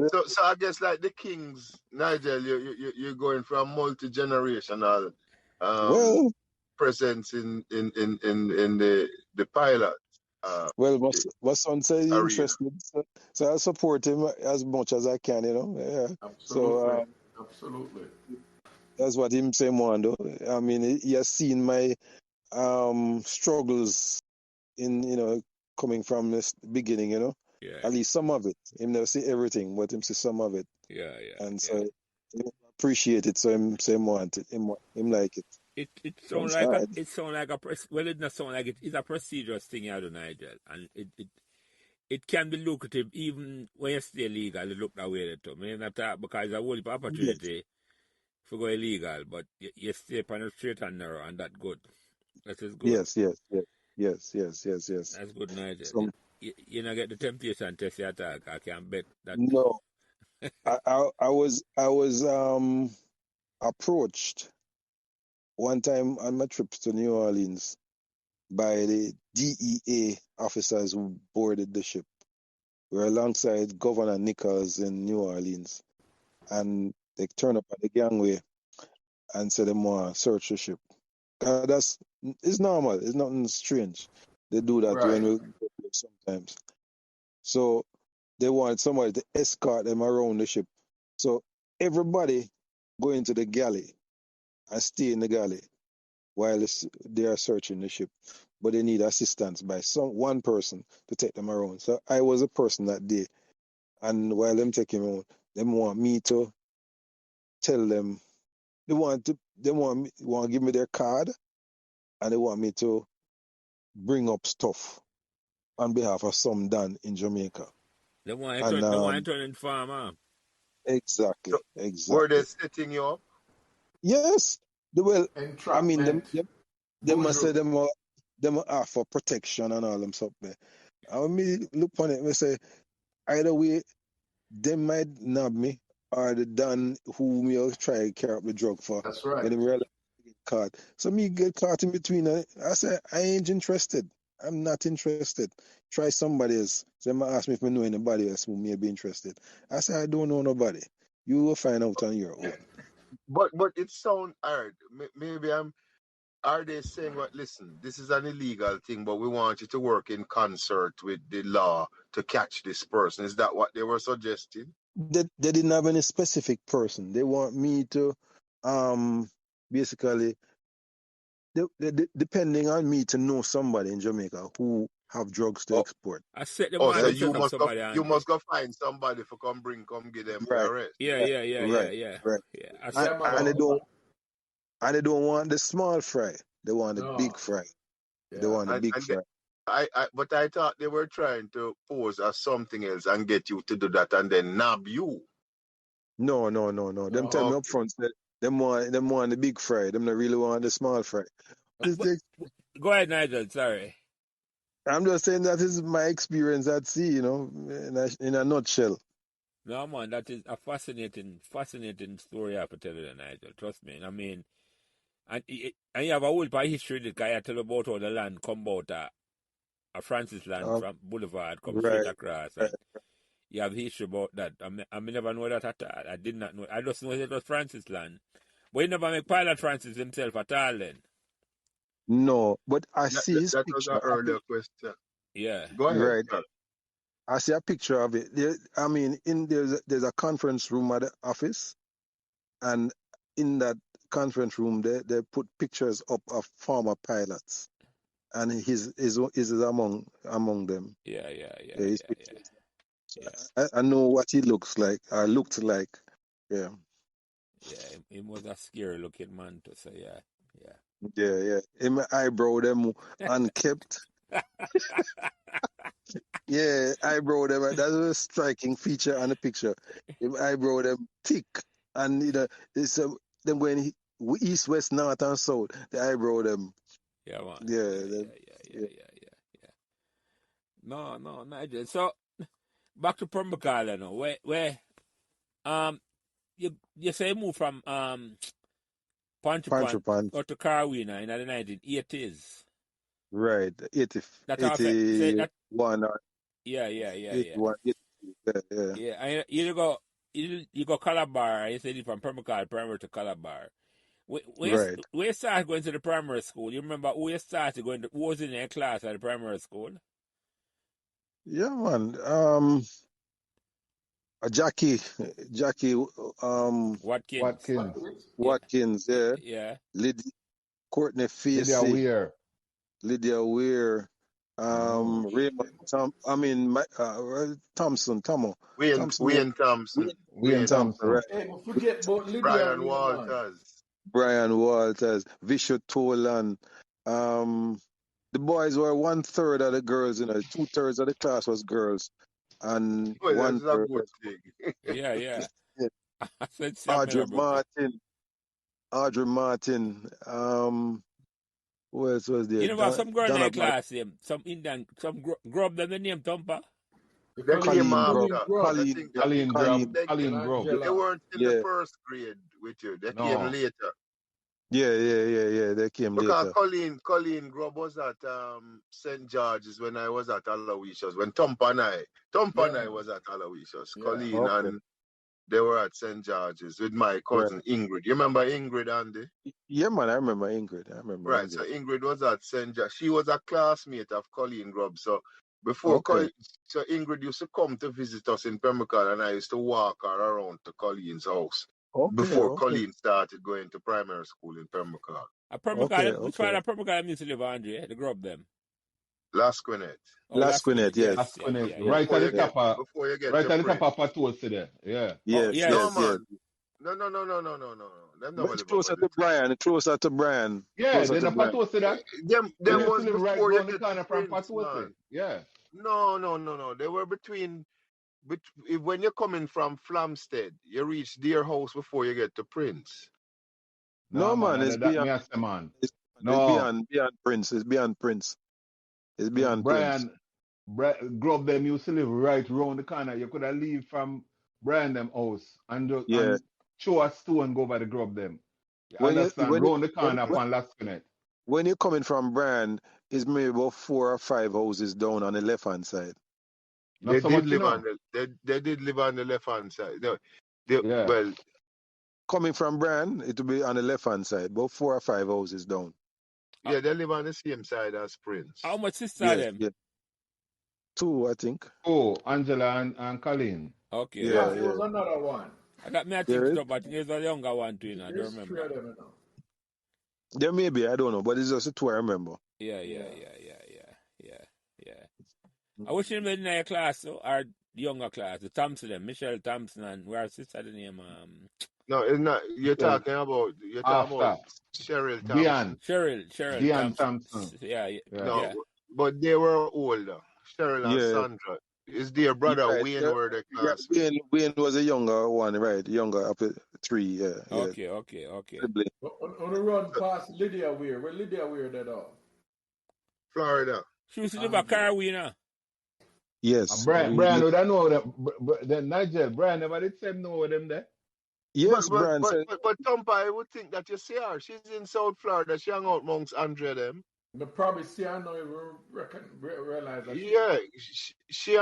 So I guess like the Kings, Nigel, you're going from multi-generational Well, presence in the pilot. well, my son said he's Arena. interested, so I support him as much as I can, Yeah. Absolutely. So Absolutely. that's what him say, Mondo. I mean, he has seen my struggles in coming from this beginning, Yeah. At least some of it. Him never see everything, but him see some of it. Yeah. And so he appreciate it, so him say want it, him like it. It sounds like well, it not sound like it. It's a prestigious thing, Nigel, and it can be lucrative even when you stay legal. You look that way too. I mean, not that because it's a whole opportunity for go illegal, but you stay on the straight and narrow, and that good. That is good. Yes. That's good, Nigel. You not get the temptation test your attack. I can bet that. No, I was approached one time on my trip to New Orleans by the DEA officers who boarded the ship, We're alongside Governor Nichols in New Orleans. And they turn up at the gangway and say they want to search the ship. It's normal. It's nothing strange. They do that when Right. we go there sometimes. So they want somebody to escort them around the ship. So everybody go into the galley and stay in the galley while they are searching the ship. But they need assistance by one person to take them around. So I was a person that day. And while them taking me around, they want me to tell them they want to give me their card, and they want me to bring up stuff on behalf of some Dan in Jamaica. They want And to turn in farmer. exactly. Were they setting you up? Yes. I mean, Entrapment. they must say Bonjour. them offer protection and all them stuff there. And when me look on it, me say either way, they might nab me or the Dan who me try to carry up the drug for. That's right. When they realize they get caught. So me get caught in between. I say I ain't interested. I'm not interested. Try somebody else. So they might ask me if I know anybody else who may be interested. I say I don't know nobody. You will find out on your own. But it sounds hard. Maybe are they saying, well, listen, this is an illegal thing, but we want you to work in concert with the law to catch this person? Is that what they were suggesting? They didn't have any specific person. They want me to basically depending on me to know somebody in Jamaica who have drugs to export. I said they Oh, want so to set up somebody you must go find somebody for come give them Right. arrest. Yeah. Right. And they don't want the small fry. They want the big fry. Yeah. They want the big fry. But I thought they were trying to pose as something else and get you to do that and then nab you. No. Them tell me up front that them want the big fry. Them not really want the small fry. Go ahead, Nigel. Sorry. I'm just saying that is my experience at sea, you know, in a nutshell. No, man, that is a fascinating story I have to tell you, Nigel. Trust me. I mean, and you have a whole part of history that guy tell about how the land come about a Francis land from Boulevard, come straight across. And you have history about that. I never know that at all. I did not know. I just know it was Francis land. But he never make pilot Francis himself at all then. No, but I see his that picture. was an earlier question. Yeah. Go ahead. Right. Sir. I see a picture of it. There's a conference room at the office, and in that conference room, they put pictures up of former pilots, and his is among them. Yeah. So I know what he looks like. I looked like. Yeah. Yeah, he was a scary looking man to say. Yeah. Yeah. Him eyebrow them unkept. Yeah, eyebrow them. That's a striking feature on the picture. Him eyebrow them thick, and it's them when east, west, north, and south. The eyebrow them. Yeah, man. Yeah. No, Nigel. So back to Pembroke, you know, where you say you moved from Pontrypan or to Carwina in the 1980s. Right, 81. Yeah. 81, 82, Yeah, and you go Calabar. You said you from Pembroke primary to Calabar. Where you started going to the primary school? You remember who you started going to? Who was in your class at the primary school? Yeah, man. Jackie, Watkins, yeah. Yeah. Courtney Facey, Lydia Weir, Raymond Thompson, Wayne Thompson. Right. Hey, don't forget about Lydia Brian Walters, Visha Tolan. The boys were 1/3 of the girls, 2/3 of the class was girls. And that's a good thing. Yeah. I said Audrey Martin. Who else was there? You know, some girl in that class, some Indian, some grub them the name Thumper. Colleen Grub. They weren't in the first grade with you. They came later. Yeah. They came Because later. Colleen Grubb was at St. George's when I was at Aloysius. When Tom and I was at Aloysius. Yeah. Colleen Okay. and they were at St. George's with my Right. cousin Ingrid. You remember Ingrid, Andy? Yeah, man, I remember Ingrid. Right. So Ingrid was at St. George. She was a classmate of Colleen Grubb. So before Okay. so Ingrid used to come to visit us in Pembrokeshire, and I used to walk her around to Colleen's house before Okay. Colleen started going to primary school in Pembrokeshire. A Pembrokeshire, which Okay. part of Pembrokeshire used to live, Andre? The grub them. Lasquinet. Oh, Lasquinet, yes. yes. That's Yeah. right at the Yeah. top of Before you get right to at the top Prince. of Patosi there. Yeah. Oh, Yes, yes. No, yes. man. No. Them never Much live closer over to there. Brian, closer to Brian. Yeah, Closer then to the Brian. Patosi that. Them They used was to live right before you round the get corner to from Prince, Patosi. man. Yeah. No. They were when you're coming from Flamstead, you reach Deer House before you get to Prince. No, man, it's that me beyond. I say, man. It's No. beyond Prince. It's beyond Prince. It's beyond Prince. Grub them used to live right round the corner. You could have leave from Brian them house and Yeah. throw a stone go by the grub them. You When understand? Round the when corner upon Lasquinet. when you're coming from Brian, it's maybe about 4 or 5 houses down on the left hand side. Not so much, you know. They did live on the left hand side. No, Yeah. well, Coming from Brian, it will be on the left hand side, about 4 or 5 houses down. yeah, they live on the same side as Prince. How much sister are them? Yeah. 2, I think. Oh, Angela and Colleen. Okay. Yeah. There was another one. I got me a There think is? up, but there's a younger one too, I don't There's 3 remember. of them now. There may be, I don't know, but it's just the 2 I remember. Yeah. I wish him in your class, so our younger class, the Thompson, them, Michelle Thompson, and where our sister the name No, it's not. You're talking about Cheryl Thompson. Cheryl Diane Thompson. Thompson. Yeah. No, but they were older. Cheryl and Sandra. Is their brother Right. Wayne were the class? Wayne was a younger one, right? Younger up at 3, yeah. Okay. Sibling. On the run past Lydia Weir. Where Lydia Weir that all? Florida. She used to live at Carwina. Yes. Brian would I know that Nigel, Brian never did say no with them there. Yes, Brian said. But Tompa, I would think that you see her. She's in South Florida. She hung out amongst Andre them. But probably see I know you realize that. Yeah, she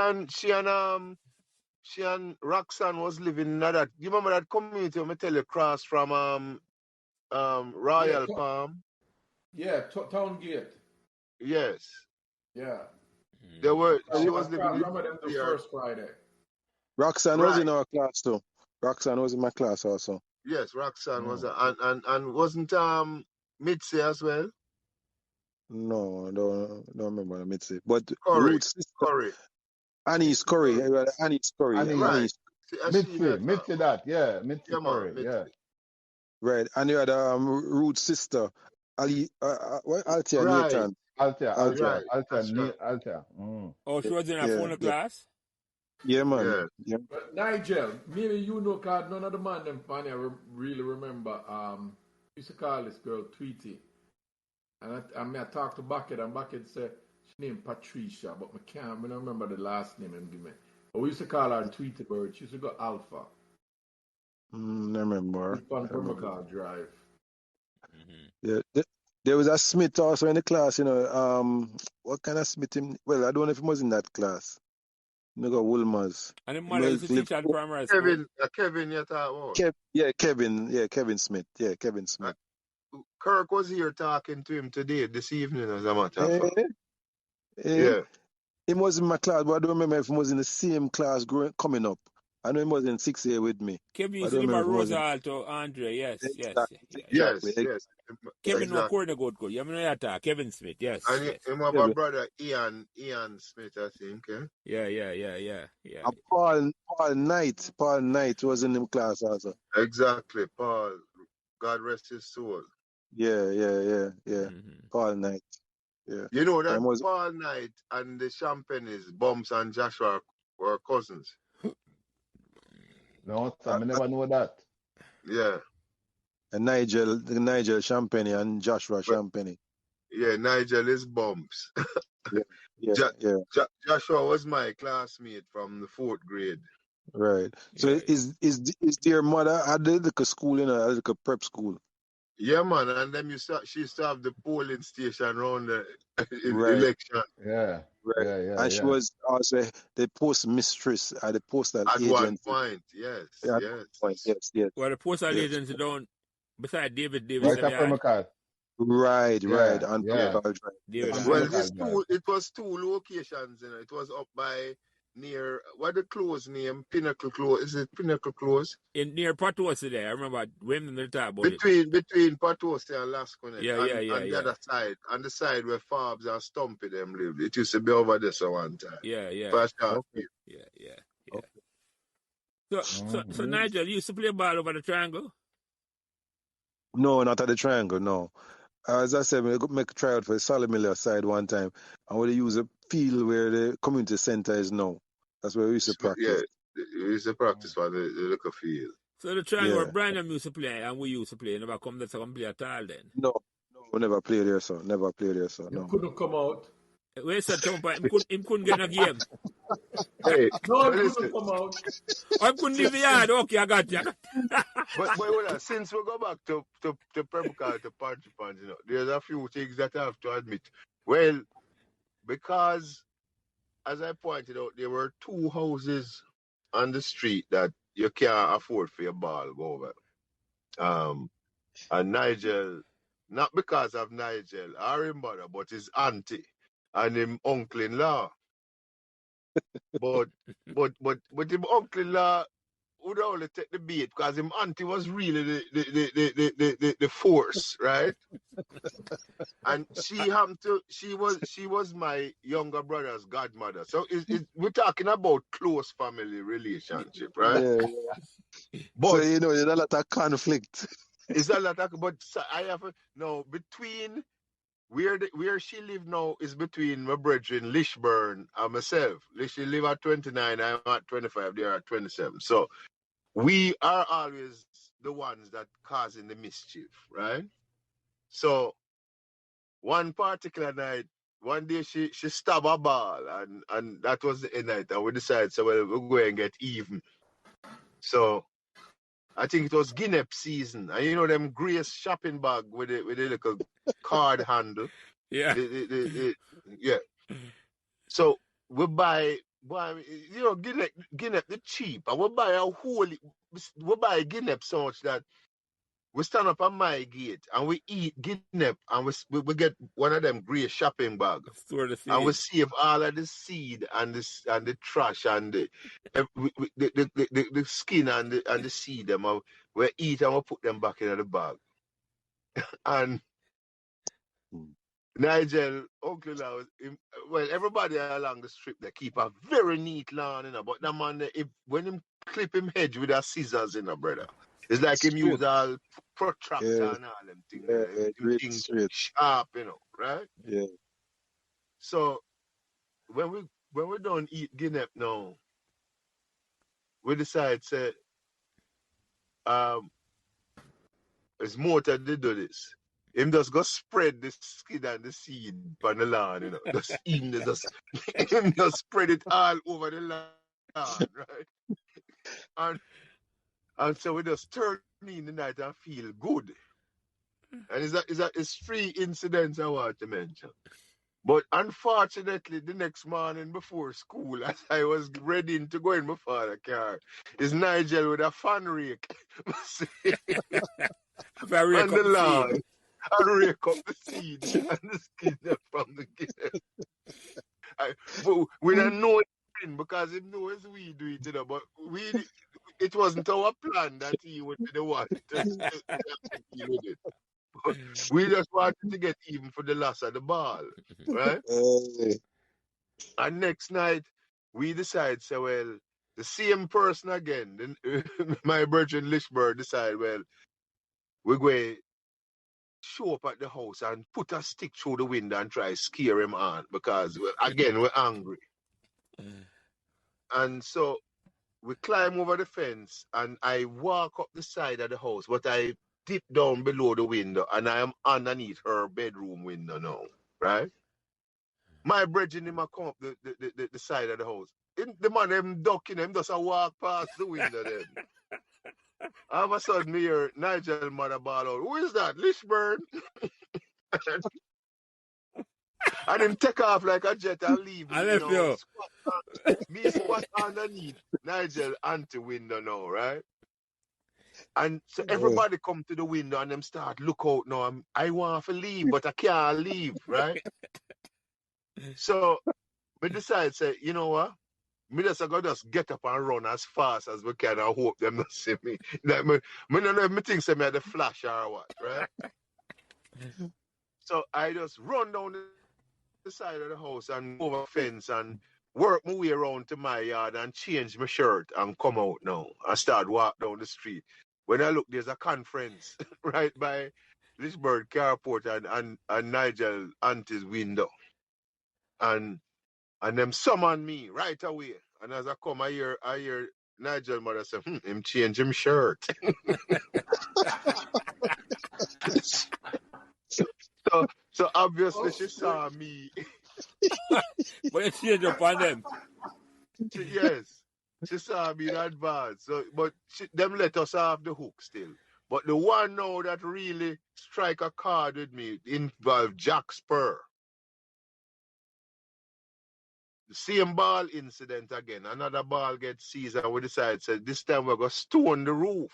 and Roxanne was living in that. You remember that community? I tell you, across from Royal Palm. Yeah, Town Gate. Yes. Yeah. They were. She was living. I remember them the first Friday. Roxanne was in our class too. Roxanne was in my class also. Yes, Roxanne was, and wasn't Mitzi as well? No, I don't remember Mitzi. But Curry. Ruth's sister, Curry. Annie's Curry. Annie's Curry. Right. Mitzi that, yeah. Mitzi Curry, Mitzi. yeah. Right. And you had Ruth's sister, Althea Right. Nathan. Althea. Right. Oh, she was in a phone class? Yeah, man. Yeah. But Nigel, maybe you know, cause none of the man them funny really remember. Used to call this girl Tweety, and I talked to Bucket, and Bucket said she named Patricia, but I don't remember the last name him give me. But we used to call her Tweety Bird. She used to go Alpha. I remember. On Pembrokeshire Drive. Yeah. There was a Smith also in the class, you know. What kind of Smith? Well, I don't know if he was in that class. You got Woolmers. And the mother used to teach at primary school. Kevin, you talk about? Kevin Smith. Yeah, Kevin Smith. Kirk was here talking to him today, this evening, as a matter of fact. Yeah. He was in my class, but I don't remember if he was in the same class coming up. I know he was in 6A with me. Kevin used to live at Rosa Alto, Andre, yes. Yes. Kevin no corner good. You know that Kevin Smith, yes. And him have a brother Ian Smith, I think. Yeah. And Paul Knight was in the class also. Exactly, Paul. God rest his soul. Yeah. Paul Knight. Yeah. You know that Paul Knight and the Champagnes, Bumps and Joshua were cousins. No, I never know that. Yeah. And Nigel Champagne and Joshua Champagne. Yeah, Nigel is Bumps. Yeah. Joshua was my classmate from the 4th grade. Right. So is their mother at the school, a little prep school? Yeah, man, and then she used to have the polling station around the Right, election Yeah. right. Yeah. Yeah. And she Yeah. was also the post mistress at the postal at one agency. point. Yes, Yeah, at one yes. point. Yes, yes, Well, the postal yes. agency down beside David Right them up yard. Permacal. Right, right. Yeah. On Yeah. Purple Drive. David Yes, and Well, yes. Permacal drive. it was two locations, you know. It was up by near what the close name? Pinnacle Close. Is it Pinnacle Close? in near Patosi there. I remember when they talk about it. Between Patosi and Lasconnect, Yeah, and the other side, on the side where Farbs and Stumpy them lived. It used to be over there so one time. Yeah, yeah. For a short Okay. period. Yeah. Okay. So Nigel, you used to play ball over the triangle? No, not at the triangle, no. As I said, we make a tryout for the Solid Miller side one time, and we use a field where the community center is now. That's where we used to Yeah, practice. we used to practice for the local field. So the triangle where Yeah. Brian used to play and we used to play never come there to come play at all then. No, we never played there, so never played there, so You no. couldn't come out. Where said Tompa him couldn't get no game. Hey, No, but you listen, couldn't come out. Or him couldn't leave the yard. Okay, I got you. but hold on, since we go back to Permacal, to participants, you know, there's a few things that I have to admit. Well, because as I pointed out, there were two houses on the street that you can't afford for your ball go over. And Nigel, not because of Nigel or his mother, but his auntie and him uncle-in-law. But him uncle-in-law would only take the bait because him auntie was really the force, right? And she was my younger brother's godmother. So we're talking about close family relationship, right? Yeah. So But you know, there's a lot of conflict. it's a lot of, but I have between where she live now is between my brethren Lishburn and myself. She live at 29, I'm at 25, they are at 27. So we are always the ones that causing the mischief, right? So one particular night, one day she stabbed a ball, and that was the night, and we decided, so well, we'll go and get even. So I think it was Guinea season, and you know them Grace shopping bag with the little card handle. Yeah. Yeah. So we buy you know Guinea the cheap, and we buy Guinea so much that we stand up on my gate and we eat Guinea, and we get one of them grey shopping bag, Store the seed. and we save all of the seed and the trash and the skin and the seed them. We eat and we put them back in the bag. And Nigel, uncle, well, everybody along the strip they keep a very neat lawn, you know. But that man, when him clip him hedge with a scissors, you know, brother, it's like him use all protractor and all them things. Really things straight. sharp, you know, right? Yeah. So when we don't eat Guinea now, we decide say, it's more to do this. Him just go spread the skin and the seed on the lawn, you know. Him just spread it all over the lawn, right? And so we just turn in the night and feel good. And it's 3 incidents I want to mention. But unfortunately, the next morning before school, as I was ready to go in my father's car, is Nigel with a fan rake on the lawn. And rake up the seed and the skin from the Guinea. But we don't know it because he knows we do it, you know, but it wasn't our plan that he would be the one to deal with it. But we just wanted to get even for the loss of the ball, right? And next night, we decide, so well, the same person again, my brethren Lishburn decide, well, we're going to show up at the house and put a stick through the window and try to scare him on because, again, we're angry. And so we climb over the fence and I walk up the side of the house, but I dip down below the window and I am underneath her bedroom window now, right? My brethren him come up the side of the house. The man them ducking him just a walk past the window then. All of a sudden, me hear Nigel mother ball out. Who is that? Lishburn? And him take off like a jet and leave I me, left you. spot underneath Nigel auntie window now, right? And so Oh, everybody come to the window and them start look out now. I want to leave, but I can't leave, right? So we decide, say, you know what? Me just go just get up and run as fast as we can and hope them not see me. Like me don't know if me think say me had the flash or what, right? So I just run down the side of the house and over the fence and work my way around to my yard and change my shirt and come out now. I start walk down the street. When I look, there's a conference right by Lishburn Carport and Nigel auntie's window. And them summon me right away. And as I come, I hear Nigel mother say, him change him shirt. so obviously she saw me. But you change up on them. Yes. She saw me in advance. So, but them let us off the hook still. But the one now that really strike a card with me involved Jack Spur. The same ball incident again. Another ball gets seized and we decide, so this time we're going to stone the roof.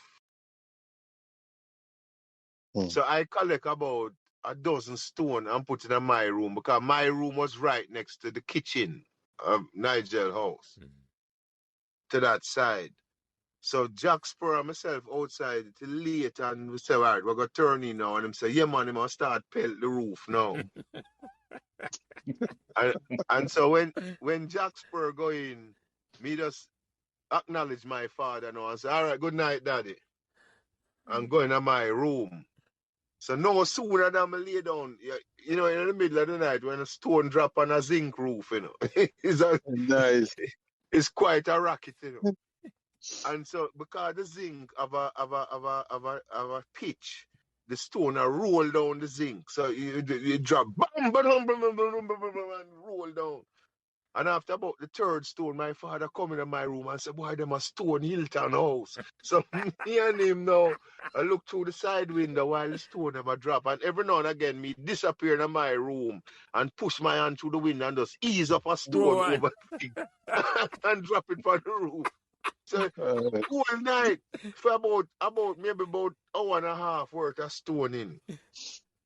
So I collect about a dozen stone and put it in my room because my room was right next to the kitchen of Nigel house. To that side. So Jack Spur and myself outside till late and we say, all right, we're going to turn in now. And him say, yeah, man, he must start pelt the roof now. and so when Jack Spur go in, me just acknowledge my father now and say, all right, good night, daddy. I'm going to my room. So no sooner than I lay down, in the middle of the night when a stone drop on a zinc roof, nice. It's quite a racket, And so because the zinc of a pitch, the stone are roll down the zinc. So you drop bam, bam, bam, bam, bam, bam, and roll down. And after about the third stone, my father come into my room and said, boy, them a stone Hilton house. So me and him now, I look through the side window while the stone never drop. And every now and again, me disappear in my room and push my hand through the window and just ease up a stone over the thing and drop it on the roof. So whole night for about maybe about hour and a half worth of stone in.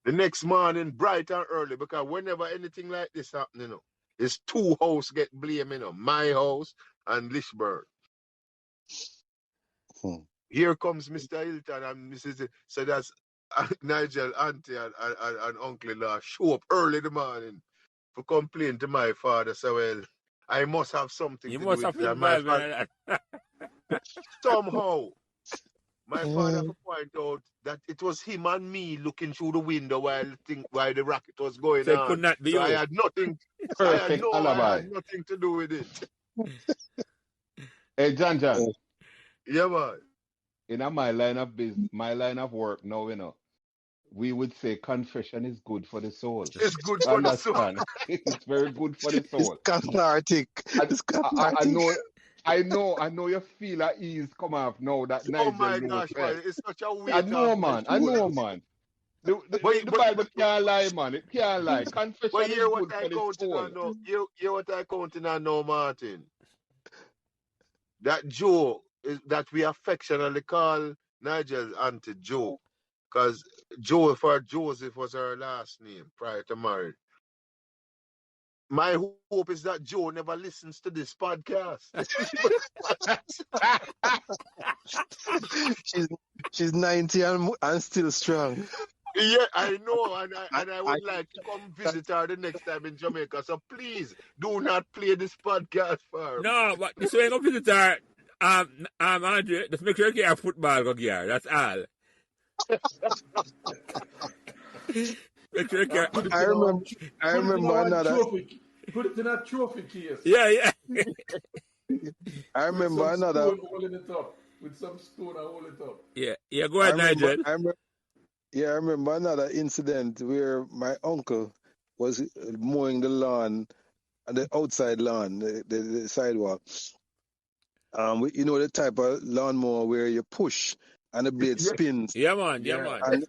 The next morning, bright and early, because whenever anything like this happen, it's two houses get blamed, my house and Lishburn. Here comes Mr. Hilton and Mrs. So that's Nigel, auntie and uncle-in-law show up early in the morning to complain to my father. So, well, I must have something to do with that. My father, somehow, my father could point out that it was him and me looking through the window while the racket was going on. Could not be so you. I had nothing. Perfect alibi. I had nothing to do with it. Hey, John. Yeah, man. In my line of business, my line of work now, we would say confession is good for the soul. It's good for the soul. It's very good for the soul. It's cathartic. It's cathartic. I know you feel at ease come off now that Nigel. Oh my gosh, man, it's such a weight. I know, man. The Bible can't lie, man. It can't lie. Confession is good for the soul. Hear what I counting on now, Martin. That Joe is that we affectionately call Nigel's auntie Joe. Because Joe for Joseph was her last name prior to marriage. My hope is that Joe never listens to this podcast. she's 90 and still strong. Yeah, I know, and I would like to come visit her the next time in Jamaica. So please do not play this podcast for her. No, but this way I go visit her. Andre, just make sure you get a football go here. That's all. Make sure you get. I remember another. Put it in a trophy case. Yeah. I remember another. Holding it up with some stone and hold it up. Yeah. Go ahead, Nigel. I remember another incident where my uncle was mowing the lawn, the outside lawn, the sidewalk. The type of lawnmower where you push and the blade Yeah, spins. Yeah, man. yeah, And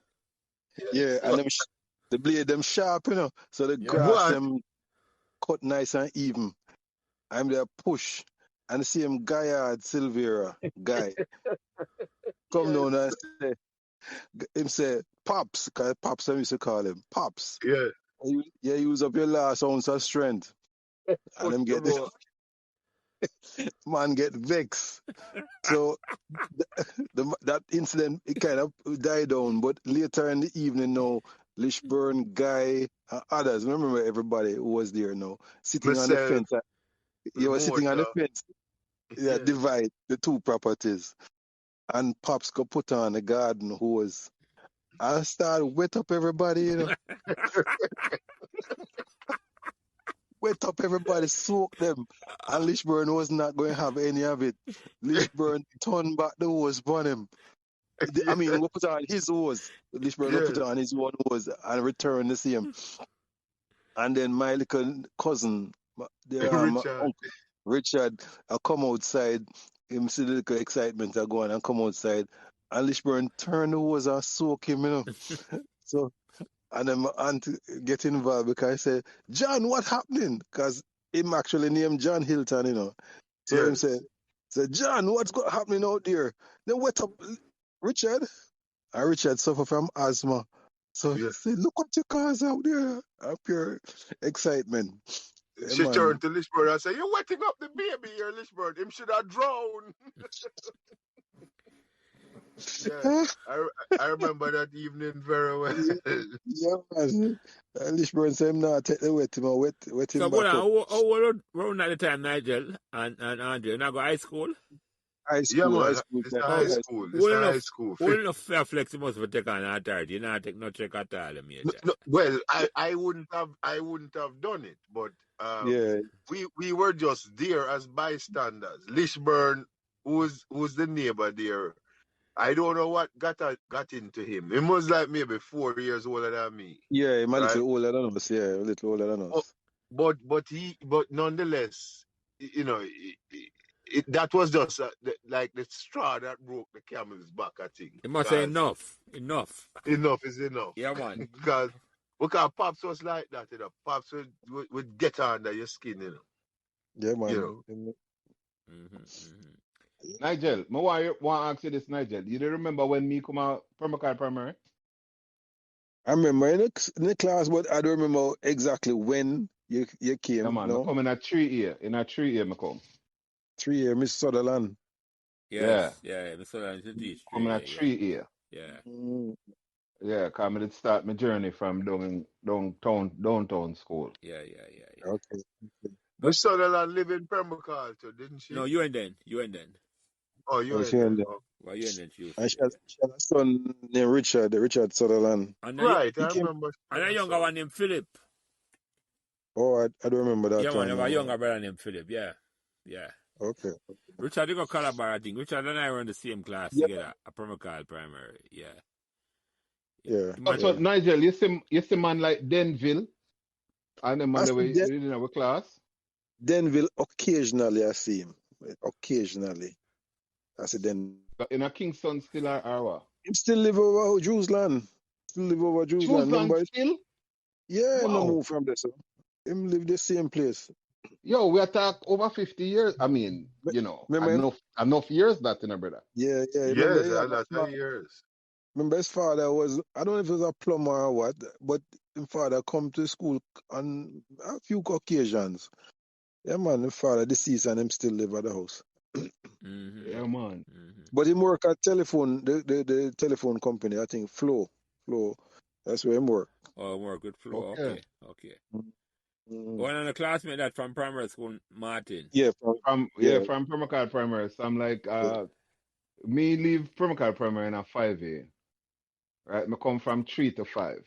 yeah, and What? the blade them sharp, so the Yeah. grass What? them cut nice and even. I'm there push and see him Guyard Silvera guy come Yes. down and him say Pops, cause Pops I used to call him Pops. Yeah. You use up your last ounce of strength. And Push him the get road. man get vexed. So that incident it kind of died down, but later in the evening now, Lishburn guy and others, remember everybody who was there now, sitting on the Myself, fence. You were sitting on the motor. fence, Yeah. divide the two properties. And Pops got put on the garden hose. I started wet up everybody, wet up everybody, soak them. And Lishburn was not going to have any of it. Lishburn turned back the hose on him. I Yeah. mean, we put on his hose. Lishburn will Yeah. put on his own hose and return the same. And then my little cousin, my Richard. uncle, Richard, I come outside. Him see the little excitement I go on and come outside. And Lishburn turn the hose and soak him, So, and then my aunt get involved because I say, John, what happening? Because him actually named John Hilton, So him Yes. say, John, what's happening out there? Then wet up Richard. And Richard suffer from asthma. So he Yeah. said, look what you cause out there. Pure excitement. Yeah, She man. turned to Lishburn and said, "You're wetting up the baby here, Lishburn. Him should have drowned." Yeah. I remember that evening very well. Yeah, man. Lishburn said him now take the wet him, wet So, him what back up. how around at the time, Nigel and Andre, you now go high school? High Yeah, school, man. It's time. a high school. It's Well a high enough, school. well enough fair flex you must have taken an authority. You not take no check at all, major. No, well, I wouldn't have done it, but Yeah. we were just there as bystanders. Lishburn, who's the neighbor there, I don't know what got into him. He was like maybe 4 years older than me, Yeah, him a right? little older than us. Yeah, a little older than us. But nonetheless, that was just like the straw that broke the camel's back, I think. You must say Because enough. enough is enough. Yeah, man. because Pops was like that, Pops would get under your skin, Yeah, man. You Nigel, I want to ask you this, Nigel. You do remember when me come out Permacal Primary? I remember in the class, but I don't remember exactly when you came. Yeah, man. I come in a 3 year. In a 3 year, I come. 3 year, Miss Sutherland. Yes, yeah. Mr. Lance, teach. Come in a 3 year. Yeah. Yeah, because I did start my journey from downtown school. Yeah. Okay. Miss Sutherland live in Permacal too, didn't she? No, you and then. Oh, you she ain't and there. then. Well, you and then you. And she had a son named Richard Sutherland. And Right, he I came- remember. And a younger one named Philip. Oh, I don't remember that Yeah, man, time. have a younger brother named Philip. Yeah. Okay. Richard, you got Calabar, I think. Richard and I were in the same class together, a Permacal Primary. Yeah. Yeah. So Nigel, you see man like Denville, and the man I that we see in our class. Denville, occasionally I see him. Occasionally. I see Denville. But in a Kingston still are what? Him still live over Jerusalem. Remember? Still? Yeah, Wow. no move from there, so. Him live the same place. Yo, we attack over 50 years. I mean, Remember enough years that, brother. Yeah. Yes, a lot of years. Remember his father was, I don't know if he was a plumber or what, but his father come to school on a few occasions. Yeah, man, his father deceased and him still live at the house. Mm-hmm. Yeah, man. Mm-hmm. But him work at telephone, the telephone company, I think, Flow. That's where him work. Oh, work with Flo. Okay. Okay. One of the classmate that from primary school, Martin. Yeah, From Permacal Primary. So I'm like, me leave Permacal Primary in a 5A. Right? Me come from 3 to 5.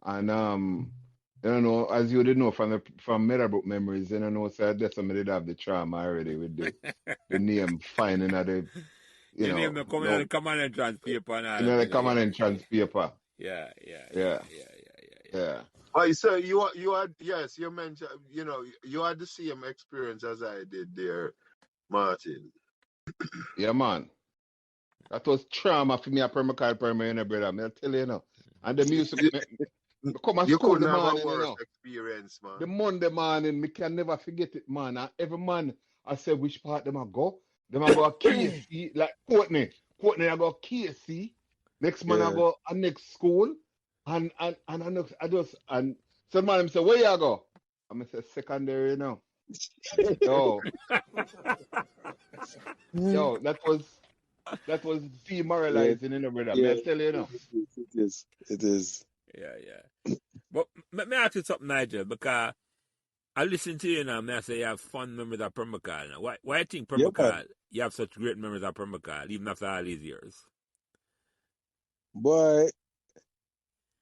And as you did know from Meadowbrook memories, so I guess I did have the trauma already with the name finding at the You name the coming on the common entrance paper and all. the common entrance paper. Yeah. Oh, so you had yes, you mentioned you had the same experience as I did there, Martin. Yeah, man. That was trauma for me at Permacal Primary, you know, brother. I tell you, And the music, me come to You school the couldn't have a morning, worse experience, The man. Monday morning, me can never forget it, man. And every man, I say which part them I go. Them I go KC, like Courtney. Courtney I go KC. Next man I Yeah. go a next school. And I just and some man say, where you go? I say secondary, Yo, yo, that was Yeah. demoralizing, brother. Me Yeah. I tell you, It is. It is. Yeah. But let me ask you something, Nigel, because I listen to you now, and I say you have fond memories of Permacal. Now, why do you think Yeah, man. Permacal, you have such great memories of Permacal, even after all these years? Boy,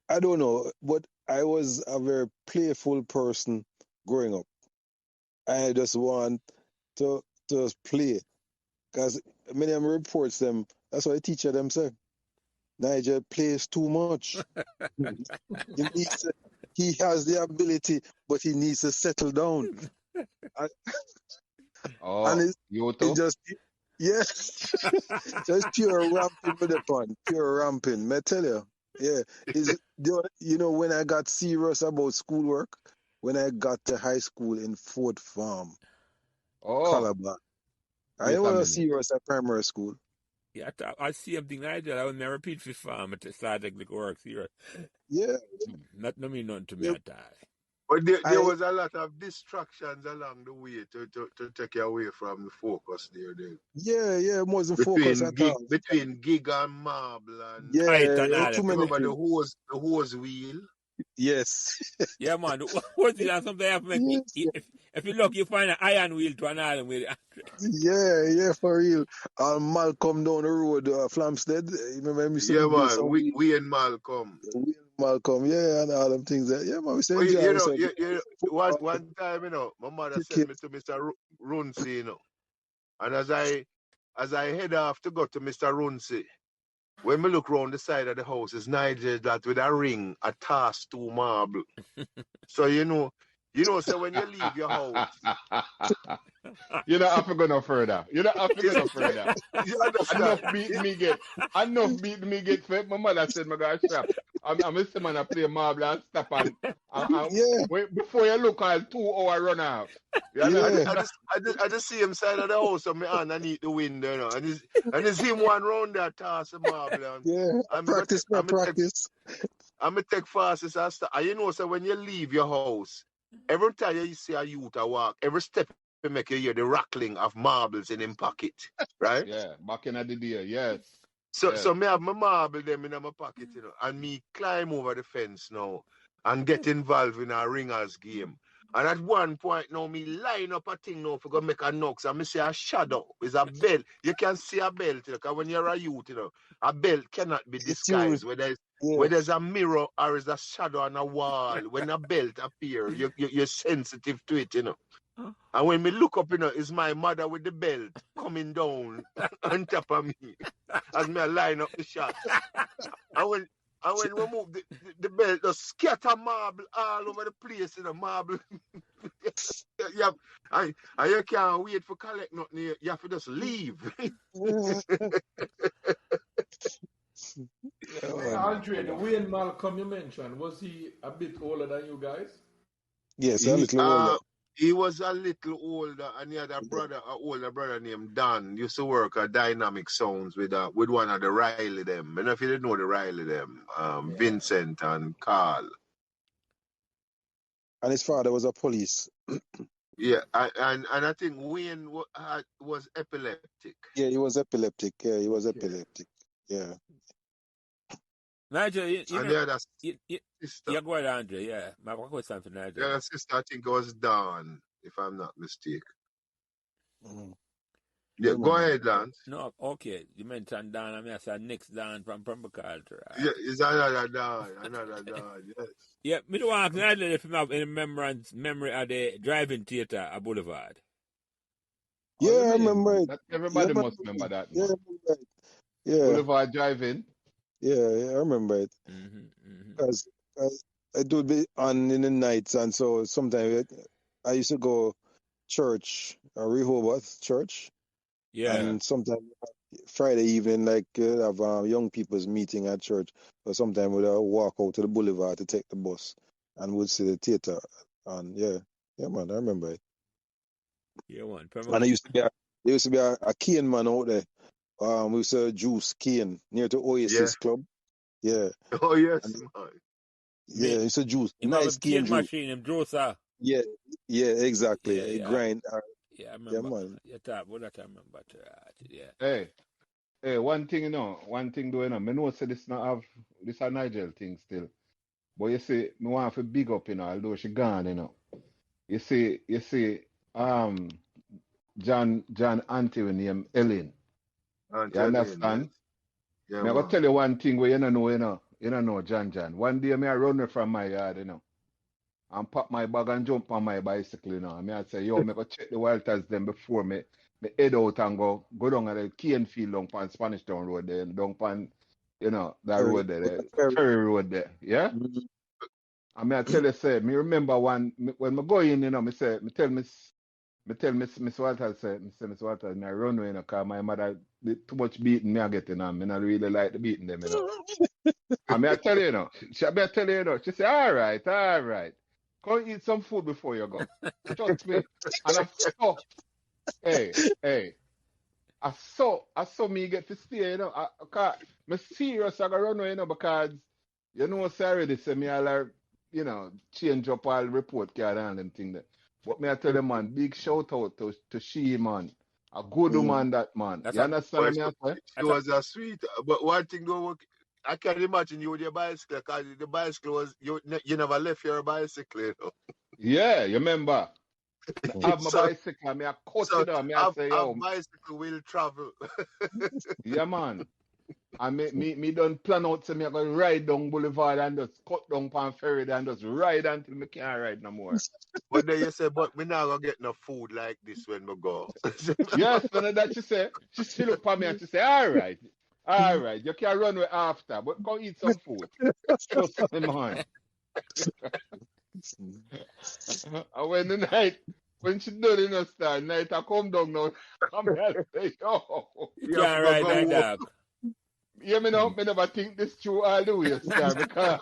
I don't know, but I was a very playful person growing up. I just want to play. Because many of them reports them, that's what the teacher them say. Nigel plays too much. He needs to, he has the ability, but he needs to settle down. And, and you it too? just, yeah, just pure ramping with the fun, pure ramping. I tell you, yeah. When I got serious about schoolwork, when I got to high school in Fort Farm, Calabar, I Wait a was minute. serious at primary school. Yeah, I see everything Nigel. I will never repeat for farm at the start of the work here. Yeah, Not no mean nothing to me yeah. at all. But there I was a lot of distractions along the way to take you away from the focus there. wasn't focused at all. Between gig and marble and Kite Yeah, and all too that. many remember things. the hose wheel. Yes. Yeah, man. What's it? And sometimes have to make, Yes. if you look, you find an iron wheel to an iron wheel. Yeah, for real. Malcolm down the road, Flamstead. Remember him used to Yeah, build man. some wheel. We and Malcolm. Malcolm, yeah, and all them things. Yeah, man, we used to Well, enjoy ourselves. one time, my mother sent me Cricket. to Mr. Runcie, and as I head off to go to Mr. Runcie, when we look round the side of the house, is Nigel that with a ring, a task to marble. So so when you leave your house, You don't have to go no further. You don't have to go no further. you understand? Enough beating me get. Enough beating me get. My mother said, "My God, shop. I'm a man I play marble and stop and Yeah, before you look, I'll 2 hour run off. You yeah. I just see him side of the house and my hand underneath the window, and it's him one round there toss the marble and Yeah, I'm practice. gonna take fastest and stuff. And so when you leave your house, every time you see a youth walk, every step you make you hear the rattling of marbles in him pocket, right? Yeah, back in the day, yes. So me have my marble them in my pocket, and me climb over the fence now and get involved in a ringers game. And at one point now, me line up a thing now for go make a knocks and me see a shadow. It's a belt. You can see a belt, because when you're a youth, a belt cannot be It's you. disguised. Whether Yeah. there's a mirror or is a shadow on a wall, when a belt appears, you're sensitive to it, And when me look up, is my mother with the belt coming down on top of me as me line up the shots. And when we move the belt, just scatter marble all over the place, marble. Yeah, and you can't wait for collect nothing. You have to just leave. Hey, Andre, the Wayne Malcolm you mentioned, was he a bit older than you guys? Yes, a little older. He was a little older, and he had an older brother named Dan. Used to work at Dynamic Sounds with one of the Riley them. And if you didn't know the Riley them, Vincent and Carl. And his father was a police. Yeah, and I think Wayne was epileptic. Yeah, he was epileptic. Yeah. Nigel, And he had a sister. Yeah, go ahead, Andre. Yeah, my question for Nigel. Yeah, sister, I think it was Dawn, if I'm not mistaken. Mm-hmm. Yeah, go ahead, Lance. No, okay. You mentioned Dan. I mean, I said next Dan from Pembroke. Yeah, it's another Dawn, yes. Yeah, me don't want to ask Nigel if you have any memory of the driving theater at Boulevard. Yeah, I remember it. Everybody must remember that. Yeah, I Man. remember it. Yeah. Boulevard driving. Yeah, I remember it. Because it would be on in the nights, and so sometimes I used to go church, Rehoboth Church. Yeah. And sometimes Friday evening, like have young people's meeting at church. Or sometimes we'd walk out to the boulevard to take the bus, and we'd see the theater. And yeah, man, I remember it. Yeah, man. And there used to be a cane man out there. We used to juice cane near to Oasis Club. Yeah. Oh, yes, And, man. yeah, it's a juice. Him have Nice a cane cane juice. machine, him juicer. Yeah, exactly. Yeah, It yeah. grind. Yeah, I Yeah, remember. man. You talk about that, I remember. Yeah. Hey, one thing though, I know say this a Nigel thing still. But you see, me want to big up, although she gone. You see, John auntie we name Ellen. Aunt You Ellen, understand? yes. Yeah, Me I man. go tell you one thing where you don't know, You don't know John. One day me I run away from my yard, and pop my bag and jump on my bicycle, And me I say, yo, me go check the Walters them before me head out and go down at the Cane Field down on Spanish Town Road there, down on, that road there, the ferry road there. Yeah? Mhm. And me I tell you, say, me remember when me go in, me tell Miss Walters, Miss Walters, me I run away, cause my mother did too much beating me I get, Me not really like the beating them, And me I tell you, she say, all right. Come eat some food before you go. Trust me. And I saw, hey, I saw me get to stay, Cause me serious I gotta run away, because say already say me all change up all report card and them thing there. But me I tell you, man, big shout out to she, man. A good woman, that man. That's You understand But me I say? she was a sweet. But one thing though, I can imagine you with your bicycle, because the bicycle was, you never left your bicycle, Yeah, you remember? I have my So, bicycle, I cut so it down, I say, a yo, bicycle will travel. yeah, man. And me done plan out to me I go ride down Boulevard and just cut down pan ferry and just ride until me can't ride no more. But then you say, but we not gonna get no food like this when we go. Yes, man, that she look at me and she say, all right, you can run away after, but go eat some food. Trust me, man. And when she done start, night I come down now, come here and say, yo. You can't ride like that. Yeah, me never think this through all the way, star, because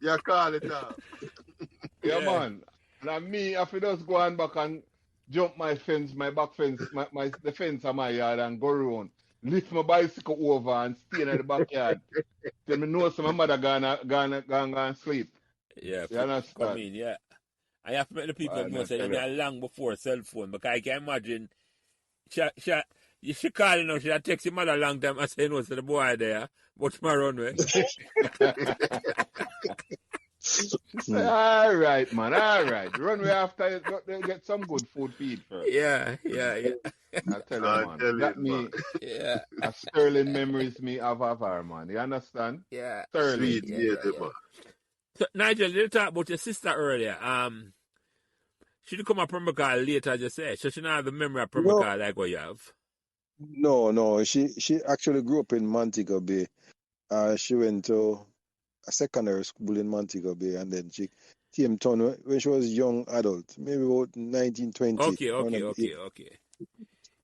You call it out. yeah, man. And me, if I just go on back and jump my back fence, the fence of my yard and go around, lift my bicycle over and stay in the backyard. Till me know some my mother gonna sleep. Yeah, You understand? come in, yeah. I have to make the people know say they are long before cell phone, because I can imagine she calling her, she text your mother a long time and say no to the boy there, but my runway. All right, man, all right. Run way after you get some good food feed first. Yeah. I tell you, man. That me, yeah. a sterling memories me of her, man. You understand? Yeah. Sterling. Sweet, yeah. So, Nigel, you talk about your sister earlier. She did come up from Pembroke later, as you said. So she not have the memory of Pembroke like what you have. No. She actually grew up in Montego Bay. She went to a secondary school in Montego Bay, and then she came to town when she was a young adult, maybe about 1920. Okay.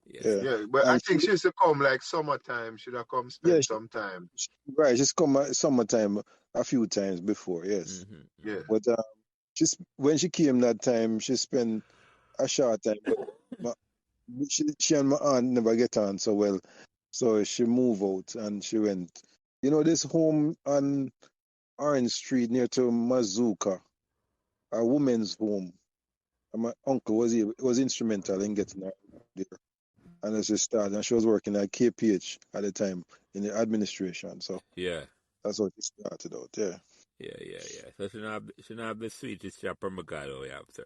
Yeah, but and I think she used to come like summertime. Should have come spend some time. Right, she's come summertime a few times before, yes. Mm-hmm. Yeah. But when she came that time, she spent a short time. But she and my aunt never get on so well, so she moved out and she went. This home on Orange Street near to Mazuka, a woman's home. And my uncle was instrumental in getting her there. And as she started, and she was working at KPH at the time in the administration. So yeah, that's what she started out. Yeah. So she not have the sweetest shop from Magado we have, sir.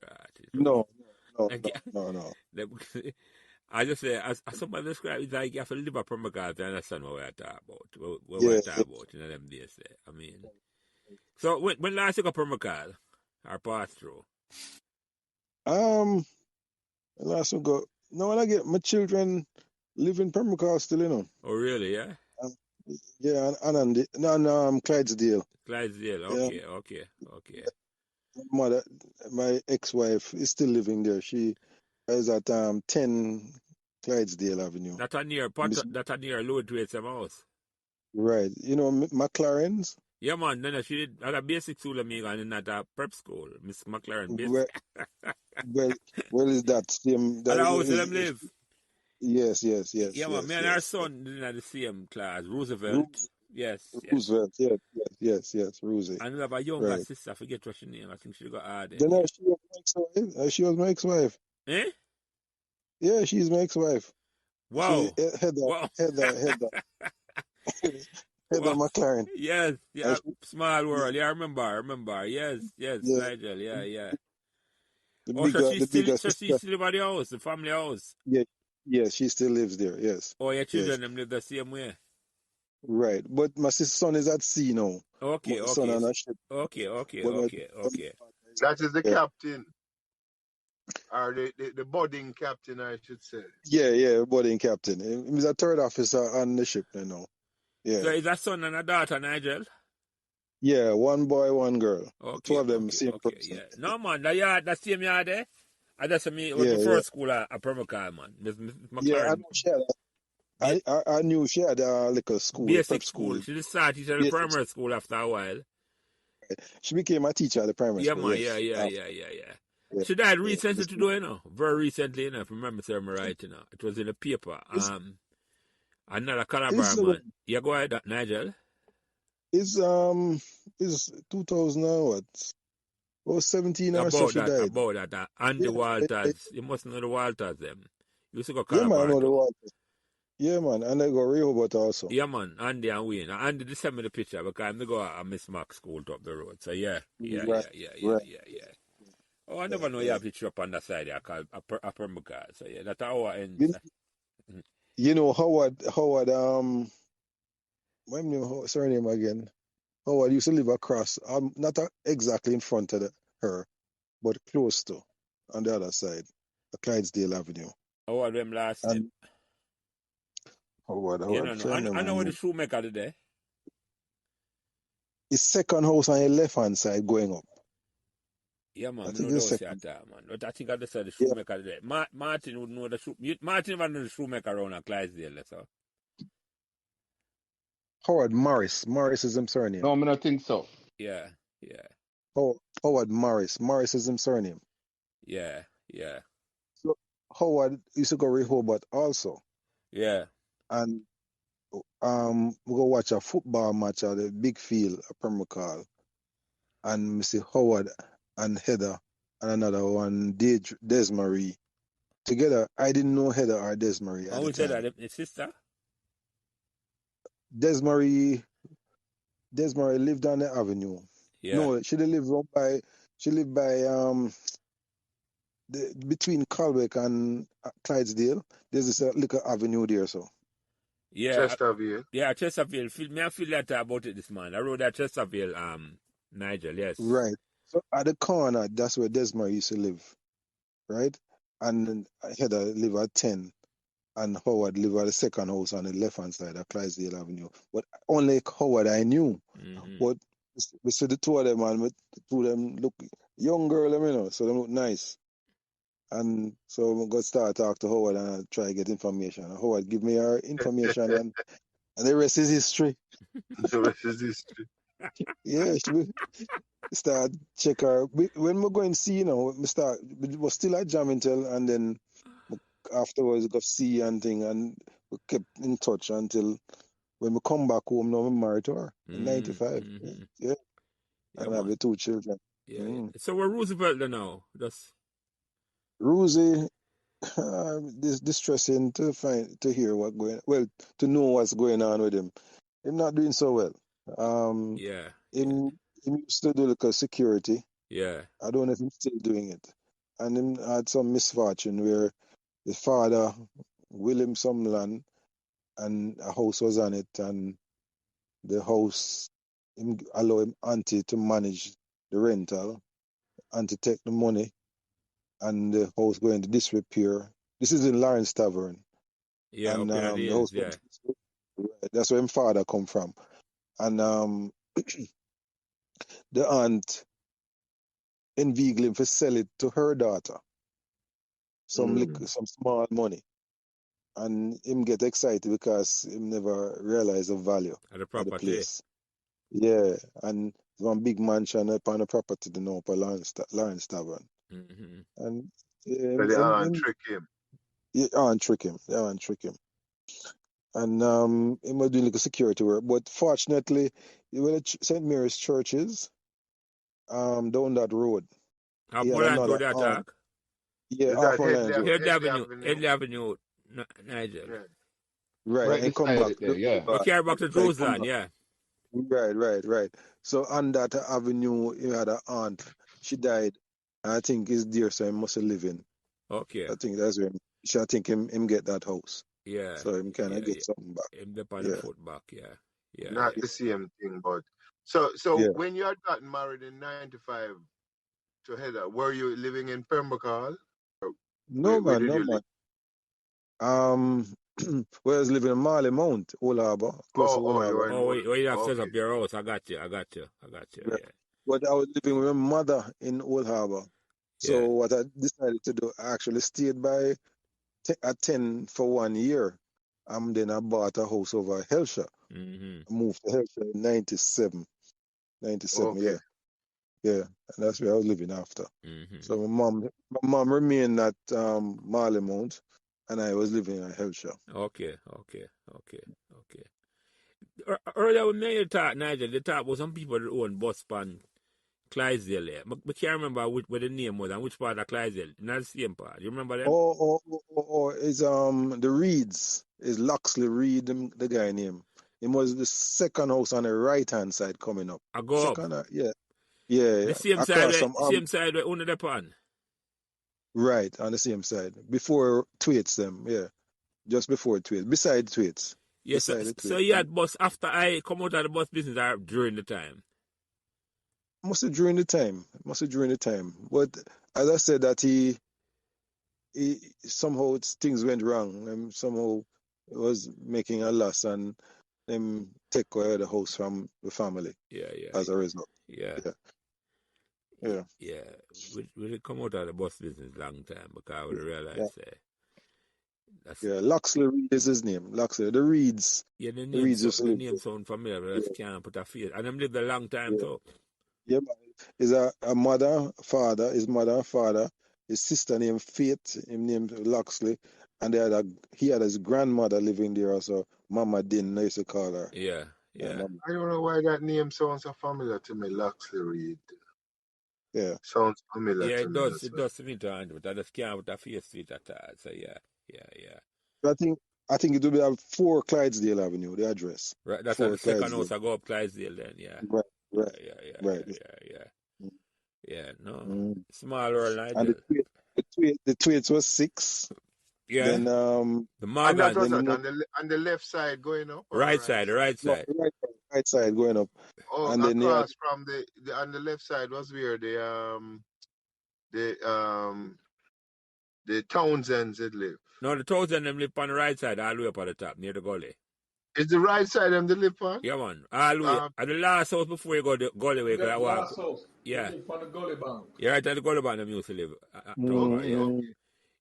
No. I just say, as somebody described it, like you have to live up from Magado to understand what we're talking about. What we're talking about, them days. I mean, so when last you got from Magado, or pass through? Last one go. No, when I get my children live in Pembroke still, Oh, really? Yeah. Yeah, and Clydesdale. Okay. My ex-wife is still living there. She is at 10 Clydesdale Avenue. That are near Louis Trace's house. Right. You know, McLaren's? Yeah, man. Then she did at a basic school of me and at a prep school. Miss McLaren Well, basic. well, is that same? At That the house them live. yes. Yeah, man. Me and our son did in the same class. Roosevelt. Yes. Roosevelt, yes, Rosie. And we have a younger Right. sister. I forget what she name. I think she got hard. Then she was my ex-wife. She was my ex-wife. Eh? Yeah, she's my ex-wife. Wow. Heather Wow. Heather Wow. McLaren. Yes. Yeah. Small world. Yeah, I remember. Yes. Nigel. Yeah. The bigger So she still live at the house, the family house. Yeah, she still lives there. Yes. Oh, your children them live the same way. Right, but my son is at sea now. Okay. Son on a ship. Okay. That is the captain. Or the boarding captain, I should say. Yeah, boarding captain. He's a third officer on the ship now. Yeah. So is a son and a daughter, Nigel? Yeah, one boy, one girl. Okay. Two of them same person. Yeah. No, man, that same yard there. That's me. It was the first school at Permacar, man. Yeah, I know she had I knew she had a little school, basic prep school. She just started teaching at the primary school after a while. She became a teacher at the primary school. Yeah, man. Yeah. She died recently to do, very recently, if I remember saying right, It was in the paper. Another Calabar, man. Yeah, go ahead, Nigel. It's 2000 what? 17 or so she died. About that. And the Walters. You must know the Walters, them. You used to go Yeah, Calabar. man, I know the Walters. Yeah, man, and I go Rehoboth also. Yeah, man, Andy and Wayne. Andy, just send me the picture because I go at Miss Mark school up the road. So, yeah. Oh, I never know you have picture up on that side. I call Upper Muka. So, yeah, that's how I end. You know, Howard, my name, surname again. Howard used to live across, not exactly in front of her, but close to, on the other side, the Clydesdale Avenue. Howard, them last name. Howard. I know where the shoemaker today. His second house on your left-hand side going up. Yeah, man. I know those man. But I think I just said the shoemaker today. Martin would know the shoemaker. Martin would know the shoemaker around at Clydesdale. So. Howard Morris. Morris is his surname. No, I don't think so. Yeah. Howard Morris. Morris is his surname. Yeah. So Howard used to go to Rehoboth also. Yeah. And we go watch a football match at the big field at Permacar. And we see Howard and Heather and another one, Desmarie. Together, I didn't know Heather or Desmarie. Who is that? His sister? Desmarie lived on the avenue. Yeah. No, she lived by between Calbeck and Clydesdale. There's this little avenue there, so. Yeah. Chesterville. Chesterville. I feel that about it this man. I rode at Chesterville, Nigel, yes. Right. So at the corner, that's where Desmarie used to live. Right? And Heather lived at 10. And Howard lived at the second house on the left-hand side of Clydesdale Avenue. But only Howard I knew. Mm-hmm. But we see the two of them, and the two of them look young girl, so they look nice. And so I'm going to start talk to Howard and try to get information. And Howard give me her information, and the rest is history. The rest is history. Yeah, she start check her. When we're going to see, we was still at Jamintel, and then afterwards we got see and thing, and we kept in touch until when we come back home. Now we married to her in 95. Yeah. And I have the two children. Yeah. So we're Roosevelt now. That's Rosie. This distressing to hear to know what's going on with him. He's not doing so well. He used to do like a security. Yeah. I don't know if he's still doing it. And he had some misfortune where his father will him some land and a house was on it, and the house allow him auntie to manage the rental and to take the money, and the house going into disrepair. This is in Lawrence Tavern. Yeah, and the house that's where his father come from. And the aunt inveigled him to sell it to her daughter. Some small money. and him get excited because him never realize the value At the of the property. place. Yeah, and one big mansion upon the property, the know, for Lawrence Tavern. Mm-hmm. And So they trick him. trick him. They aren't trick him. And he was doing like a security work. But fortunately, where the St. Mary's Church is, down that road, Up he had Moran another to the aunt. attack. Yeah, Is off that Moreland Road. Headley Headley Avenue. Avenue? Headley Avenue, Nigel. Yeah. Right, Right and come beside back it to there, the yeah. You boulevard. carry back to Right, come Roseland, back. yeah. Right. So on that avenue, he had an aunt. She died. And I think he's there, so he must have live in. Okay. I think that's where I think him get that house. Yeah. So him kind of Yeah, get something back. Him up on the Yeah. foot back, yeah. Yeah, Not yeah. the same thing, but so Yeah. when you had gotten married in '95 to Heather, were you living in Pembroke Hall? No Where man, did no you live? man. Where I was living in Marley Mount, Old Harbour, close to Old You Harbour. were in Oh, wait, you have set okay. up your house. I got you, Yeah. yeah. But I was living with my mother in Old Harbour. So Yeah. what I decided to do, I actually stayed by at 10 for 1 year. And then I bought a house over Helsha. Mm-hmm. I moved to Helsha in 97. 97, Okay. yeah. And that's where I was living after. Mm-hmm. So my mom remained at Marley Mount, and I was living at Helsha. Okay. Earlier when me talk, Nigel, they talk about some people that own bus span Clydesdale there. I can't remember what the name was and which part of Clydesdale. Not the same part. You remember them? It's the Reeds. Is Loxley Reed, the guy name. It was the second house on the right hand side coming up. I go up. Second, yeah. The same Across side, from where under the pan. right on the same side before Thwaites them, yeah, just before Thwaites, beside Thwaites. Yes, so you had bus after I come out of the bus business or during the time? Must have during the time. But as I said, that he somehow things went wrong, and somehow was making a loss, and them take away the house from the family. Yeah. As a result. Yeah. We did come out of the bus business long time because I would realize Loxley Reed is his name. Loxley. The Reeds. Yeah, the the name sound familiar, but I just can't put a face. And them lived a long time too. Yeah, is a mother, father, his mother and father, his sister named Faith, him named Loxley, and he had his grandmother living there also, Mama Din, I used to call her. Yeah. I don't know why that name sounds so familiar to me, Loxley Reed. Yeah. Sounds familiar to it me. does. It does to me too, but I just can't put a face to it at all. So yeah. I think it will be 4 Clydesdale Avenue, the address. Right, that's 4 the second house I go up Clydesdale then, yeah. Right. Yeah, no. Small world, Nigel. And the Thwaites was 6. Yeah. Then the Morgan. And that was on the left side going up? Right side. No, right side going up. Oh, and then across from on the left side was where the Townsends had lived. No, the Townsend them live on the right side, all the way up at the top, near the gully. Is the right side them they live on? Yeah, man. All the way. At the last house before you go the gully way. The last house. Yeah. They live on the gully bank. Yeah, right at the gully bank them used to live. Okay.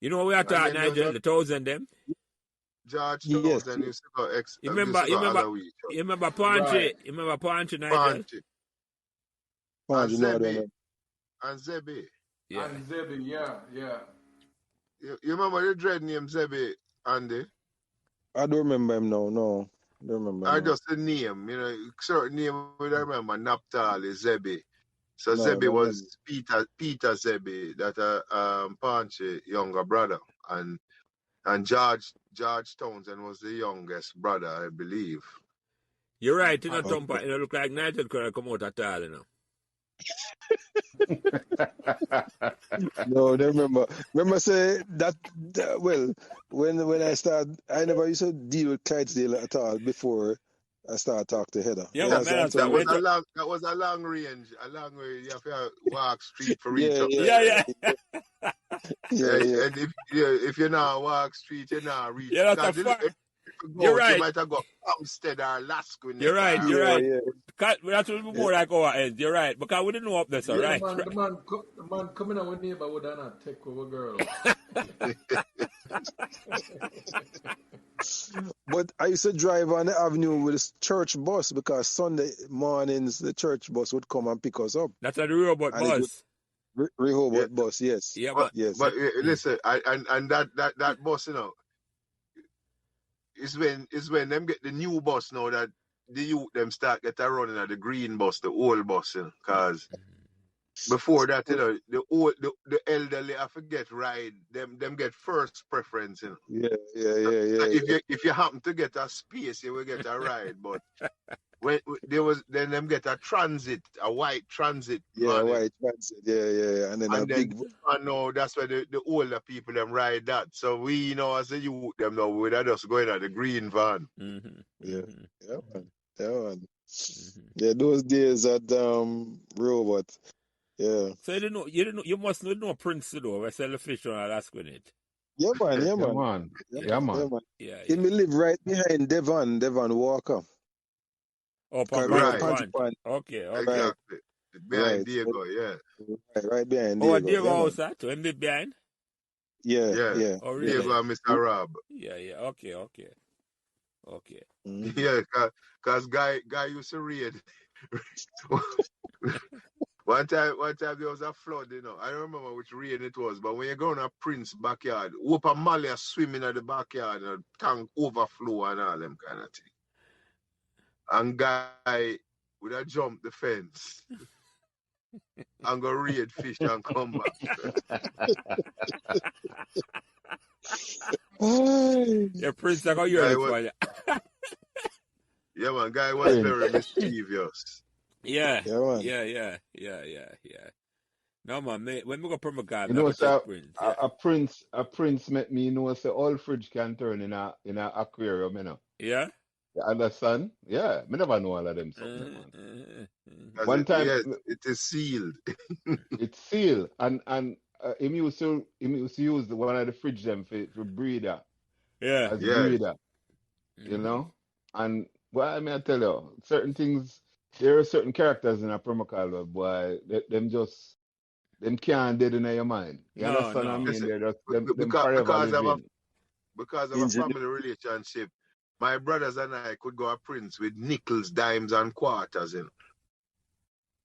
You know where I thought, Nigel, the Townsend them? George Townsend used to go You remember Paunchy? Right. You remember Paunchy, Nigel? Paunchy. And Zebby. Yeah. And Zebby, yeah. You remember the dread name Zebby, Andy? I don't remember him now, no. I don't remember him. Just the name, certain name I remember, Naphtali, Zebby. So Zebby was Peter Zebby, that Paunchy younger brother. And George Townsend was the youngest brother, I believe. You're right, Tumpa. It look like Nigel could come out at all, No, they remember. Remember, say that well, when I started, I never used to deal with Clydesdale at all before I started talking to Heather. Yeah, that was a long range. You have to walk street for reach up. Yeah. And if you not walk street, you not reach. Yeah, that's a fact. go You're out. You right. might have got Hampstead or Lasquin. You're right. You're right. Yeah. That's what more like our ends. You're right. Because we didn't know up there, so Yeah, right. man, Right. the man coming out with neighbor would not take over girl. But I used to drive on the avenue with a church bus because Sunday mornings the church bus would come and pick us up. That's a robot And it would bus. Rehoboth Yeah. bus, yes. Yeah, But, Yes. but listen, and that bus, you know, is when them get the new bus now that the youth them start get a running at the green bus, the old bus, you know, cause before that, you know, the elderly, I forget ride, them get first preference, you know. Yeah. If you happen to get a space, you will get a ride. But when then them get a transit, a white transit Yeah, van, white transit. Yeah. And then a and then big I know that's where the older people them ride that. So we, you know, as a youth them now, we're just going at the green van. Yeah, man. Yeah, those days at Robot. Yeah. So you must know Prince though. I sell the fish on Alaska in it. Yeah, man. Yeah, man. Yeah. He me live right behind Devon Walker. Oh, Right. Pan. Okay. Exactly. Behind Right. Diego, yeah. Right behind Oh, Diego. Diego Yeah, house that? To him live behind? Yeah. Oh, really? Diego and Mr. Rob. Yeah. Okay. Mhm. Yeah, cause guy used to read. One time there was a flood, you know. I don't remember which rain it was, but when you go in a Prince backyard, Whoop and Molly are swimming at the backyard and tank overflow and all them kind of thing. And guy would have jumped the fence and go raid fish and come back. Yeah, Prince, I got you Guy look was, for you. yeah, man, guy was very mischievous. Yeah. Yeah, man. Yeah. No, man, when we go from a guy, You know, I so Prince. a prince make me know say all fridge can turn in a aquarium, you know. Yeah? You understand? Yeah, me never know all of them something, man. One It, time yes, it is sealed. it's sealed, and him used to use one of the fridge them for breeder Yeah. as Yes. breeder, you know. And well, I mean, I tell you, certain things. There are certain characters in a permaculture, boy. Them can't dead in your mind. You No. understand what I mean? Listen, They're just them because forever of living. because of a family relationship, my brothers and I could go a Prince with nickels, dimes, and quarters, you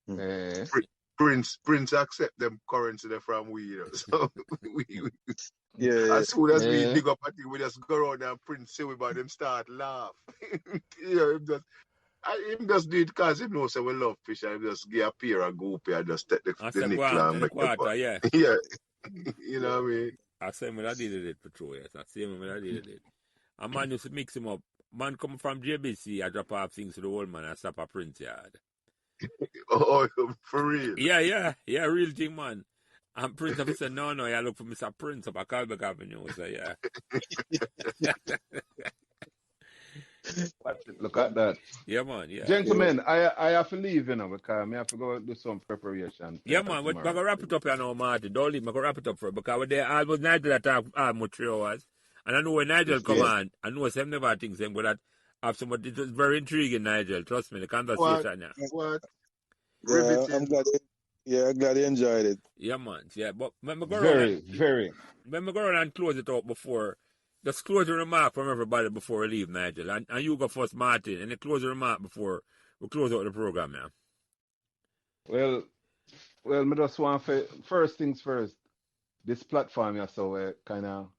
know. Eh. Prince accept them currency from we, you know. So Yeah. as soon as we Yeah. dig up a thing, we just go around and Prince say about them start laugh. You know, him just do it because he knows we love fish and he just give a pair of goopy and just take the nickel and make the quarter, yeah. Yeah. You know what I mean? I say when I did it for true, yes. I say when I did it. A man used to mix him up. Man come from JBC, I drop off things to the old man and stop a Prince yard. Oh, for real? Yeah, real thing, man. And Prince of said, no, I look for Mr. Prince up at Calbeck Avenue. So, yeah. Look at that. Yeah, man, yeah. Gentlemen, I have to leave, you know, because I have to go do some preparation. Yeah, man, we're going to wrap it up here now, Martin. Don't leave, we're going to wrap it up for it because we're there almost Nigel that have almost 3 hours. And I know when Nigel come on, I know some never things him, but have somebody, it was very intriguing, Nigel. Trust me, the conversation now. What? Yeah, I'm glad you enjoyed it. Yeah, man, yeah. But when we go very. When we go around and close it out before, just close a remark from everybody before we leave, Nigel. And you go first, Martin, and then close a remark before we close out the program now. Well, me just want to, first things first, this platform, yeah, so kind of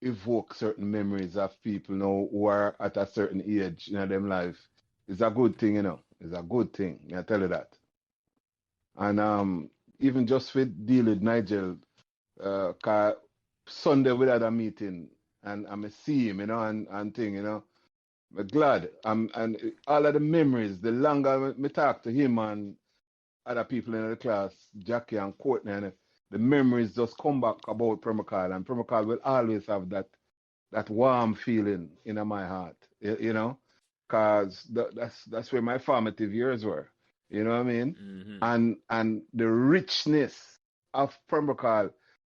evoke certain memories of people, you know, who are at a certain age in them life. It's a good thing, you know. It's a good thing. I tell you that. And even just with deal with Nigel, cause Sunday we had a meeting and I see him, you know, and thing, you know. I'm glad. And all of the memories, the longer me talk to him and other people in the class, Jackie and Courtney, and the memories just come back about Permacal, and Permacal will always have that warm feeling in my heart, you know, because that's where my formative years were, you know what I mean? Mm-hmm. And the richness of Permacal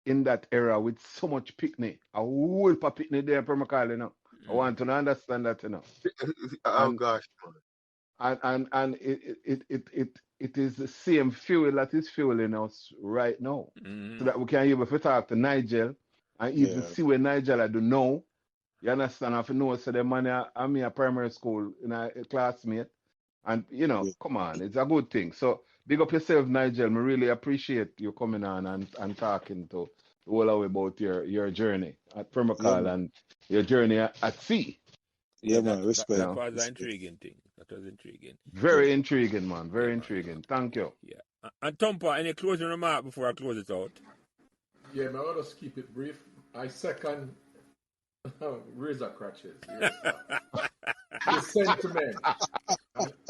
in that era with so much picnic, a whole picnic there in Permacal, you know, I want to understand that, Oh And gosh, and it is the same fuel that is fueling us right now. So that we can able to talk to Nigel and even Yeah. see where Nigel I do know. You understand? If you know, so the man I'm in a primary school in a classmate. And Yeah. come on, it's a good thing. So big up yourself, Nigel. I really appreciate you coming on and talking to all our about your journey at Yeah, Permacal man. and your journey at sea. Yeah, that, man. that You Respect. that know, was an Respect. intriguing thing. That was intriguing. Yeah. very intriguing, man. Yeah, Very man. intriguing. Thank you. Yeah. And Tompa, any closing remark before I close it out? Yeah, man, I'll just keep it brief. I second razor crutches. Yes, sir. The sentiment.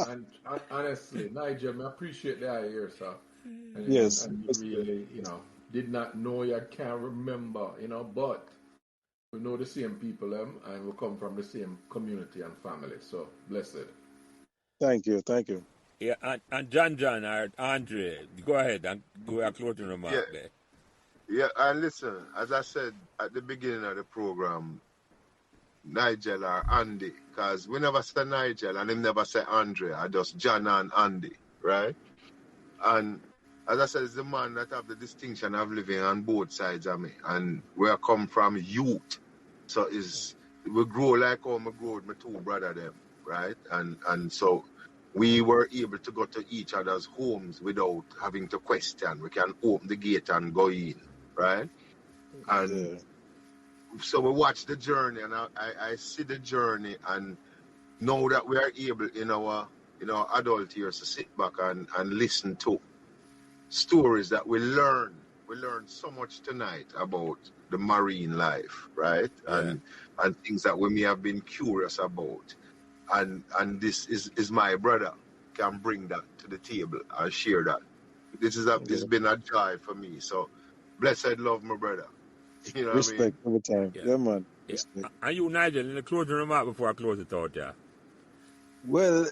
And honestly, Nigel, I appreciate that here, sir. Yes. And you Respect. really, did not know you can't remember, but we know the same people and we come from the same community and family. So blessed. Thank you. Thank you. Yeah, and John or Andre, go ahead and go a closing yeah, remark there. yeah. And listen, as I said at the beginning of the program, Nigel or Andy, because we never say Nigel and him never say Andre. I just John and Andy, right? And as I said, it's the man that have the distinction of living on both sides of me, and where I come from, youth. So is we grow like how I grow with my two brother them, right? And so we were able to go to each other's homes without having to question. We can open the gate and go in, right? And Yeah. so we watch the journey, and I see the journey, and know that we are able in our adult years to sit back and listen to stories that we learn. We learned so much tonight about the marine life, right? Yeah. And things that we may have been curious about. And this is my brother can bring that to the table and share that. It's been a joy for me. So blessed love, my brother. You know what I mean? Respect every time. Yeah. Yeah, man. Yeah. Respect. And you, Nigel, in the closing remark before I close it out, yeah. Well,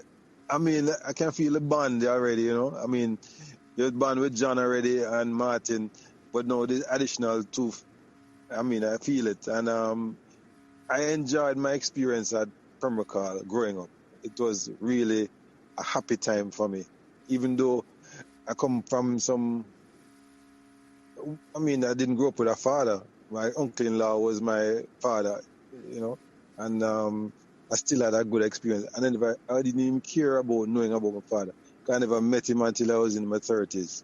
I mean, I can feel the bond already, I mean, you're bond with John already and Martin, but now the additional two, I mean, I feel it. And I enjoyed my experience at Permacal growing up. It was really a happy time for me, even though I come from I didn't grow up with a father. My uncle-in-law was my father, and I still had a good experience. And then I didn't even care about knowing about my father. I never met him until I was in my 30s.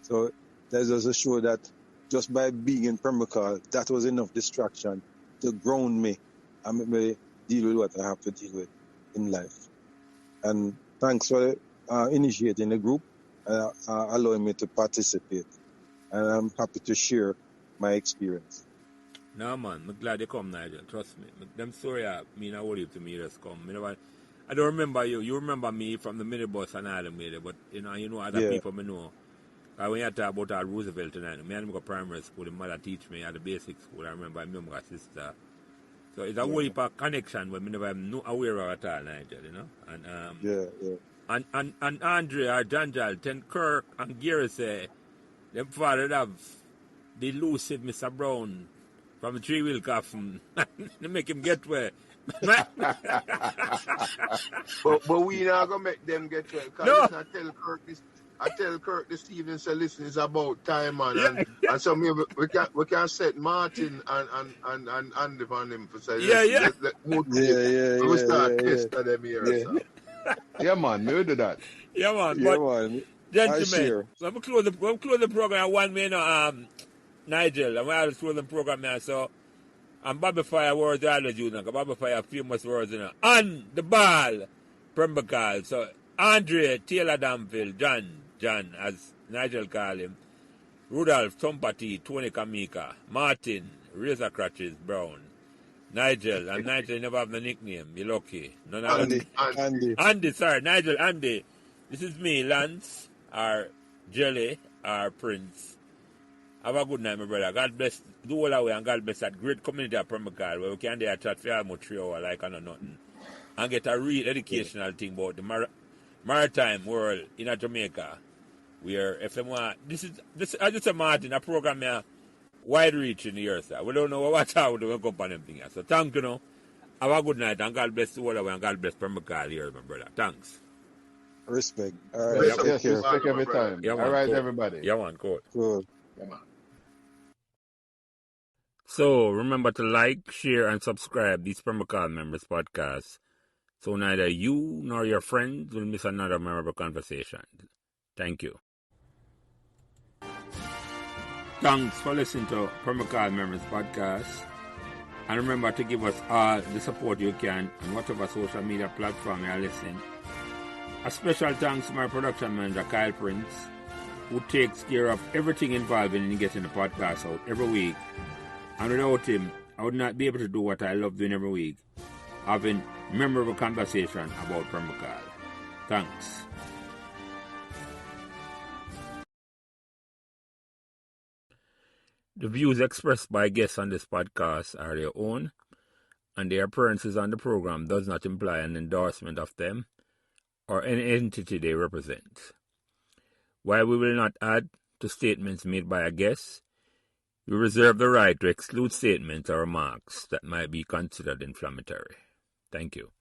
So that just a show that just by being in Permacal, that was enough distraction to ground me and make me deal with what I have to deal with in life. And thanks for initiating the group and allowing me to participate. And I'm happy to share my experience. No, man, I'm glad you come, Nigel. Trust me. Them story, me not worry to me just come. I don't remember you. You remember me from the minibus and all them, but you know other people me know. When you talk about Roosevelt tonight, me and go primary school, the mother teach me at the basic school. I remember my younger sister. So it's a whole heap of connection but me never am aware of at all, Nigel, And and Andre or Janjal, Ten Kirk and Gary say them father have the elusive Mr. Brown from the 3-wheel coffin. They make him get where. but we not gonna make them get where. No. I tell Kirk this evening, say, listen, it's about time, man. And so maybe we can set Martin and Andy on him for say, let we start testing them here. So. Yeah, man, we do that. Yeah, man. Yeah, But man. gentlemen, we'll close the program 1 minute, Nigel. I'm going to close the program now. So, and Bobby Fire words I always use now. Bobby Fire famous words on the ball, Pembercall. So, Andre, Taylor Damville, John, as Nigel called him, Rudolph, Tompati, Tony Kamika, Martin, Razor Crutches, Brown, Nigel, and Nigel never have the nickname. You're lucky. None of Andy, sorry, Nigel, Andy. This is me, Lance, our Jelly, our Prince. Have a good night, my brother. God bless the whole away and God bless that great community of Permacal where we can there chat for almost 3 hours like I know nothing. And get a real educational thing about the maritime world in Jamaica. Where if they want this I just say Martin, a program here wide reach in the earth. We don't know what's how to come on them thing. So thank you. Have a good night and God bless the world and God bless Pembroke here, my brother. Thanks. Respect. All right. Bless Yeah, up Yes, Take care. respect my every brother. time. yeah, All man, right, cool. everybody. Yeah, man, cool. Cool. Yeah, man. So remember to like, share, and subscribe these Pembroke Members podcasts so neither you nor your friends will miss another memorable conversation. Thank you. Thanks for listening to Pembroke Members podcast. And remember to give us all the support you can on whatever social media platform you are listening. A special thanks to my production manager, Kyle Prince, who takes care of everything involved in getting the podcast out every week. And without him, I would not be able to do what I love doing every week, having memorable conversation about Pembroke. Thanks. The views expressed by guests on this podcast are their own, and their appearances on the program does not imply an endorsement of them or any entity they represent. While we will not add to statements made by a guest, we reserve the right to exclude statements or remarks that might be considered inflammatory. Thank you.